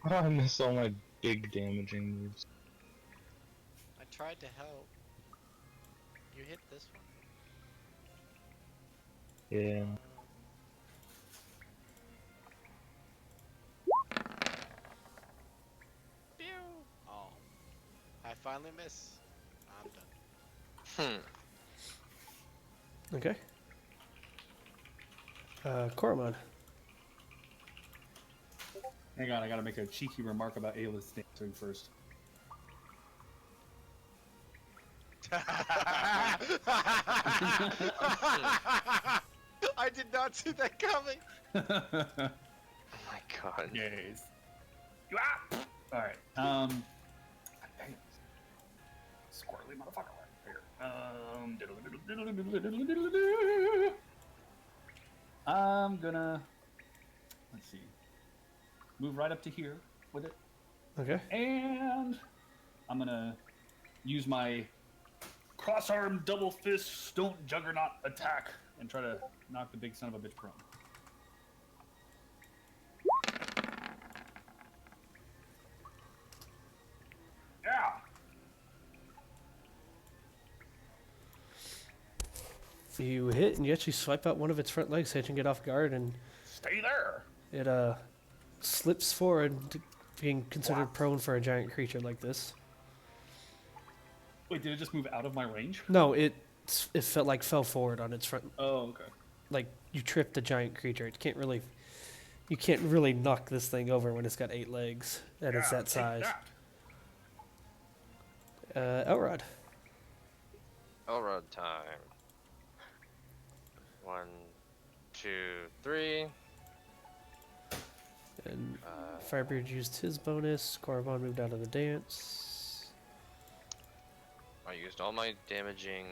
Oh, I missed all my big damaging moves. I tried to help. You hit this one. Yeah. Pew! Oh. I finally miss. I'm done. Okay. Koromon. Hang on, I gotta make a cheeky remark about Ayla's dancing first. I did not see that coming. Oh my god. Yes. Alright, dang it. Squirrely motherfucker right here. I'm gonna, let's see, move right up to here with it, Okay. and I'm gonna use my cross-arm double fist stone juggernaut attack and try to knock the big son of a bitch prone. Yeah! You hit and you actually swipe out one of its front legs, hitching it off guard, and Stay there! it slips forward, being considered prone for a giant creature like this. Wait, did it just move out of my range? No, it felt like fell forward on its front. Oh, okay. Like you tripped a giant creature. You can't really knock this thing over when it's got 8 legs and it's Yeah, that take size. that. Elrod. Elrod time. 1, 2, 3. And Firebeard used his bonus. Koromon moved out of the dance. I used all my damaging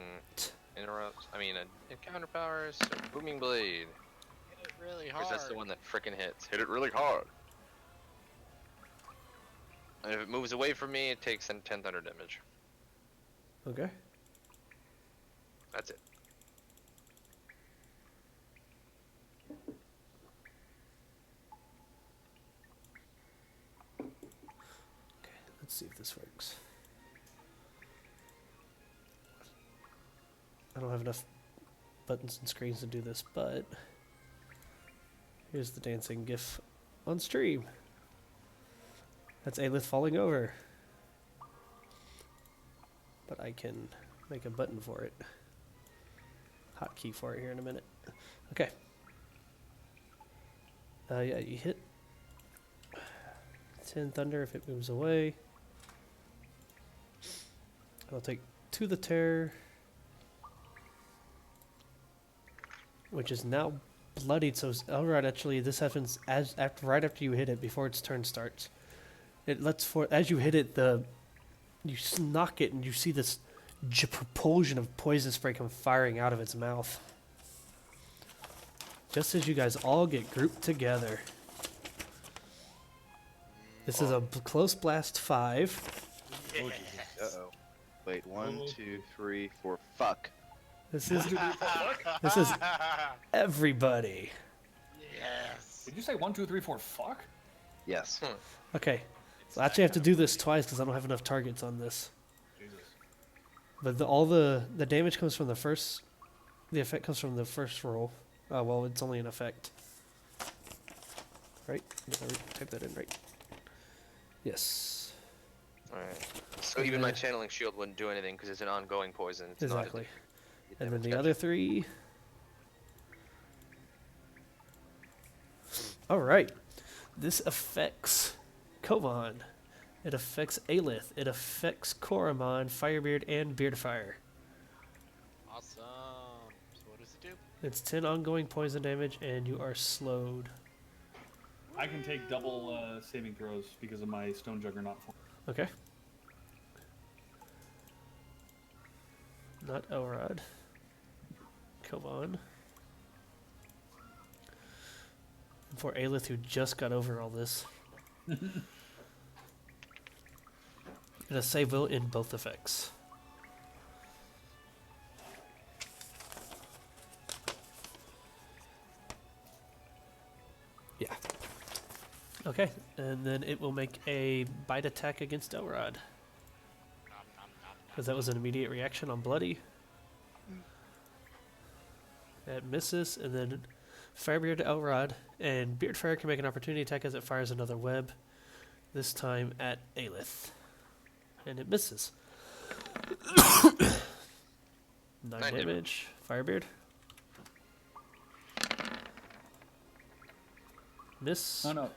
encounter powers. So booming blade. Hit it really Because hard. that's the one that frickin' hits. Hit it really hard. And if it moves away from me, it takes 10 thunder damage. Okay. That's it. Let's see if this works. I don't have enough buttons and screens to do this, but here's the dancing gif on stream. That's Aelith falling over. But I can make a button for it. Hotkey for it here in a minute. Okay. Yeah, you hit 10 thunder if it moves away. I'll take 2 the terror, which is now bloodied. So Elrod, actually, this happens right after you hit it, before its turn starts. It lets for as you hit it, you knock it and you see this propulsion of poison spray come firing out of its mouth. Just as you guys all get grouped together. This is a close blast 5. Oh, Jesus. Uh-oh. Wait, 1, 2, 3, 4. Fuck. This is everybody. Yes. Did you say 1, 2, 3, 4? Fuck. Yes. Okay. So I actually have to do this twice because I don't have enough targets on this. Jesus. But all the damage comes from the first. The effect comes from the first roll. Well, it's only an effect. Right? Did I type that in right? Yes. Alright. So even my channeling shield wouldn't do anything because it's an ongoing poison. It's Exactly. Not And then the Gotcha. other 3. Alright. This affects Kovan. It affects Aelith. It affects Koromon, Firebeard, and Beardfire. Awesome. So what does it do? It's 10 ongoing poison damage, and you are slowed. I can take double saving throws because of my stone juggernaut form. Okay. Not Elrod. Kovan. For Aelith, who just got over all this. And a save will in both effects. Yeah. Okay, and then it will make a bite attack against Elrod. Because that was an immediate reaction on Bloody. That misses, and then Firebeard to Elrod, and Beardfire can make an opportunity attack as it fires another web, this time at Aelith. And it misses. 9 damage. Firebeard. Miss. Oh no.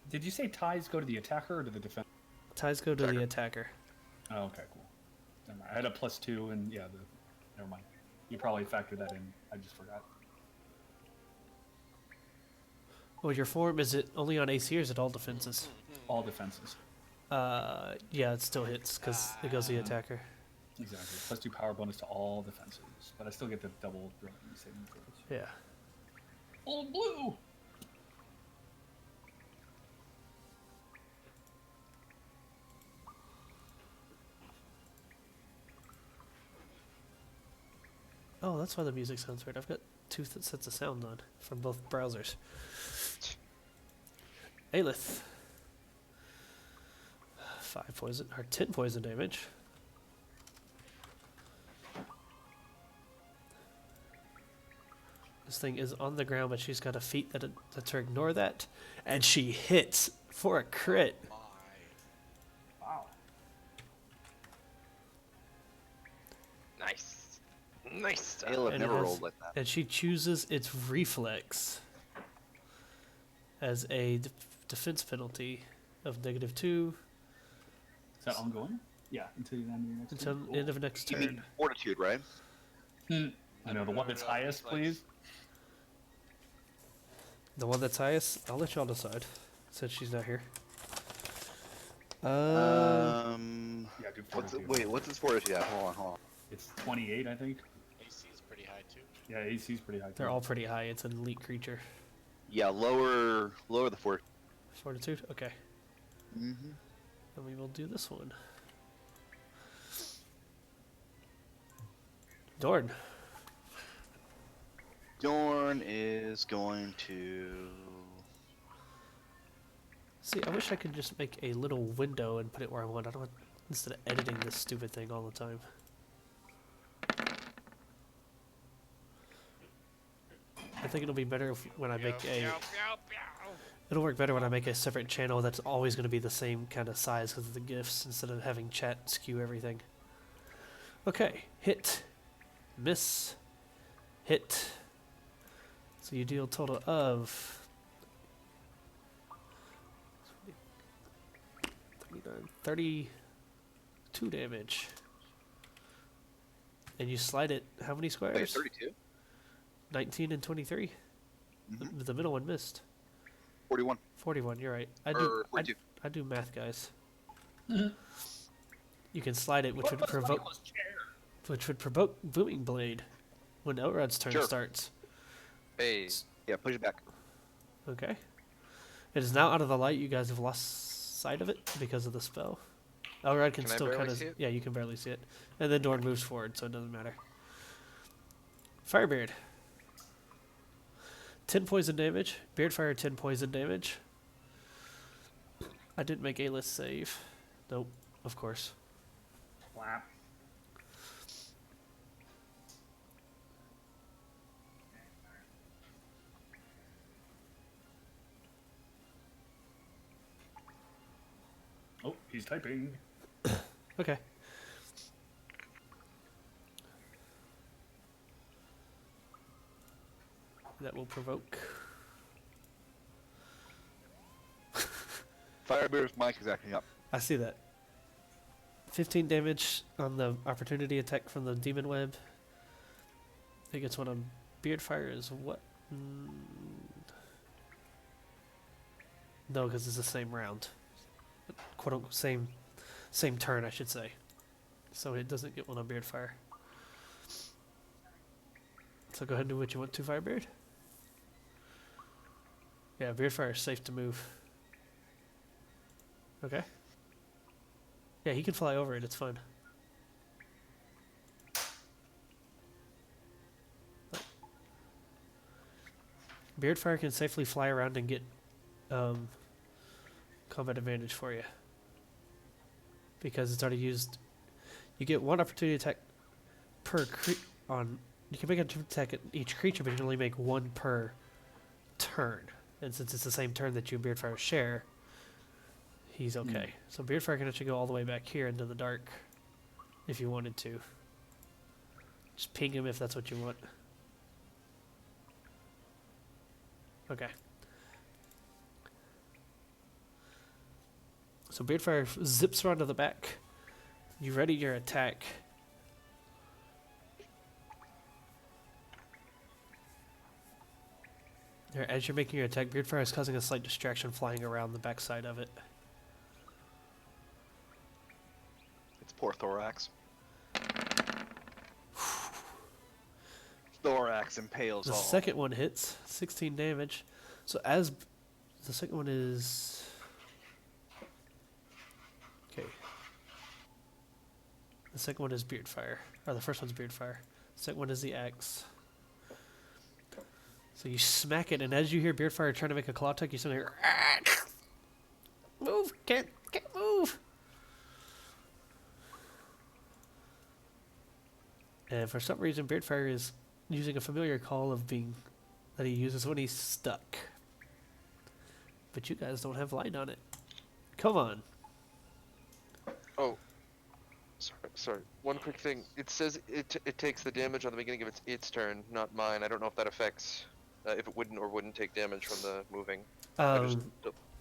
Did you say ties go to the attacker or to the defender? Ties go to the attacker. Oh, okay, cool. Never mind. I had a +2, and yeah, never mind. You probably factored that in. I just forgot. Well, your form, is it only on AC or is it all defenses? All defenses. Yeah, it still hits because it goes to the attacker. Exactly. +2 power bonus to all defenses, but I still get the double saving throws. Yeah. Old blue. Oh, that's why the music sounds weird. I've got 2 sets of sound on from both browsers. Aelith. 5 poison, or 10 poison damage. This thing is on the ground, but she's got a feat that lets her ignore that. And she hits for a crit. My. Wow. Nice. Nice. Aelith And never it has- rolled like that. And she chooses its reflex as a defense penalty of -2 Is that ongoing? Yeah, until the end of your next until turn. end of next You turn. mean fortitude, right? I know, the one that's highest, please. The one that's highest, I'll let y'all decide, since she's not here. Yeah, do What's it, 42. wait, what's his fortitude? Yeah, hold on. It's 28, I think. AC is pretty high too. Yeah, AC's pretty high. Too. They're all pretty high. It's an elite creature. Yeah, lower the fort. Fortitude? Okay. Mm-hmm. Then we will do this one. Dorn. Dorn is going to. See, I wish I could just make a little window and put it where I want. I don't want, instead of editing this stupid thing all the time. I think it'll be better if, when I make a... It'll work better when I make a separate channel that's always going to be the same kind of size because of the GIFs, instead of having chat skew everything. Okay, hit. Miss. Hit. So you deal a total of 32 damage. And you slide it how many Wait, squares? 32? 19 and 23. Mhm. The middle one missed. 41. 41, you're right. Or 42. I do math, guys. Mhm. You can slide it, which would provoke booming blade when Elrod's turn Sure. starts. Hey, Yeah, push it back. Okay. It is now out of the light. You guys have lost sight of it because of the spell. Elrod can Can I still barely kind of. see it? Yeah, you can barely see it. And then Dorn moves forward, so it doesn't matter. Firebeard. 10 poison damage. Beardfire 10 poison damage. I didn't make a list save. Nope, of course. Clap. Oh, he's typing. Okay. That will provoke. Firebeard's mic is acting up. I see that. 15 damage on the opportunity attack from the demon web. I think it's one on Beardfire is what? No, because it's the same round. Quote unquote same turn, I should say. So it doesn't get one on Beardfire. So go ahead and do what you want to, Firebeard. Yeah, Beardfire is safe to move. Okay. Yeah, he can fly over it, it's fine. Beardfire can safely fly around and get combat advantage for you. Because it's already used. You get one opportunity attack per you can make an attack at each creature, but you can only make one per turn. And since it's the same turn that you and Beardfire share, he's okay. So Beardfire can actually go all the way back here into the dark if you wanted to. Just ping him if that's what you want. Okay. So Beardfire zips around to the back. You ready your attack. There, as you're making your attack, Beardfire is causing a slight distraction flying around the backside of it. It's poor Thorax. Thorax impales The all. second one hits, 16 damage. So as the second one is okay. The second one is Beardfire, or the first one's Beardfire. The second one is the axe. So you smack it, and as you hear Beardfire trying to make a claw attack, you suddenly hear, move, can't move. And for some reason, Beardfire is using a familiar call of being that he uses when he's stuck. But you guys don't have light on it. Come on. Oh, sorry. One quick thing. It says it takes the damage on the beginning of its turn, not mine. I don't know if that affects if it wouldn't or wouldn't take damage from the moving.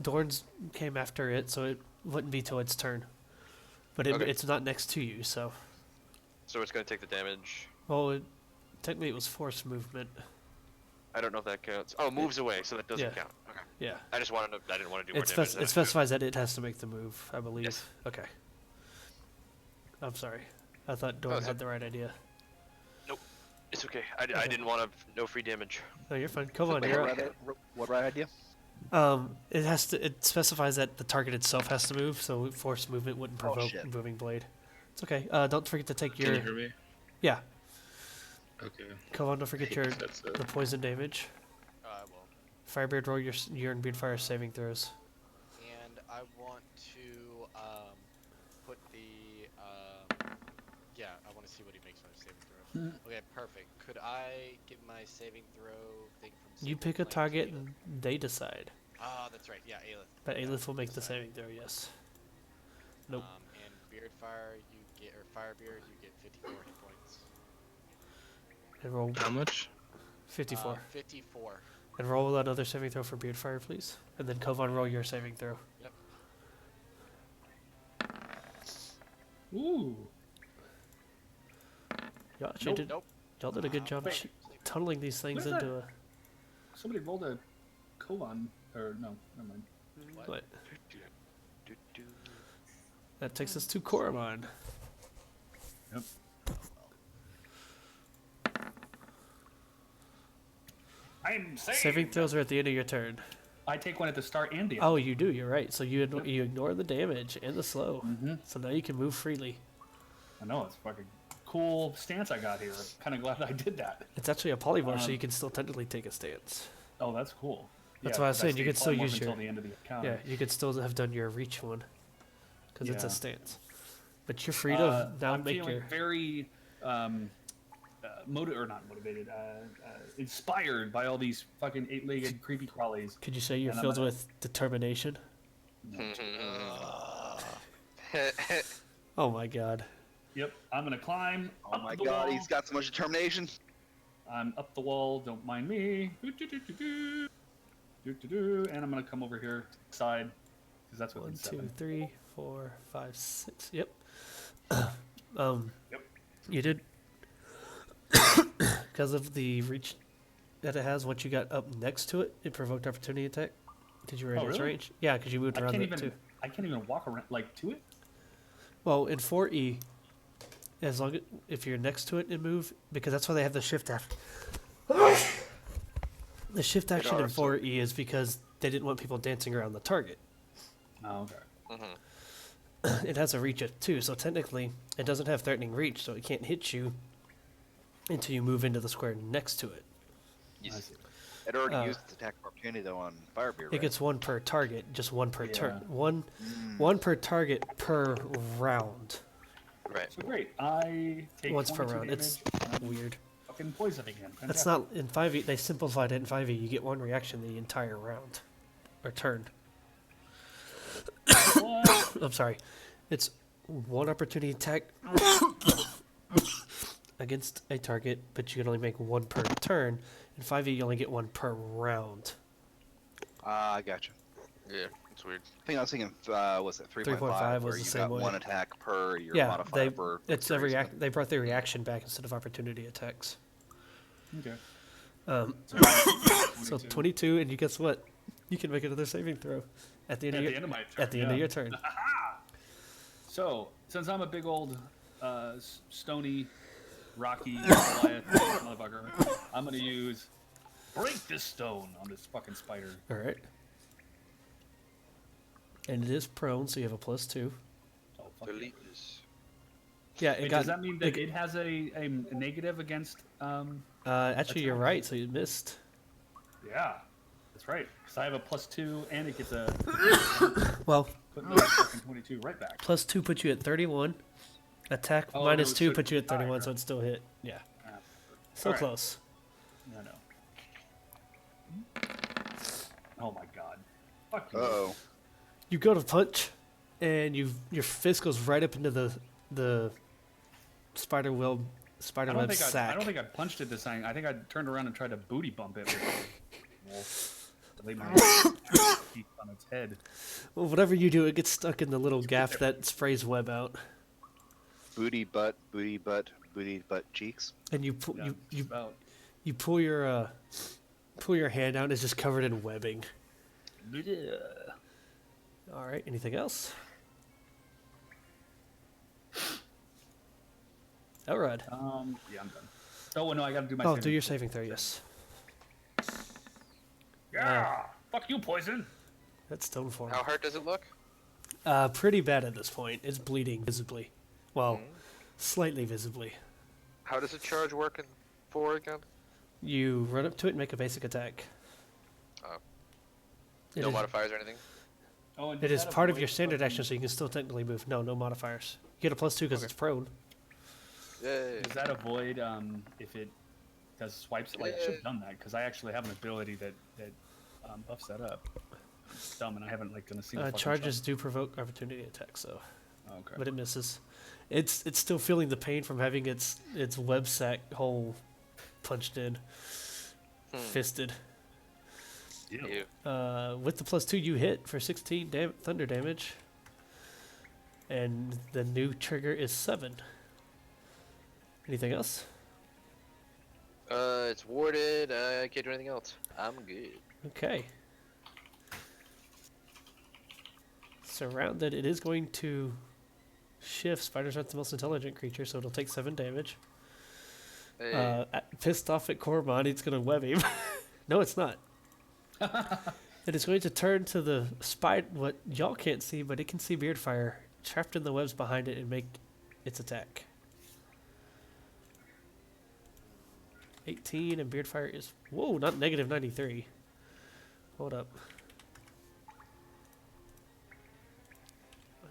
Dorn's came after it, so it wouldn't be till its turn. But it's not next to you, so. So it's going to take the damage. Well, technically it was forced movement. I don't know if that counts. Oh, it moves away, so that doesn't count. Okay. Yeah. I just wanted to. I didn't want to do more It damage. it specifies that it has to make the move, I believe. Yes. Okay. I'm sorry. I thought Dorn had the right idea. Nope. It's okay. I didn't want to. No free damage. No, you're fine. Come on, Wait, you're what right idea? It has to. It specifies that the target itself has to move, so forced movement wouldn't provoke shit. moving blade. It's okay. Don't forget to take your. Can you hear me? Yeah. Okay. Come on, don't forget your That's it. the poison damage. I will. Firebeard, roll your and Beardfire saving throws. And I want to put the yeah, I want to see what he makes on his saving throw. Okay, perfect. Could I get my saving throw thing from? You pick a target and they decide. Ah, that's right. Yeah, Aelith. But Yeah, Aelith will make the decide. saving throw. Yes. Nope. And Beardfire, you get Firebeard, you get 54 hit points. And roll How much? 54. 54. And roll another saving throw for Beardfire, please. And then Kovan, roll your saving throw. Yep. Ooh. Y'all actually did. Nope. Y'all did a good job Wait. tunneling these things What is into a. Somebody rolled a Kovan. Or no, never mind. What? That takes us to Koromon. Yep. I'm Saving throws are at the end of your turn. I take one at the start and the end. Oh, you do. You're right. So you you ignore the damage and the slow. Mm-hmm. So now you can move freely. I know, it's a fucking cool stance I got here. I'm kind of glad I did that. It's actually a polymorph, so you can still technically take a stance. Oh, that's cool. That's why I was saying you could still use until your. the end of the account. Yeah, you could still have done your reach one, because it's a Yeah. stance. But you're free to now I'm make feeling your. very inspired by all these fucking 8-legged creepy crawlies. Could you say you're and I'm filled gonna- with determination? Mm-hmm. Oh my god. Yep, I'm gonna climb. Oh up my the god, wall. he's got so much determination. I'm up the wall. Don't mind me. And I'm gonna come over here side because that's what 1, it's 2, 7. 3, 4, 5, 6. Yep. Yep. You did. Because of the reach that it has, once you got up next to it, it provoked opportunity attack. Did you were in its really? range? Yeah, because you moved I around can't it even. too. I can't even walk around like to it. Well, in 4E, as long as if you're next to it and move, because that's why they have the shift action. The shift action in 4E is because they didn't want people dancing around the target. Oh, okay. Mm-hmm. It has a reach of 2, so technically it doesn't have threatening reach, so it can't hit you until you move into the square next to it. I see. It already used its attack of opportunity though on Firebeard. It Right? gets 1 per target, just 1 per turn. Yeah. One per target per round. Right. So great. I take Once per 22 round. It's damage, and I'm weird. fucking poisoning him. That's not in 5e. They simplified it in 5e. You get 1 reaction the entire round or turn. What? I'm sorry. It's 1 opportunity attack against a target, but you can only make 1 per turn. In 5e, you only get 1 per round. I gotcha. Yeah, it's weird. I think I was thinking, was it 3.5? 3.5 was where the you same got way. 1 attack per your Yeah, modifier for. it's a series, react. They brought the reaction back instead of opportunity attacks. Okay. So 22, and you guess what? You can make another saving throw at the end At of the your end of my turn. at the end of your turn. So, since I'm a big old stony, rocky Goliath motherfucker, I'm gonna use break this stone on this fucking spider. All right. And it is prone, so you have a +2. Oh, fuck yeah. Delete this. Yeah, it Wait, got. does that mean that it has a negative against? Actually, you're right. So you missed. Yeah, that's right. Because I have a +2, and it gets a Well, put another fucking 22 right back. +2 puts you at 31. Attack Oh, minus no, 2 so puts you at 31, higher. so it's still hit. Yeah, Ah, so Alright. close. no. Oh my god. Fuck you. Oh, You go to punch, and your fist goes right up into the spider web I don't think sack. I don't think I punched it this time. I think I turned around and tried to booty bump it with lay my teeth on its head. Well, whatever you do, it gets stuck in the little gaff that sprays web out, booty butt cheeks. and you pull Yeah, you just about. you pull your hand out, and it's just covered in webbing. All right. Anything else? Elrod. Yeah, I'm done. Oh, well, no, I gotta do my Oh, saving do your throw. saving throw. Yes. Yeah! Fuck you, poison! That's stone form. How hurt does it look? Pretty bad at this point. It's bleeding visibly. Well, slightly visibly. How does a charge work in 4 again? You run up to it and make a basic attack. Oh. It No is- modifiers or anything? Oh, and It does is that part of avoid your standard fucking- action, so you can still technically move. No modifiers. You get a +2 because it's prone. Yay. Does that avoid if it does swipes? Like, I should have done that because I actually have an ability that buffs that up. It's dumb, and I haven't like done a single. fucking Charges do provoke opportunity attacks, so, shot. Okay. but it misses. It's still feeling the pain from having its web sack hole punched in, fisted. Ew. Ew. With the +2, you hit for 16 thunder damage, and the new trigger is 7. Anything else? It's warded. I can't do anything else. I'm good. Okay. surrounded. It is going to shift. Spiders aren't the most intelligent creature, so it'll take 7 damage. Hey, Pissed off at Cormon, it's going to web him. No, it's not. It is going to turn to the spider. What y'all can't see, but it can see Beardfire trapped in the webs behind it and make its attack. 18 and Beardfire is not negative 93. Hold up.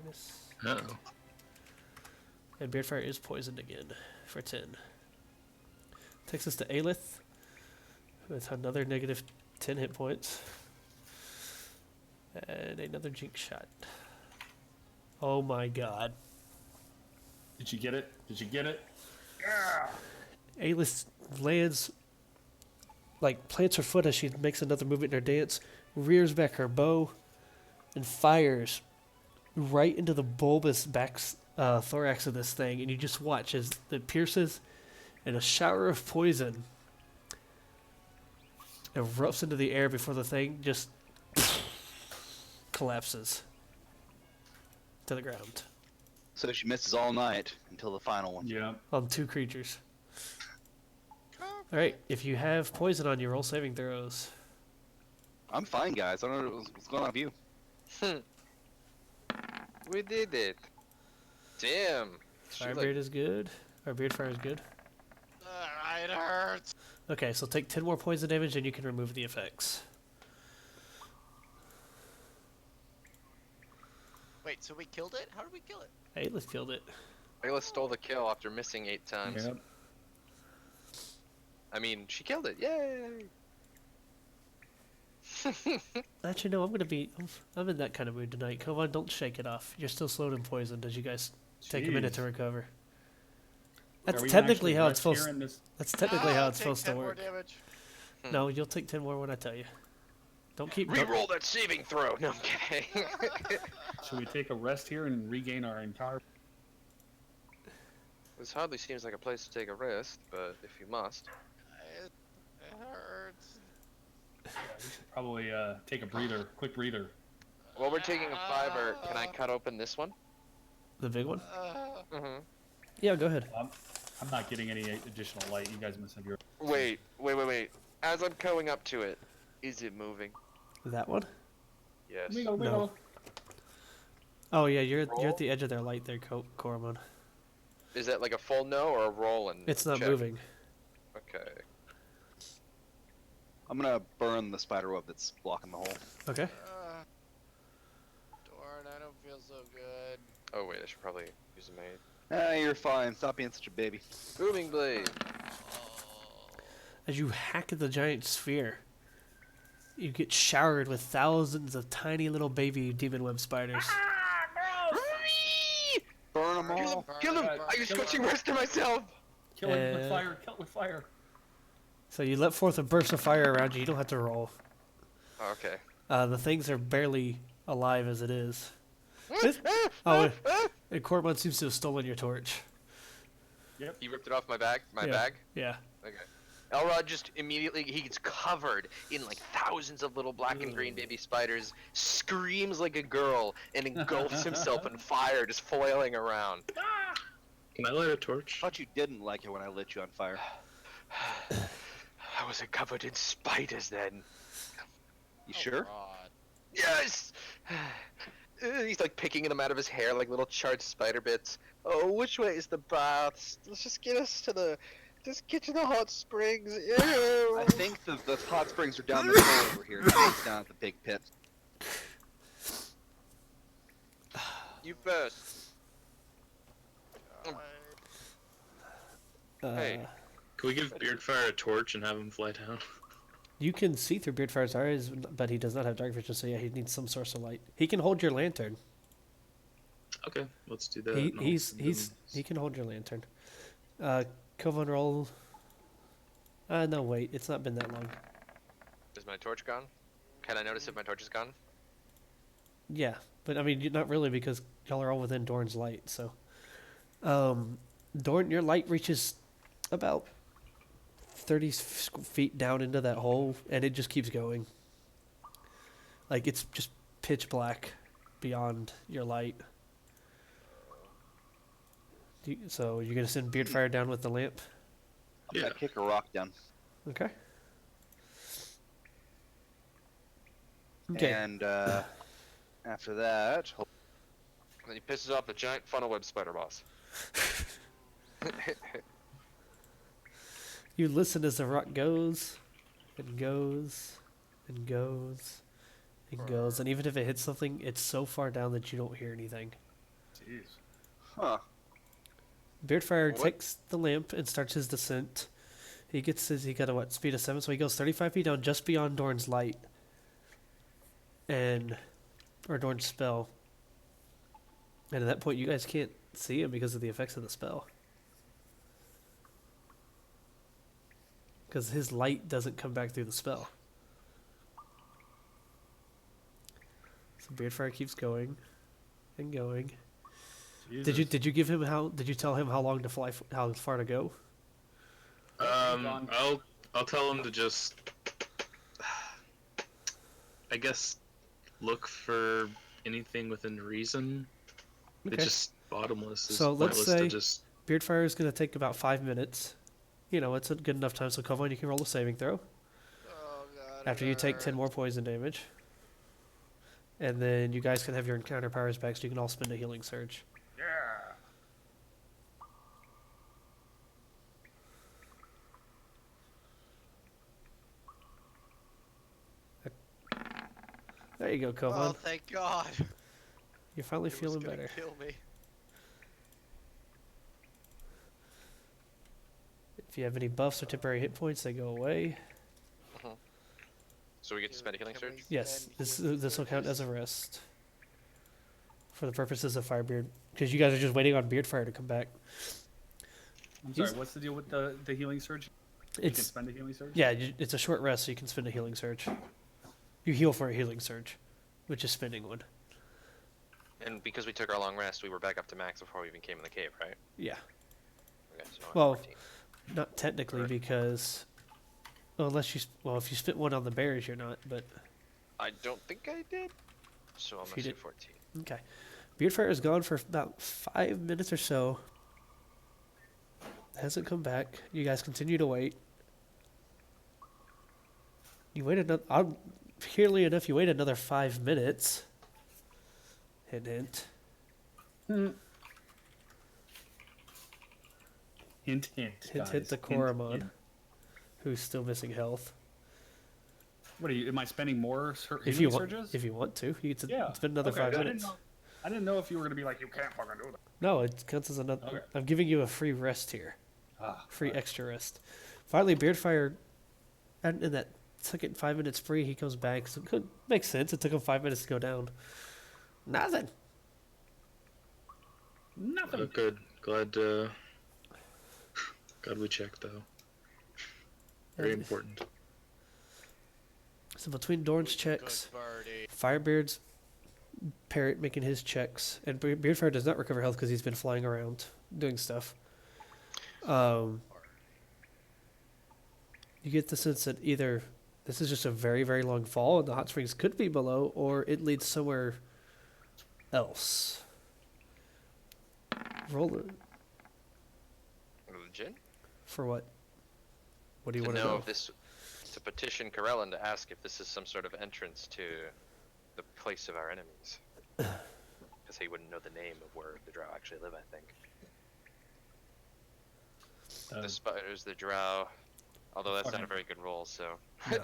Minus. Oh. And Beardfire is poisoned again for 10. Takes us to Aelith with another negative 10 hit points. And another jinx shot. Oh my god. Did you get it? Did you get it? Aelith lands, like, plants her foot as she makes another movement in her dance, rears back her bow, and fires right into the bulbous back thorax of this thing. And you just watch as it pierces, and a shower of poison erupts into the air before the thing just collapses to the ground So she misses all night until the final one. Yeah. on 2 creatures. Alright, if you have poison on you, roll saving throws. I'm fine, guys. I don't know what's going on with you. we did it. Damn. She, Firebeard is good. Or Beardfire is good. It hurts. Okay, so take 10 more points of damage and you can remove the effects. Wait, so we killed it? How did we kill it? Hey, let's killed it. Ayla stole the kill after missing 8 times. Yep. I mean, she killed it. Yay! Actually, no, I'm in that kind of mood tonight. Come on, don't shake it off. You're still slowed and poisoned as you guys take a minute Jeez. to recover. Are That's we technically actually how it's rest supposed. here in this- That's technically how it's Take supposed 10 to more work. damage. No, you'll take 10 more when I tell you. Don't keep. Don't, Reroll that saving throw. No, I'm kidding. Should we take a rest here and regain our entire? This hardly seems like a place to take a rest, but if you must. It hurts. We should probably take a breather, quick breather. While we're taking a fiver, can I cut open this one? the big one. Mm-hmm. Yeah, go ahead. I'm not getting any additional light. You guys must have your. Wait. As I'm going up to it, is it moving? That one. Yes. No. Oh yeah, you're Roll? at the edge of their light there, Coromon. Is that like a full no or a roll and It's not check? moving. Okay. I'm gonna burn the spider web that's blocking the hole. Okay. Dorn, I don't feel so good. Oh wait, I should probably use a maid. Ah, you're fine. Stop being such a baby. Booming blade. As you hack at the giant sphere, you get showered with thousands of tiny little baby demon web spiders. Burn them Kill him! all. Kill him! Alright, I use kill him. scorching rest to myself. Kill it with Uh, fire! Kill it with fire! So you let forth a burst of fire around you. You don't have to roll. Oh, okay. The things are barely alive as it is. Oh, and Cormon seems to have stolen your torch. He ripped it off my bag. Yeah. Bag. Yeah. Okay. Elrod just immediately, he gets covered in like thousands of little black and green baby spiders, screams like a girl, and engulfs himself in fire, just flailing around. Can I light a torch? I thought you didn't like it when I lit you on fire. I wasn't covered in spiders then. You sure? God. Yes! He's like picking them out of his hair like little charred spider bits. Oh, which way is the baths? Let's just get us to the... Just get to the hot springs. Ew. I think the hot springs are down the road over here. It's down at the big pit. You first. Hey. Can we give Beardfire a torch and have him fly down? You can see through Beardfire's eyes, but he does not have dark vision, so yeah, he needs some source of light. He can hold your lantern. Okay, let's do that. He and I'll he's send he's him- he can hold your lantern. Coven roll. No wait, it's not been that long. Is my torch gone? Can I notice if my torch is gone? Yeah, but I mean, not really because y'all are all within Dorn's light. So, Dorn, your light reaches about 30 feet down into that hole, and it just keeps going. Like it's just pitch black. beyond your light. So you're gonna send Beardfire down with the lamp? I'm gonna kick a rock down. Okay. Okay. And after that, And then he pisses off the giant funnel web spider boss. You listen as the rock goes, and goes, and goes, and goes, and even if it hits something, it's so far down that you don't hear anything. Jeez. huh? Beardfire What? takes the lamp and starts his descent. He got a speed of 7, so he goes 35 feet down just beyond Dorn's light. Or Dorn's spell. And at that point, you guys can't see him because of the effects of the spell. Because his light doesn't come back through the spell. So Beardfire keeps going and going. Jesus. Did you tell him how long to fly, how far to go? I'll tell him to just, I guess, look for anything within reason. Okay. It's just bottomless. It's So let's pointless say to just. Beardfire is going to take about 5 minutes. You know, it's a good enough time. So Kovan, you can roll a saving throw. Oh god. After you take 10 more poison damage. And then you guys can have your encounter powers back, so you can all spend a healing surge. Yeah. There you go, Oh, Kovan. thank God. You're finally It was feeling gonna better. Kill me. If you have any buffs or temporary hit points, they go away. So we get to spend a healing Can surge? we Yes, spend this will count healers? as a rest. For the purposes of Firebeard. Because you guys are just waiting on Beardfire to come back. I'm sorry, He's- what's the deal with the healing surge? You can It's spend a healing surge? Yeah, it's a short rest, so you can spend a healing surge. You heal for a healing surge, which is spending one. And because we took our long rest, we were back up to max before we even came in the cave, right? Yeah. Okay, so now I'm Well, 14. not technically Correct. because, well, if you spent one on the bears, you're not. But I don't think I did. So I'm If gonna you say did- 14. okay, Beardfire is gone for about 5 minutes or so. Hasn't come back. You guys continue to wait. You wait another. Purely enough, you wait another 5 minutes. Hint, hint. Hint, hint. Hint, guys. hint the Hint, Koromon, hint. who's still missing health. What are you? Am I spending more If healing you want, surges? if you want to, you can Yeah. spend another Okay, 5 I minutes. I didn't know if you were gonna be like, you can't fucking do that. No, it counts as another. Okay. I'm giving you a free rest here, Ah, free alright. extra rest. Finally, Beardfire, and in that second 5 minutes free, he comes back. So it could make sense. It took him 5 minutes to go down. Nothing. Nothing. Good. Glad we checked though. Very important. So between Dorn's Good checks, birdie. Firebeard's parrot making his checks, and Beardfire does not recover health because he's been flying around doing stuff. You get the sense that either this is just a very, very long fall and the hot springs could be below, or it leads somewhere else. Roll it. Religion? For what? What do you To want to know know? if this, to petition Corellan to ask if this is some sort of entrance to the place of our enemies. Because he wouldn't know the name of where the drow actually live, I think. The spiders, the drow. Although that's not a Okay. very good roll, so. No.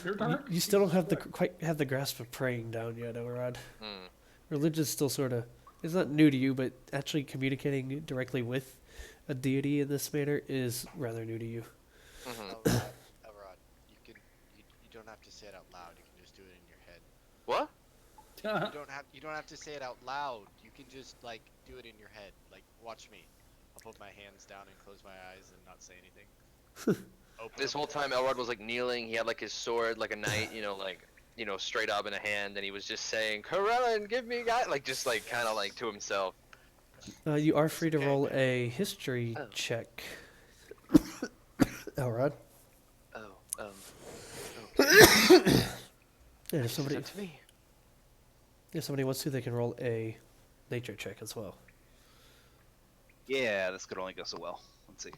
You're dark? You still don't have quite have the grasp of praying down yet, Elrod. Hmm. Religion's still sort of, it's not new to you, but actually communicating directly with a deity in this manner is rather new to you. Mhm. Elrod, you don't have to say it out loud. You can just do it in your head. What? You don't have to say it out loud. You can just like do it in your head. Like watch me. I'll put my hands down and close my eyes and not say anything. Open This them. whole time Elrod was like kneeling, he had like his sword like a knight, straight up in a hand, and he was just saying, Corellan, give me God, like just like kind of like to himself. You are free to Okay, roll man. a history Oh. check. Elrod. Oh, And if somebody, to me. If somebody wants to, they can roll a nature check as well. Yeah, this could only go so well. Let's see.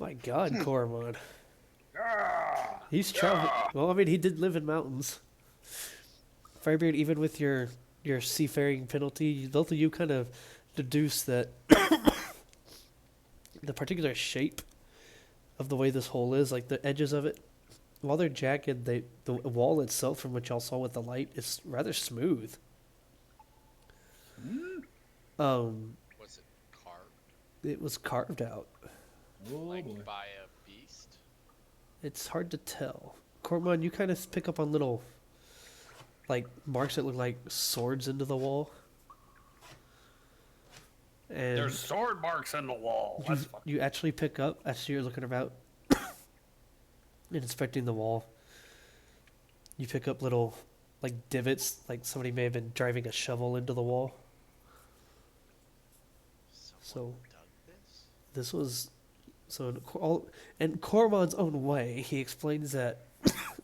My God, Cormon. He's traveled. Well, I mean, he did live in mountains. Firebeard, even with your seafaring penalty, both of you kind of deduce that the particular shape of the way this hole is, like the edges of it, while they're jagged, the wall itself, from what y'all saw with the light, is rather smooth. Was it carved? It was carved out. Oh, Like boy. by a beast? It's hard to tell. Cormon, you kind of pick up on little, like, marks that look like swords into the wall. And There's sword marks in the wall. That's fucking... you actually pick up, as you're looking about and inspecting the wall, you pick up little, like, divots, like somebody may have been driving a shovel into the wall. Someone So, dug this? this was... So, in Cormon's own way, he explains that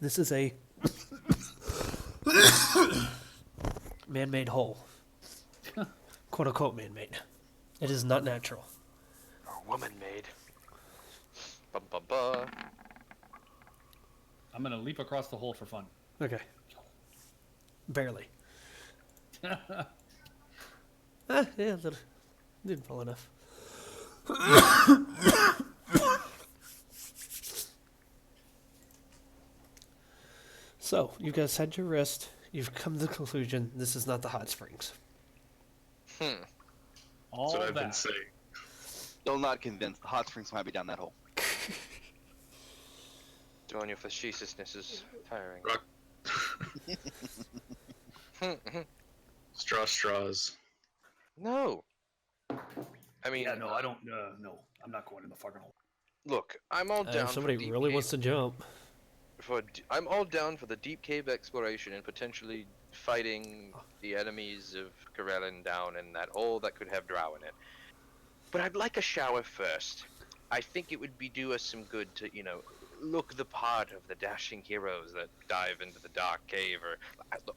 this is a man-made hole. Quote-unquote man-made. It is not natural. Or woman made. Bum bum bum. I'm gonna leap across the hole for fun. Okay. Barely. Yeah, that didn't fall enough. So, you guys had your rest. You've come to the conclusion this is not the hot springs. All That's what I've been that. saying. Still not convinced. The hot springs might be down that hole. Doing your facetiousness is tiring. Rock. Straws. No. I mean, Yeah, no, I don't. No, I'm not going in the fucking hole. look, I'm all down If somebody for deep really cave, wants to jump, I'm all down for the deep cave exploration and potentially fighting the enemies of Corellin down in that hole that could have drow in it. But I'd like a shower first. I think it would do us some good to, look the part of the dashing heroes that dive into the dark cave. Or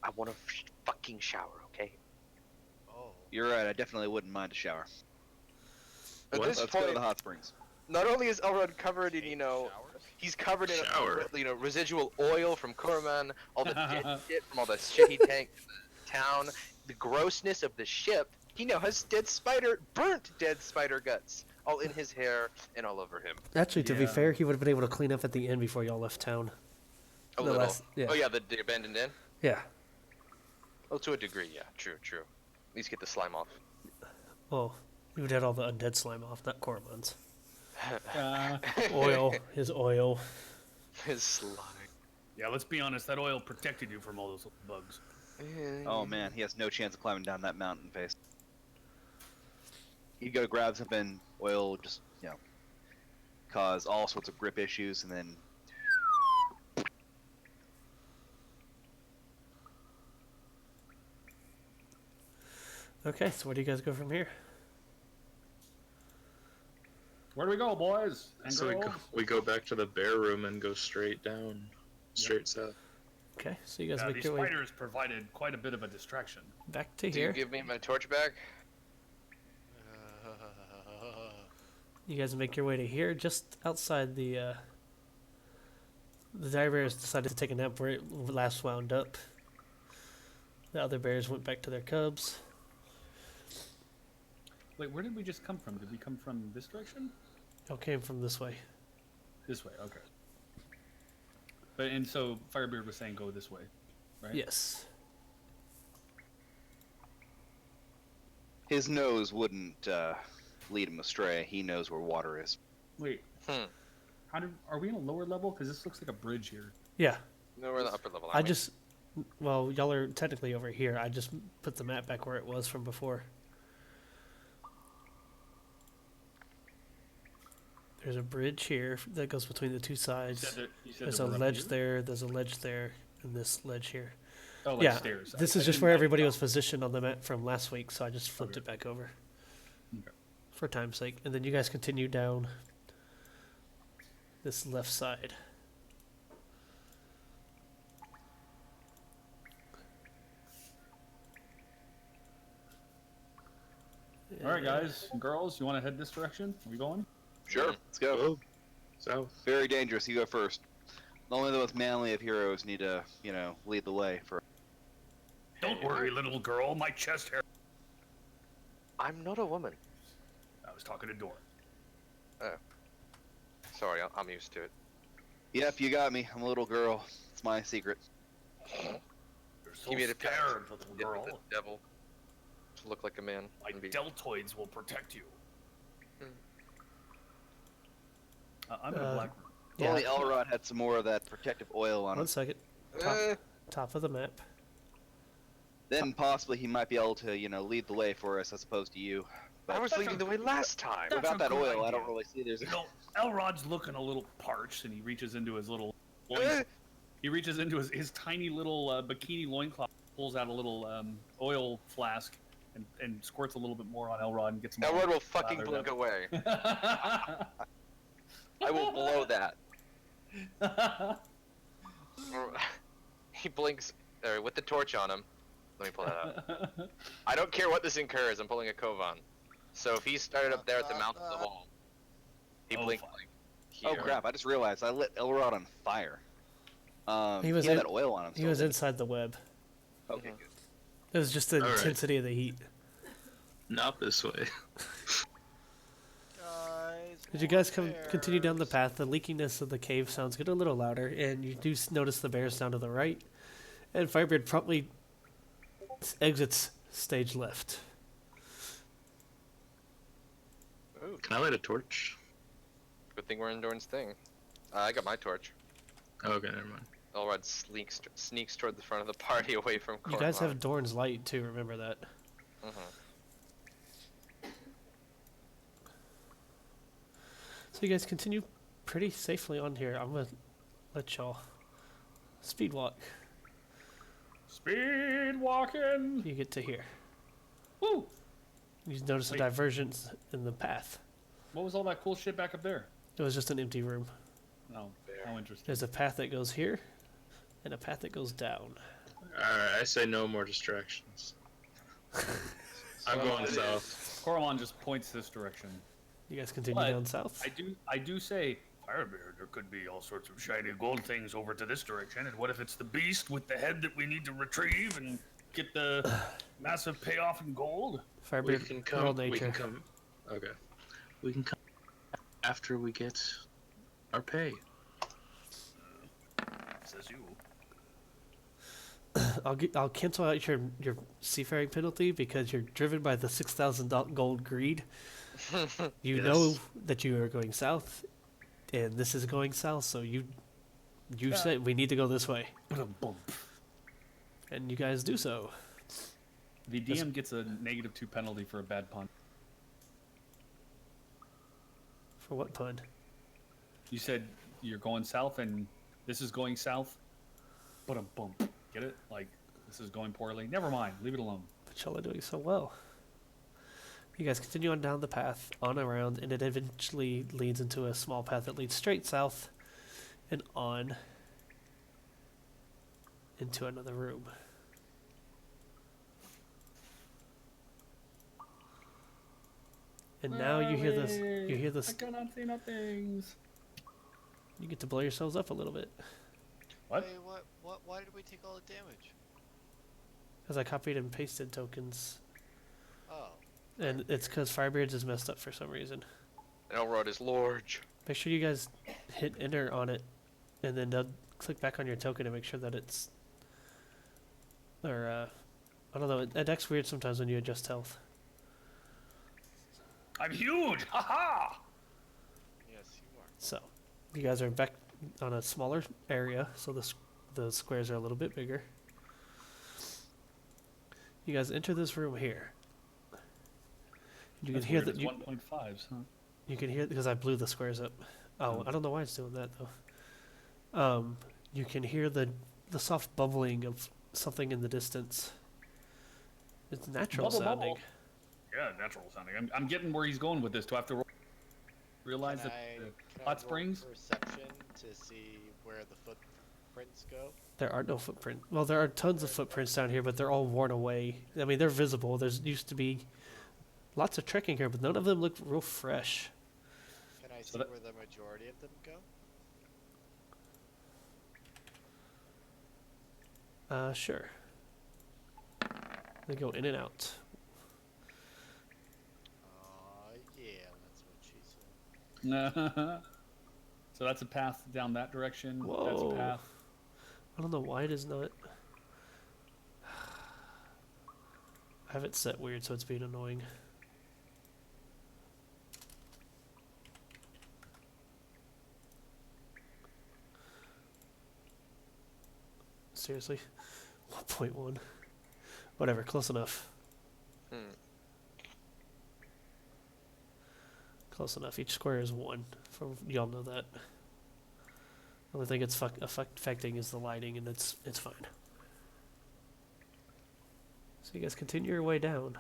I want a fucking shower, okay? Oh. You're right. I definitely wouldn't mind a shower. At What? this Let's go to point, the hot springs. not only is Elrond covered in, Showers? he's covered in, Shower. residual oil from Kurman, all the dead shit from all the shit he tanked in the town, the grossness of the ship. He now has burnt dead spider guts, all in his hair and all over him. actually, to be Yeah. fair, he would have been able to clean up at the end before y'all left town. A The little. last- yeah. Oh yeah, the abandoned inn. Yeah. Oh, to a degree, yeah. True. At least get the slime off. Well, you would have had all the undead slime off, not Cormon's. Uh, Oil. His oil. His slime. yeah, let's be honest. That oil protected you from all those little bugs. Oh man, he has no chance of climbing down that mountain face. He'd go grab something, oil, just cause all sorts of grip issues, and then Okay, so where do you guys go from here? Where do we go, boys and So girls? we go back to the bear room and go straight down, straight south. Okay, so you guys Yeah, make these your way spiders provided quite a bit of a distraction. back to Do you here. give me my torch back? You guys make your way to here, just outside the dire bears decided to take a nap where it last wound up. The other bears went back to their cubs. Wait, where did we just come from? Did we come from this direction? Y'all came from this way. This way, okay. But and so Firebeard was saying go this way, right? Yes. his nose wouldn't lead him astray. He knows where water is. Wait. Are we in a lower level? Because this looks like a bridge here. Yeah. No, we're in the upper level. I just, well, y'all are technically over here. I just put the map back where it was from before. There's a bridge here that goes between the two sides. There's a ledge there, there's a ledge there, and this ledge here. Oh, like Yeah, stairs. this I is just didn't- where I- everybody was positioned on the map from last week, so I just flipped it back over. Okay. For time's sake. And then you guys continue down this left side. All right, guys and girls, you want to head this direction? Are we going? Sure, let's go. Oh, south. Very dangerous. You go first. Only the most manly of heroes need to, lead the way for. Don't worry, little girl. My chest hair. I'm not a woman. I was talking to Dor. Sorry, I'm used to it. Yep, you got me. I'm a little girl. It's my secret. You're so He made a pact scared, little Get girl. with the devil to look like a man. My and be- deltoids will protect you. Hmm. I'm in a black room. If only Elrod had some more of that protective oil on him. 1 second. Eh, Top of the map. Then possibly he might be able to, lead the way for us as opposed to you. I was That's leading the way last time. That's Without a that good oil, I idea. don't really see there's. You know, Elrod's looking a little parched, and he reaches into his little Eh, he reaches into his tiny little bikini loincloth, pulls out a little oil flask, and squirts a little bit more on Elrod and gets him. Elrod will fucking lathered blink away. up. I will blow that. He blinks with the torch on him. Let me pull that out. I don't care what this incurs. I'm pulling a Kovan. So if he started up there at the mouth of the hole, he Oh, blinked fuck. like Oh here. crap! I just realized I lit Elrod on fire. He was had in- that oil on him. He still, was didn't inside the web. he? Okay, good. It was just the All right. intensity of the heat. Not this way. Guys, As you guys continue down the path, the leakiness of the cave sounds get a little louder, and you do notice the bears down to the right. And Firebeard promptly exits stage left. Ooh, Can I light a torch? good thing we're in Dorn's thing. I got my torch. Okay, never mind. Elrod sneaks toward the front of the party away from You guys Cormon. have Dorn's light too, remember that. Mhm. So you guys continue pretty safely on here. I'm gonna let y'all speed walk. Speed walking. You get to here. Woo! You notice a Wait. divergence in the path. What was all that cool shit back up there? It was just an empty room. Oh, how interesting. There's a path that goes here, and a path that goes down. Alright, I say no more distractions. I'm Well, going it south. Coromon just points this direction. You guys continue But down south. I do say, Firebeard, there could be all sorts of shiny gold things over to this direction, and what if it's the beast with the head that we need to retrieve and get the massive payoff in gold? We Firebeard, can roll come. We nature. can come. Okay. We can come after we get our pay. Says you. I'll cancel out your seafaring penalty because you're driven by the 6,000 gold greed. You Yes. know that you are going south, and this is going south. So you said we need to go this way, and you guys do so. The DM gets a -2 penalty for a bad pun. For what pun? You said you're going south, and this is going south. But boom, get it? Like this is going poorly. Never mind. Leave it alone. But y'all are doing so well. You guys continue on down the path, on around, and it eventually leads into a small path that leads straight south and on into another room. And now you hear this. You hear I this. cannot see nothings. You get to blow yourselves up a little bit, What? Wait, what? Why did we take all the damage? because I copied and pasted tokens, Oh, and it's because Firebeards is messed up for some reason. Elrod is large. Make sure you guys hit enter on it, and then click back on your token to make sure that it's. Or I don't know. It acts weird sometimes when you adjust health. I'm huge. Ha ha! yes, you are. So, you guys are back on a smaller area, so the squares are a little bit bigger. You guys enter this room here. You can hear that 1.5s, huh? you can hear because I blew the squares up. Oh, I don't know why it's doing that though. You can hear the soft bubbling of something in the distance. It's natural Bubble, sounding. bubble. Yeah, natural sounding. I'm getting where he's going with this. Do I have to roll? realize Can that I, the can I hot roll springs. perception to see where the footprints go? There are no footprints. Well, there are tons of footprints down here, but they're all worn away. I mean, they're visible. There's used to be lots of trekking here, but none of them look real fresh. Can I So see that- where the majority of them go? Sure. They go in and out. Yeah, that's what she said. So that's a path down that direction. That's Whoa. a path. I don't know why it is not. I have it set weird, so it's being annoying. Seriously? 1.1. Whatever, close enough. Close enough. Each square is 1. Y'all know that. The only thing it's affecting is the lighting, and it's fine. So you guys continue your way down.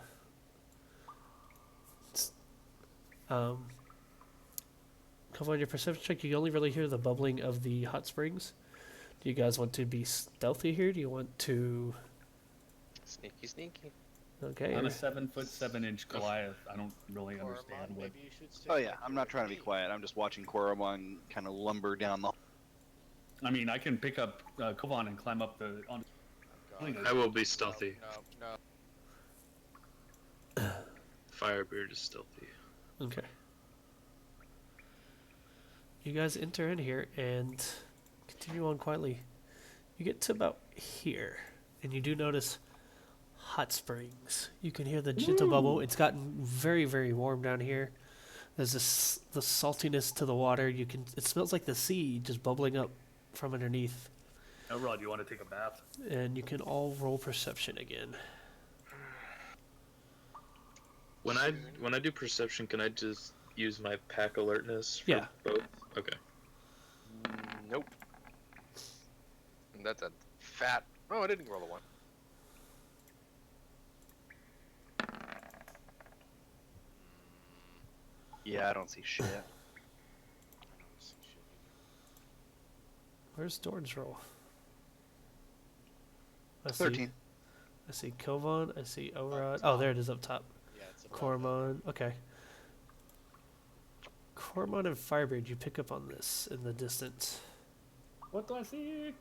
Come on your perception check. You only really hear the bubbling of the hot springs. Do you guys want to be stealthy here? Do you want to... Sneaky, sneaky. Okay. I'm or- a 7'7" Goliath. I don't really Coromon, understand what. maybe you should stay Oh yeah, like I'm you not were trying to be me. quiet. I'm just watching Koromon kind of lumber down the. I mean, I can pick up Kovan and climb up the. On. Oh, God. I will be stealthy. No. Firebeard is stealthy. Okay. You guys enter in here and continue on quietly. You get to about here, and you do notice hot springs. You can hear the gentle bubble. It's gotten very, very warm down here. There's the saltiness to the water. It smells like the sea just bubbling up from underneath. Elrod, you want to take a bath? And you can all roll perception again. When I do perception, can I just use my pack alertness for Yeah. both? Okay. Nope. That's a fat. Oh, I didn't roll a 1. Yeah, I don't see shit. Where's Dorn's roll? I see- 13. I see Kovan. I see Orod. Oh, there it is up top. Yeah, it's above Cormon. Okay. Cormon and Firebeard, you pick up on this in the distance. What do I see?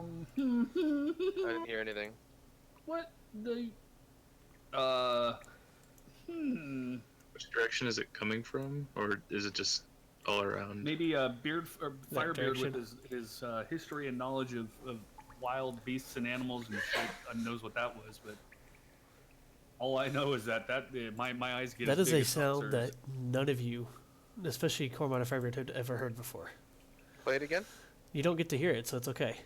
I didn't hear anything. What the? Which direction is it coming from, or is it just all around? Maybe Beard or That Firebeard direction. with his history and knowledge of wild beasts and animals and shit knows what that was, but all I know is that my eyes get. That as is big a as sound saucers. that none of you, especially Cormon and Firebeard, had ever heard before. Play it again? You don't get to hear it, so it's okay.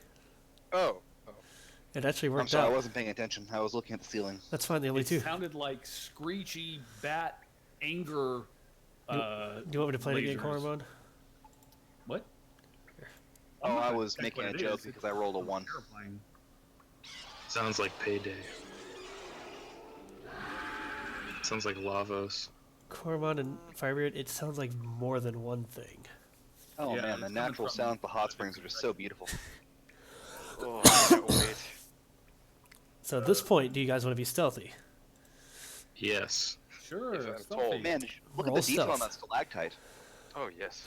Oh. It actually I'm worked sorry, out. I wasn't paying attention. I was looking at the ceiling. That's fine, the only It two. sounded like screechy bat anger. Do you want me to play it again, lasers. Cormon? What? Oh, I'm not I gonna was check making what a it joke is. because I rolled a 1. Terrifying. Sounds like Payday. Sounds like Lavos. Cormon and Firebeard, it sounds like more than one thing. Oh Yeah, man, it's the coming natural from- sounds of the hot springs are just so beautiful. Oh, I can't wait. So at this point, do you guys want to be stealthy? Yes. Sure. If I'm stealthy. told. Man, look Roll at the detail on stealth. that stalactite. Oh, yes.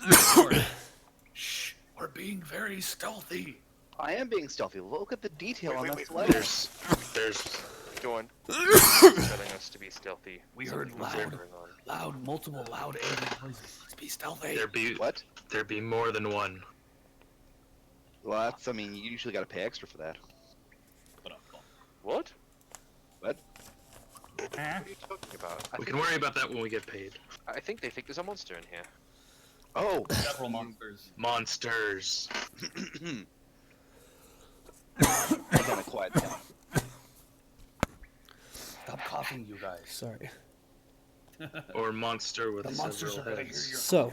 Shh. We're being very stealthy. I am being stealthy. Look at the detail on that wait. stalactite. There's Dorn. telling us to be stealthy. We heard Something's loud. going on. Loud, multiple loud angry noises. Let's be stealthy. What? there be more than one. Well, that's, I mean, you usually gotta pay extra for that. What? What? What are you talking about? We can worry about that when we get paid. I think they think there's a monster in here. Oh! Several monsters. Monsters. I got a quiet down. Stop coughing, you guys. Sorry. Or monster with The monsters are several gonna hear heads. your So,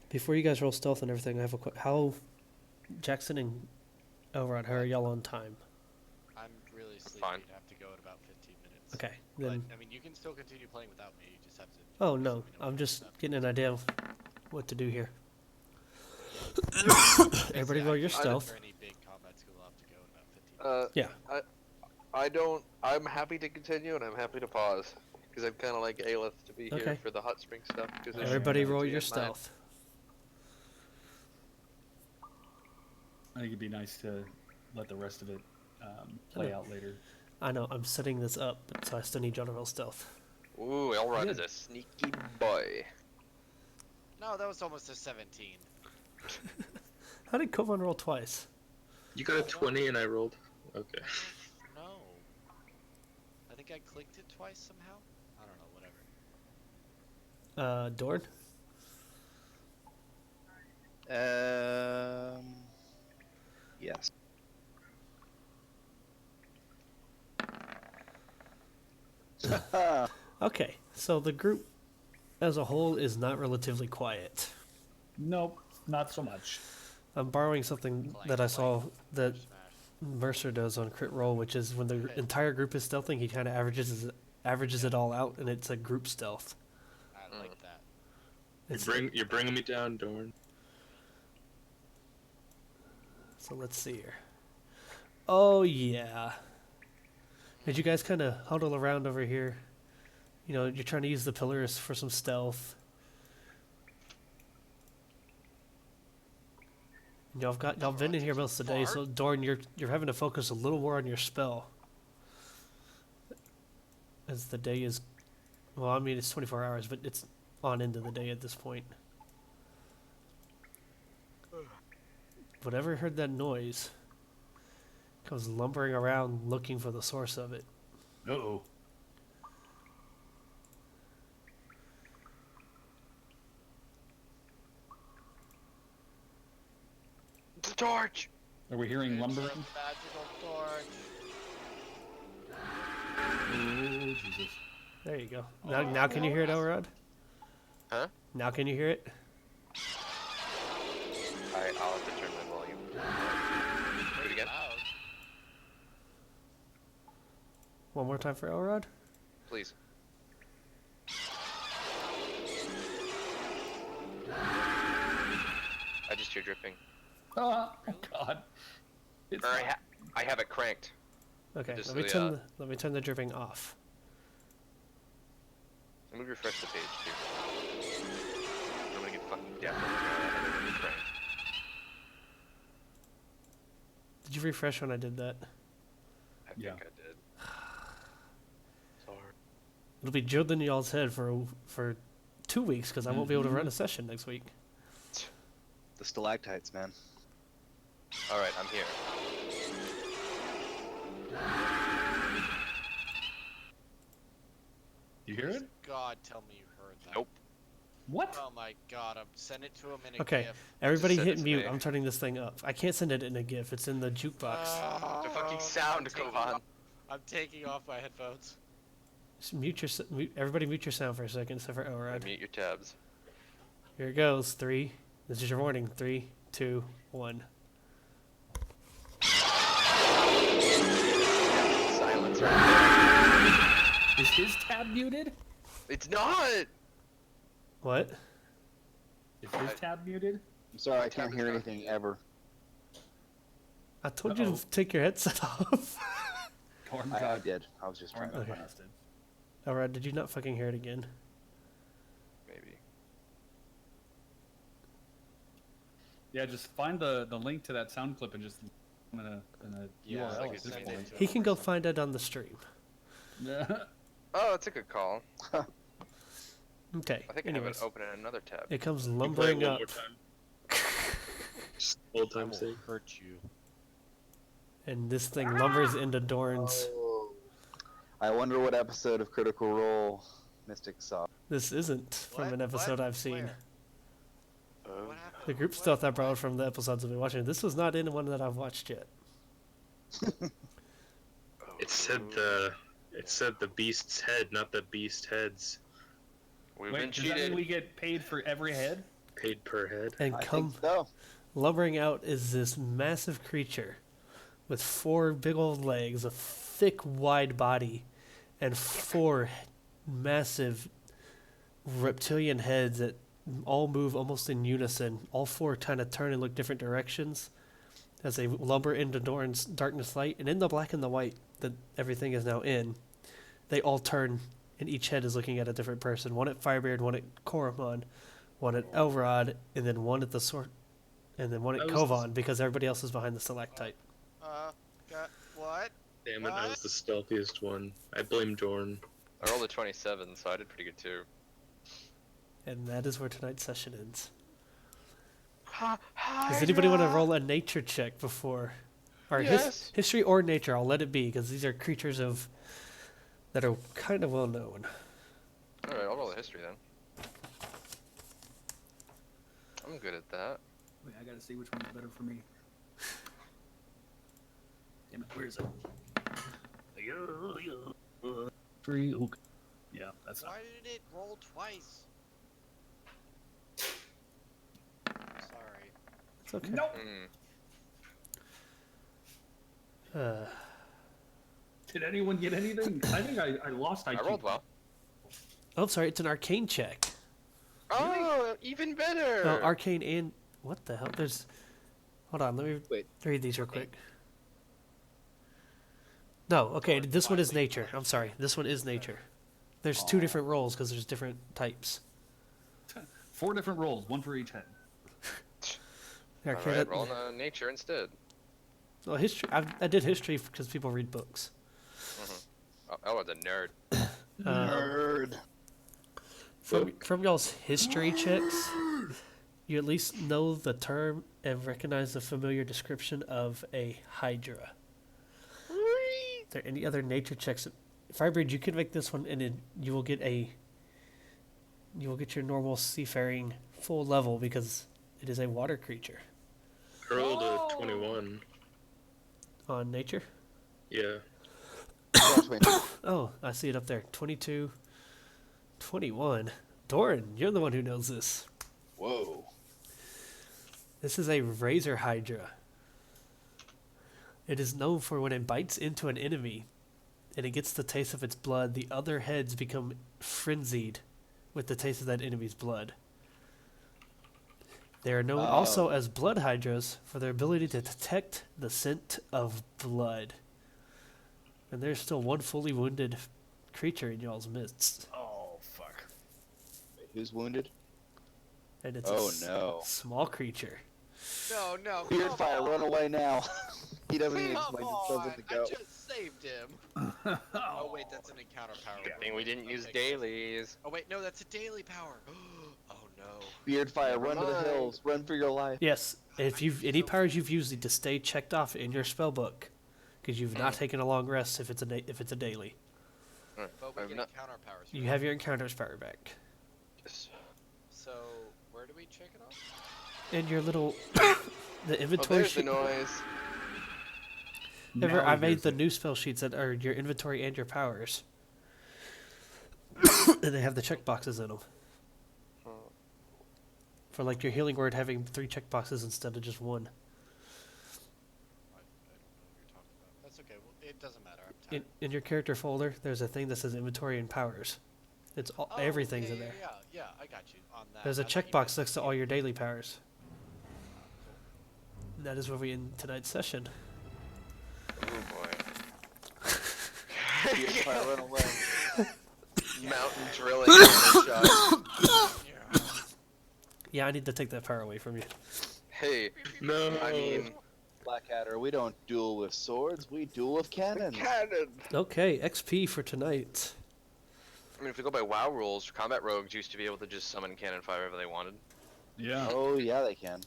before you guys roll stealth and everything, I have a how Jackson and Elrod, how are y'all on time? I'm really sleep. Fine. You'd have to go in about 15 minutes. Okay, But, then. I mean, you can still continue playing without me. You just have to. Oh just no, let me know I'm when just you're up. getting an idea of what to do here. Basically, Everybody roll I your can't stealth. enter any big combats 'cause we'll have to go in about 15 minutes. Yeah. I don't. I'm happy to continue and I'm happy to pause because I'd kind of like Aelith to be here Okay. for the hot spring stuff. Because Everybody roll your stealth. I think it'd be nice to let the rest of it play out later. I know, I'm setting this up, so I still need y'all to roll stealth. Ooh, Elrond Good. is a sneaky boy. No, that was almost a 17. How did Kovan roll twice? You got a 20 and I rolled. Okay. No. I think I clicked it twice somehow. I don't know. Whatever. Dorn? Yes. Okay, so the group as a whole is not relatively quiet. Nope, not so much. I'm borrowing something Clank, that I saw clank. that Smash. Mercer does on Crit Roll, which is when the entire group is stealthing, he kind of averages it all out, and it's a group stealth. I like that. It's, You're bringing me down, Dorn. so let's see here. Oh yeah. Did you guys kind of huddle around over here? You know, you're trying to use the pillars for some stealth. Y'all been in here most of the day, so Dorn, you're having to focus a little more on your spell. As the day is, well, I mean it's 24 hours, but it's on into the day at this point. Whatever heard that noise comes lumbering around looking for the source of it. Uh-oh. It's a torch. Are we hearing It's lumbering? a magical torch. Oh, Jesus. There you go. Now can you hear it, Elrod? Huh? Now can you hear it? I'll have to turn my volume. Do it again. Loud. One more time for Elrod? Please. I just hear dripping. Oh, God. It's Or I have it cranked. Okay, Just let me turn the dripping off. Let me refresh the page too. I'm gonna get fucking deaf right now. I have it really cranked. Did you refresh when I did that? I Yeah. think I did. Sorry. It'll be drilled in y'all's head for 2 weeks because I won't be able to run a session next week. The stalactites, man. Alright, I'm here. You hear it? God, tell me you heard that. Nope. What? Oh my God, send it to him in a Okay, GIF. everybody send it hit to mute. me. I'm turning this thing up. I can't send it in a GIF. It's in the jukebox. The fucking I'm sound, taking Kovan. off- I'm taking off my headphones. Just everybody mute your sound for a second, except for Elrod. Mute your tabs. Here it goes. 3. This is your warning. 3, 2, 1. Silence right Is his tab muted? there. It's not! What? Is his tab muted? I'm sorry, I can't hear anything ever. I told you Uh-oh. to take your headset off. Torn I got did. I was just trying to. Okay. blasted. Elrod, did you not fucking hear it again? Maybe. Yeah, just find the link to that sound clip and just in a Yeah, URL like at it's this send point. it to He him can or go something. find it on the stream. Oh, that's a good call. Okay. I think I have Anyways, it open in another tab. it comes You play it lumbering one up, more time. Just old I time will sake. hurt you. and this thing lumbers into Dorn's. Oh. I wonder what episode of Critical Role Mystic saw. This isn't from What? an episode What? I've seen. Where? Oh. What happened? The group What? stuff I borrowed from the episodes I've been watching. This was not in one that I've watched yet. It said the beast's head, not the beast heads. We've Wait, been does that mean cheated. we get paid for every head? Paid per head. And I come think so. lumbering out is this massive creature with 4 big old legs, a thick, wide body, and 4 massive reptilian heads that all move almost in unison. All 4 kind of turn and look different directions as they lumber into Doran's darkness light. And in the black and the white that everything is now in, they all turn, and each head is looking at a different person. One at Firebeard, one at Koromon, one at Elrod, and then one at the sword, and then one at Kovan, because everybody else is behind the stalactite. What? Damn it, I was the stealthiest one. I blame Dorn. I rolled a 27, so I did pretty good too. And that is where tonight's session ends. Does anybody want to roll a nature check before? Or Yes. history or nature, I'll let it be, because these are creatures that are kind of well known. Alright, I'll roll a history then. I'm good at that. Wait, I gotta see which one's better for me. Damn it, where is it? 3. Okay. Yeah, that's not. Why did it roll twice? Sorry. It's okay. Nope. Did anyone get anything? I think I lost IQ. I rolled well. Oh, sorry, it's an arcane check. Oh, even better! Oh, arcane and... What the hell? There's... Hold on, let me read these real quick. No, okay, this one is nature. I'm sorry, this one is nature. There's 2 different rolls because there's different types. 4 different rolls, 1 for each head. Okay, Alright, roll on nature instead. Well, history. I did history because people read books. Oh, Elrod's a nerd. Nerd. From y'all's history checks, you at least know the term and recognize the familiar description of a hydra. Are there any other nature checks? Firebird, you can make this one, and you will get your normal seafaring full level because it is a water creature. I rolled a 21. On nature? Yeah. Oh, I see it up there. 22, 21. Doran, you're the one who knows this. Whoa. This is a razor hydra. It is known for when it bites into an enemy and it gets the taste of its blood, the other heads become frenzied with the taste of that enemy's blood. They are known also as blood hydras for their ability to detect the scent of blood. And there's still one fully wounded creature in y'all's midst. Oh, fuck. Who's wounded? And it's no. Small creature. No, Weird fire, run away now. He doesn't even Come like on, doesn't go. I just saved him. Oh wait, that's an encounter power. Good thing we didn't use Okay. dailies. Oh wait, no, that's a daily power. Oh no. Beard fire, Never run to the mind. hills, run for your life. Yes, if you've any powers you've used need to stay checked off in your spell book, because you've not taken a long rest if it's a daily. Alright, But we I've get not- encounter powers. You have your encounters power back. Yes. So where do we check it off? And your little the Oh, inventory there's the sheet. noise. Remember, Now I we made hear the new spell sheets that are your inventory and your powers. And they have the checkboxes in them. For like your healing word having 3 checkboxes instead of just 1. I don't know what you're talking about. That's okay. Well, it doesn't matter. I'm tired. In your character folder, there's a thing that says inventory and powers. It's all, Oh, everything's yeah, in there. Yeah, I got you on that. There's a I thought you checkbox meant next to all your daily powers. Cool. And that is where we end tonight's session. Oh boy. Beard fire, run away. Mountain drilling shot. Yeah, I need to take that power away from you. Hey, No. I mean, Blackadder, we don't duel with swords, we duel with cannons. cannon. Okay, XP for tonight. I mean, if we go by WoW rules, combat rogues used to be able to just summon cannon fire wherever they wanted. Yeah. Oh yeah, they can.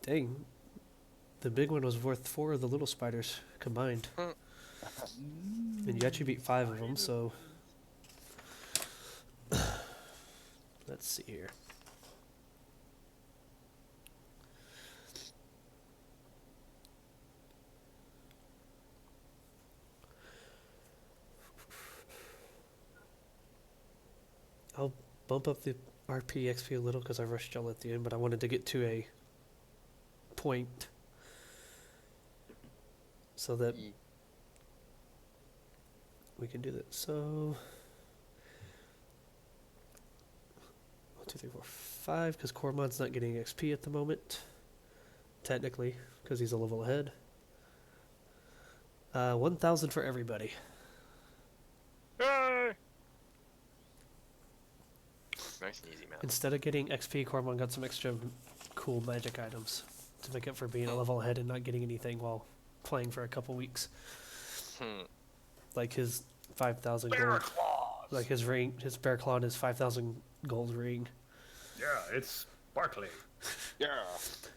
Dang. The big one was worth 4 of the little spiders combined. And you actually beat 5 of them, so... Let's see here. I'll bump up the RP XP a little because I rushed y'all at the end, but I wanted to get to a point so that we can do that. So 1, 2, 3, 4, 5, because Cormon's not getting XP at the moment, technically, because he's a level ahead. 1,000 for everybody. Yay! Nice and easy, man. Instead of getting XP, Cormon got some extra cool magic items to make up for being a level ahead and not getting anything while playing for a couple weeks. Like his 5,000 gold. Like his ring, his bear claw and his 5,000 gold ring. Yeah, it's Barkley. Yeah.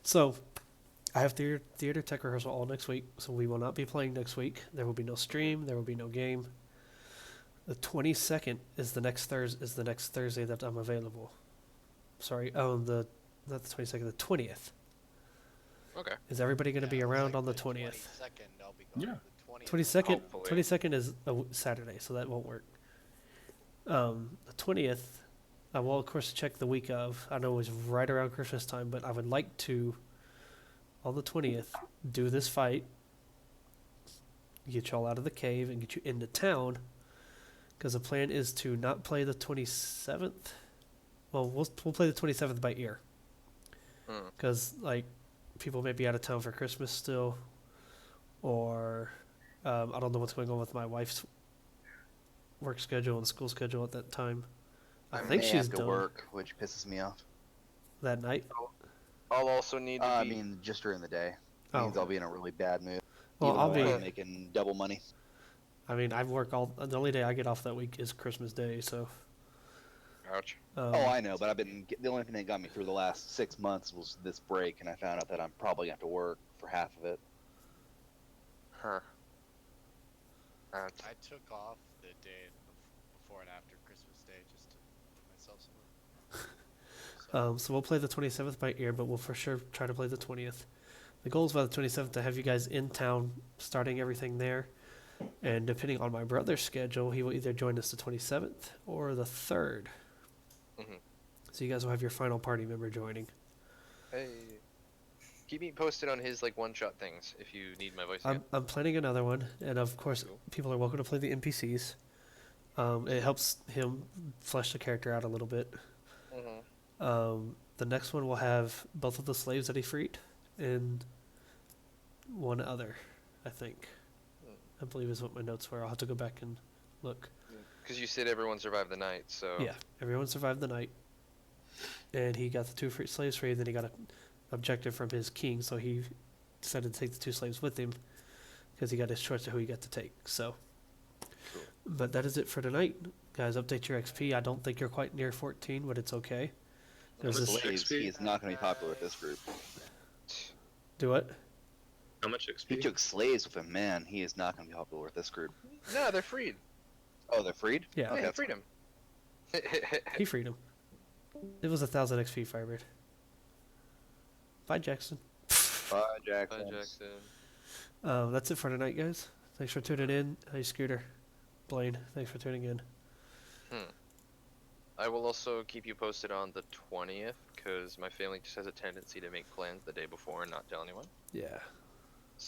So, I have theater tech rehearsal all next week, so we will not be playing next week. There will be no stream. There will be no game. The 22nd is the next Thursday that I'm available. Sorry, not the 22nd, the 20th. Okay. Is everybody going to be around on the 20th? 22nd, I'll be gone. Yeah. The 20th, 22nd is a Saturday, so that won't work. The 20th, I will of course check the week of. I know it's right around Christmas time, but I would like to, on the 20th, do this fight, get y'all out of the cave and get you into town, because the plan is to not play the 27th. Well, we'll play the 27th by ear, because like people may be out of town for Christmas still, or I don't know what's going on with my wife's work schedule and school schedule at that time. I think may she's have to done work, which pisses me off. that night. I'll also need to I be... mean, just during the day. Oh. Means I'll be in a really bad mood. Well, Even I'll though be. I'm making double money. I mean, I work all. The only day I get off that week is Christmas Day, so. Ouch. Oh, I know, but the only thing that got me through the last 6 months was this break, and I found out that I'm probably going to have to work for half of it. Huh. I took off the day before and after Christmas Day just to put myself somewhere. So we'll play the 27th by ear, but we'll for sure try to play the 20th. The goal is by the 27th to have you guys in town, starting everything there. And depending on my brother's schedule, he will either join us the 27th or the 3rd. So you guys will have your final party member joining. Hey. Keep me posted on his like one-shot things if you need my voice. I'm planning another one, and of course, people are welcome to play the NPCs. It helps him flesh the character out a little bit. The next one will have both of the slaves that he freed, and one other, I think. I believe is what my notes were. I'll have to go back and look. Because you said everyone survived the night, so... Yeah, everyone survived the night. And he got the 2 slaves free, and then he got an objective from his king, so he decided to take the 2 slaves with him, because he got his choice of who he got to take, so... Cool. But that is it for tonight. Guys, update your XP. I don't think you're quite near 14, but it's okay. There's this... Slaves, he is not going to be popular with this group. Do what? How much XP? He took slaves with him, man. He is not going to be popular with this group. No, they're freed. Oh, they're freed? Yeah. Yeah, freed him. He freed him. It was 1,000 XP, Firebird. Bye, Jackson. Bye, Jackson. Bye, Jackson. That's it for tonight, guys. Thanks for tuning in. Hey, Scooter. Blaine, thanks for tuning in. I will also keep you posted on the 20th, because my family just has a tendency to make plans the day before and not tell anyone. Yeah,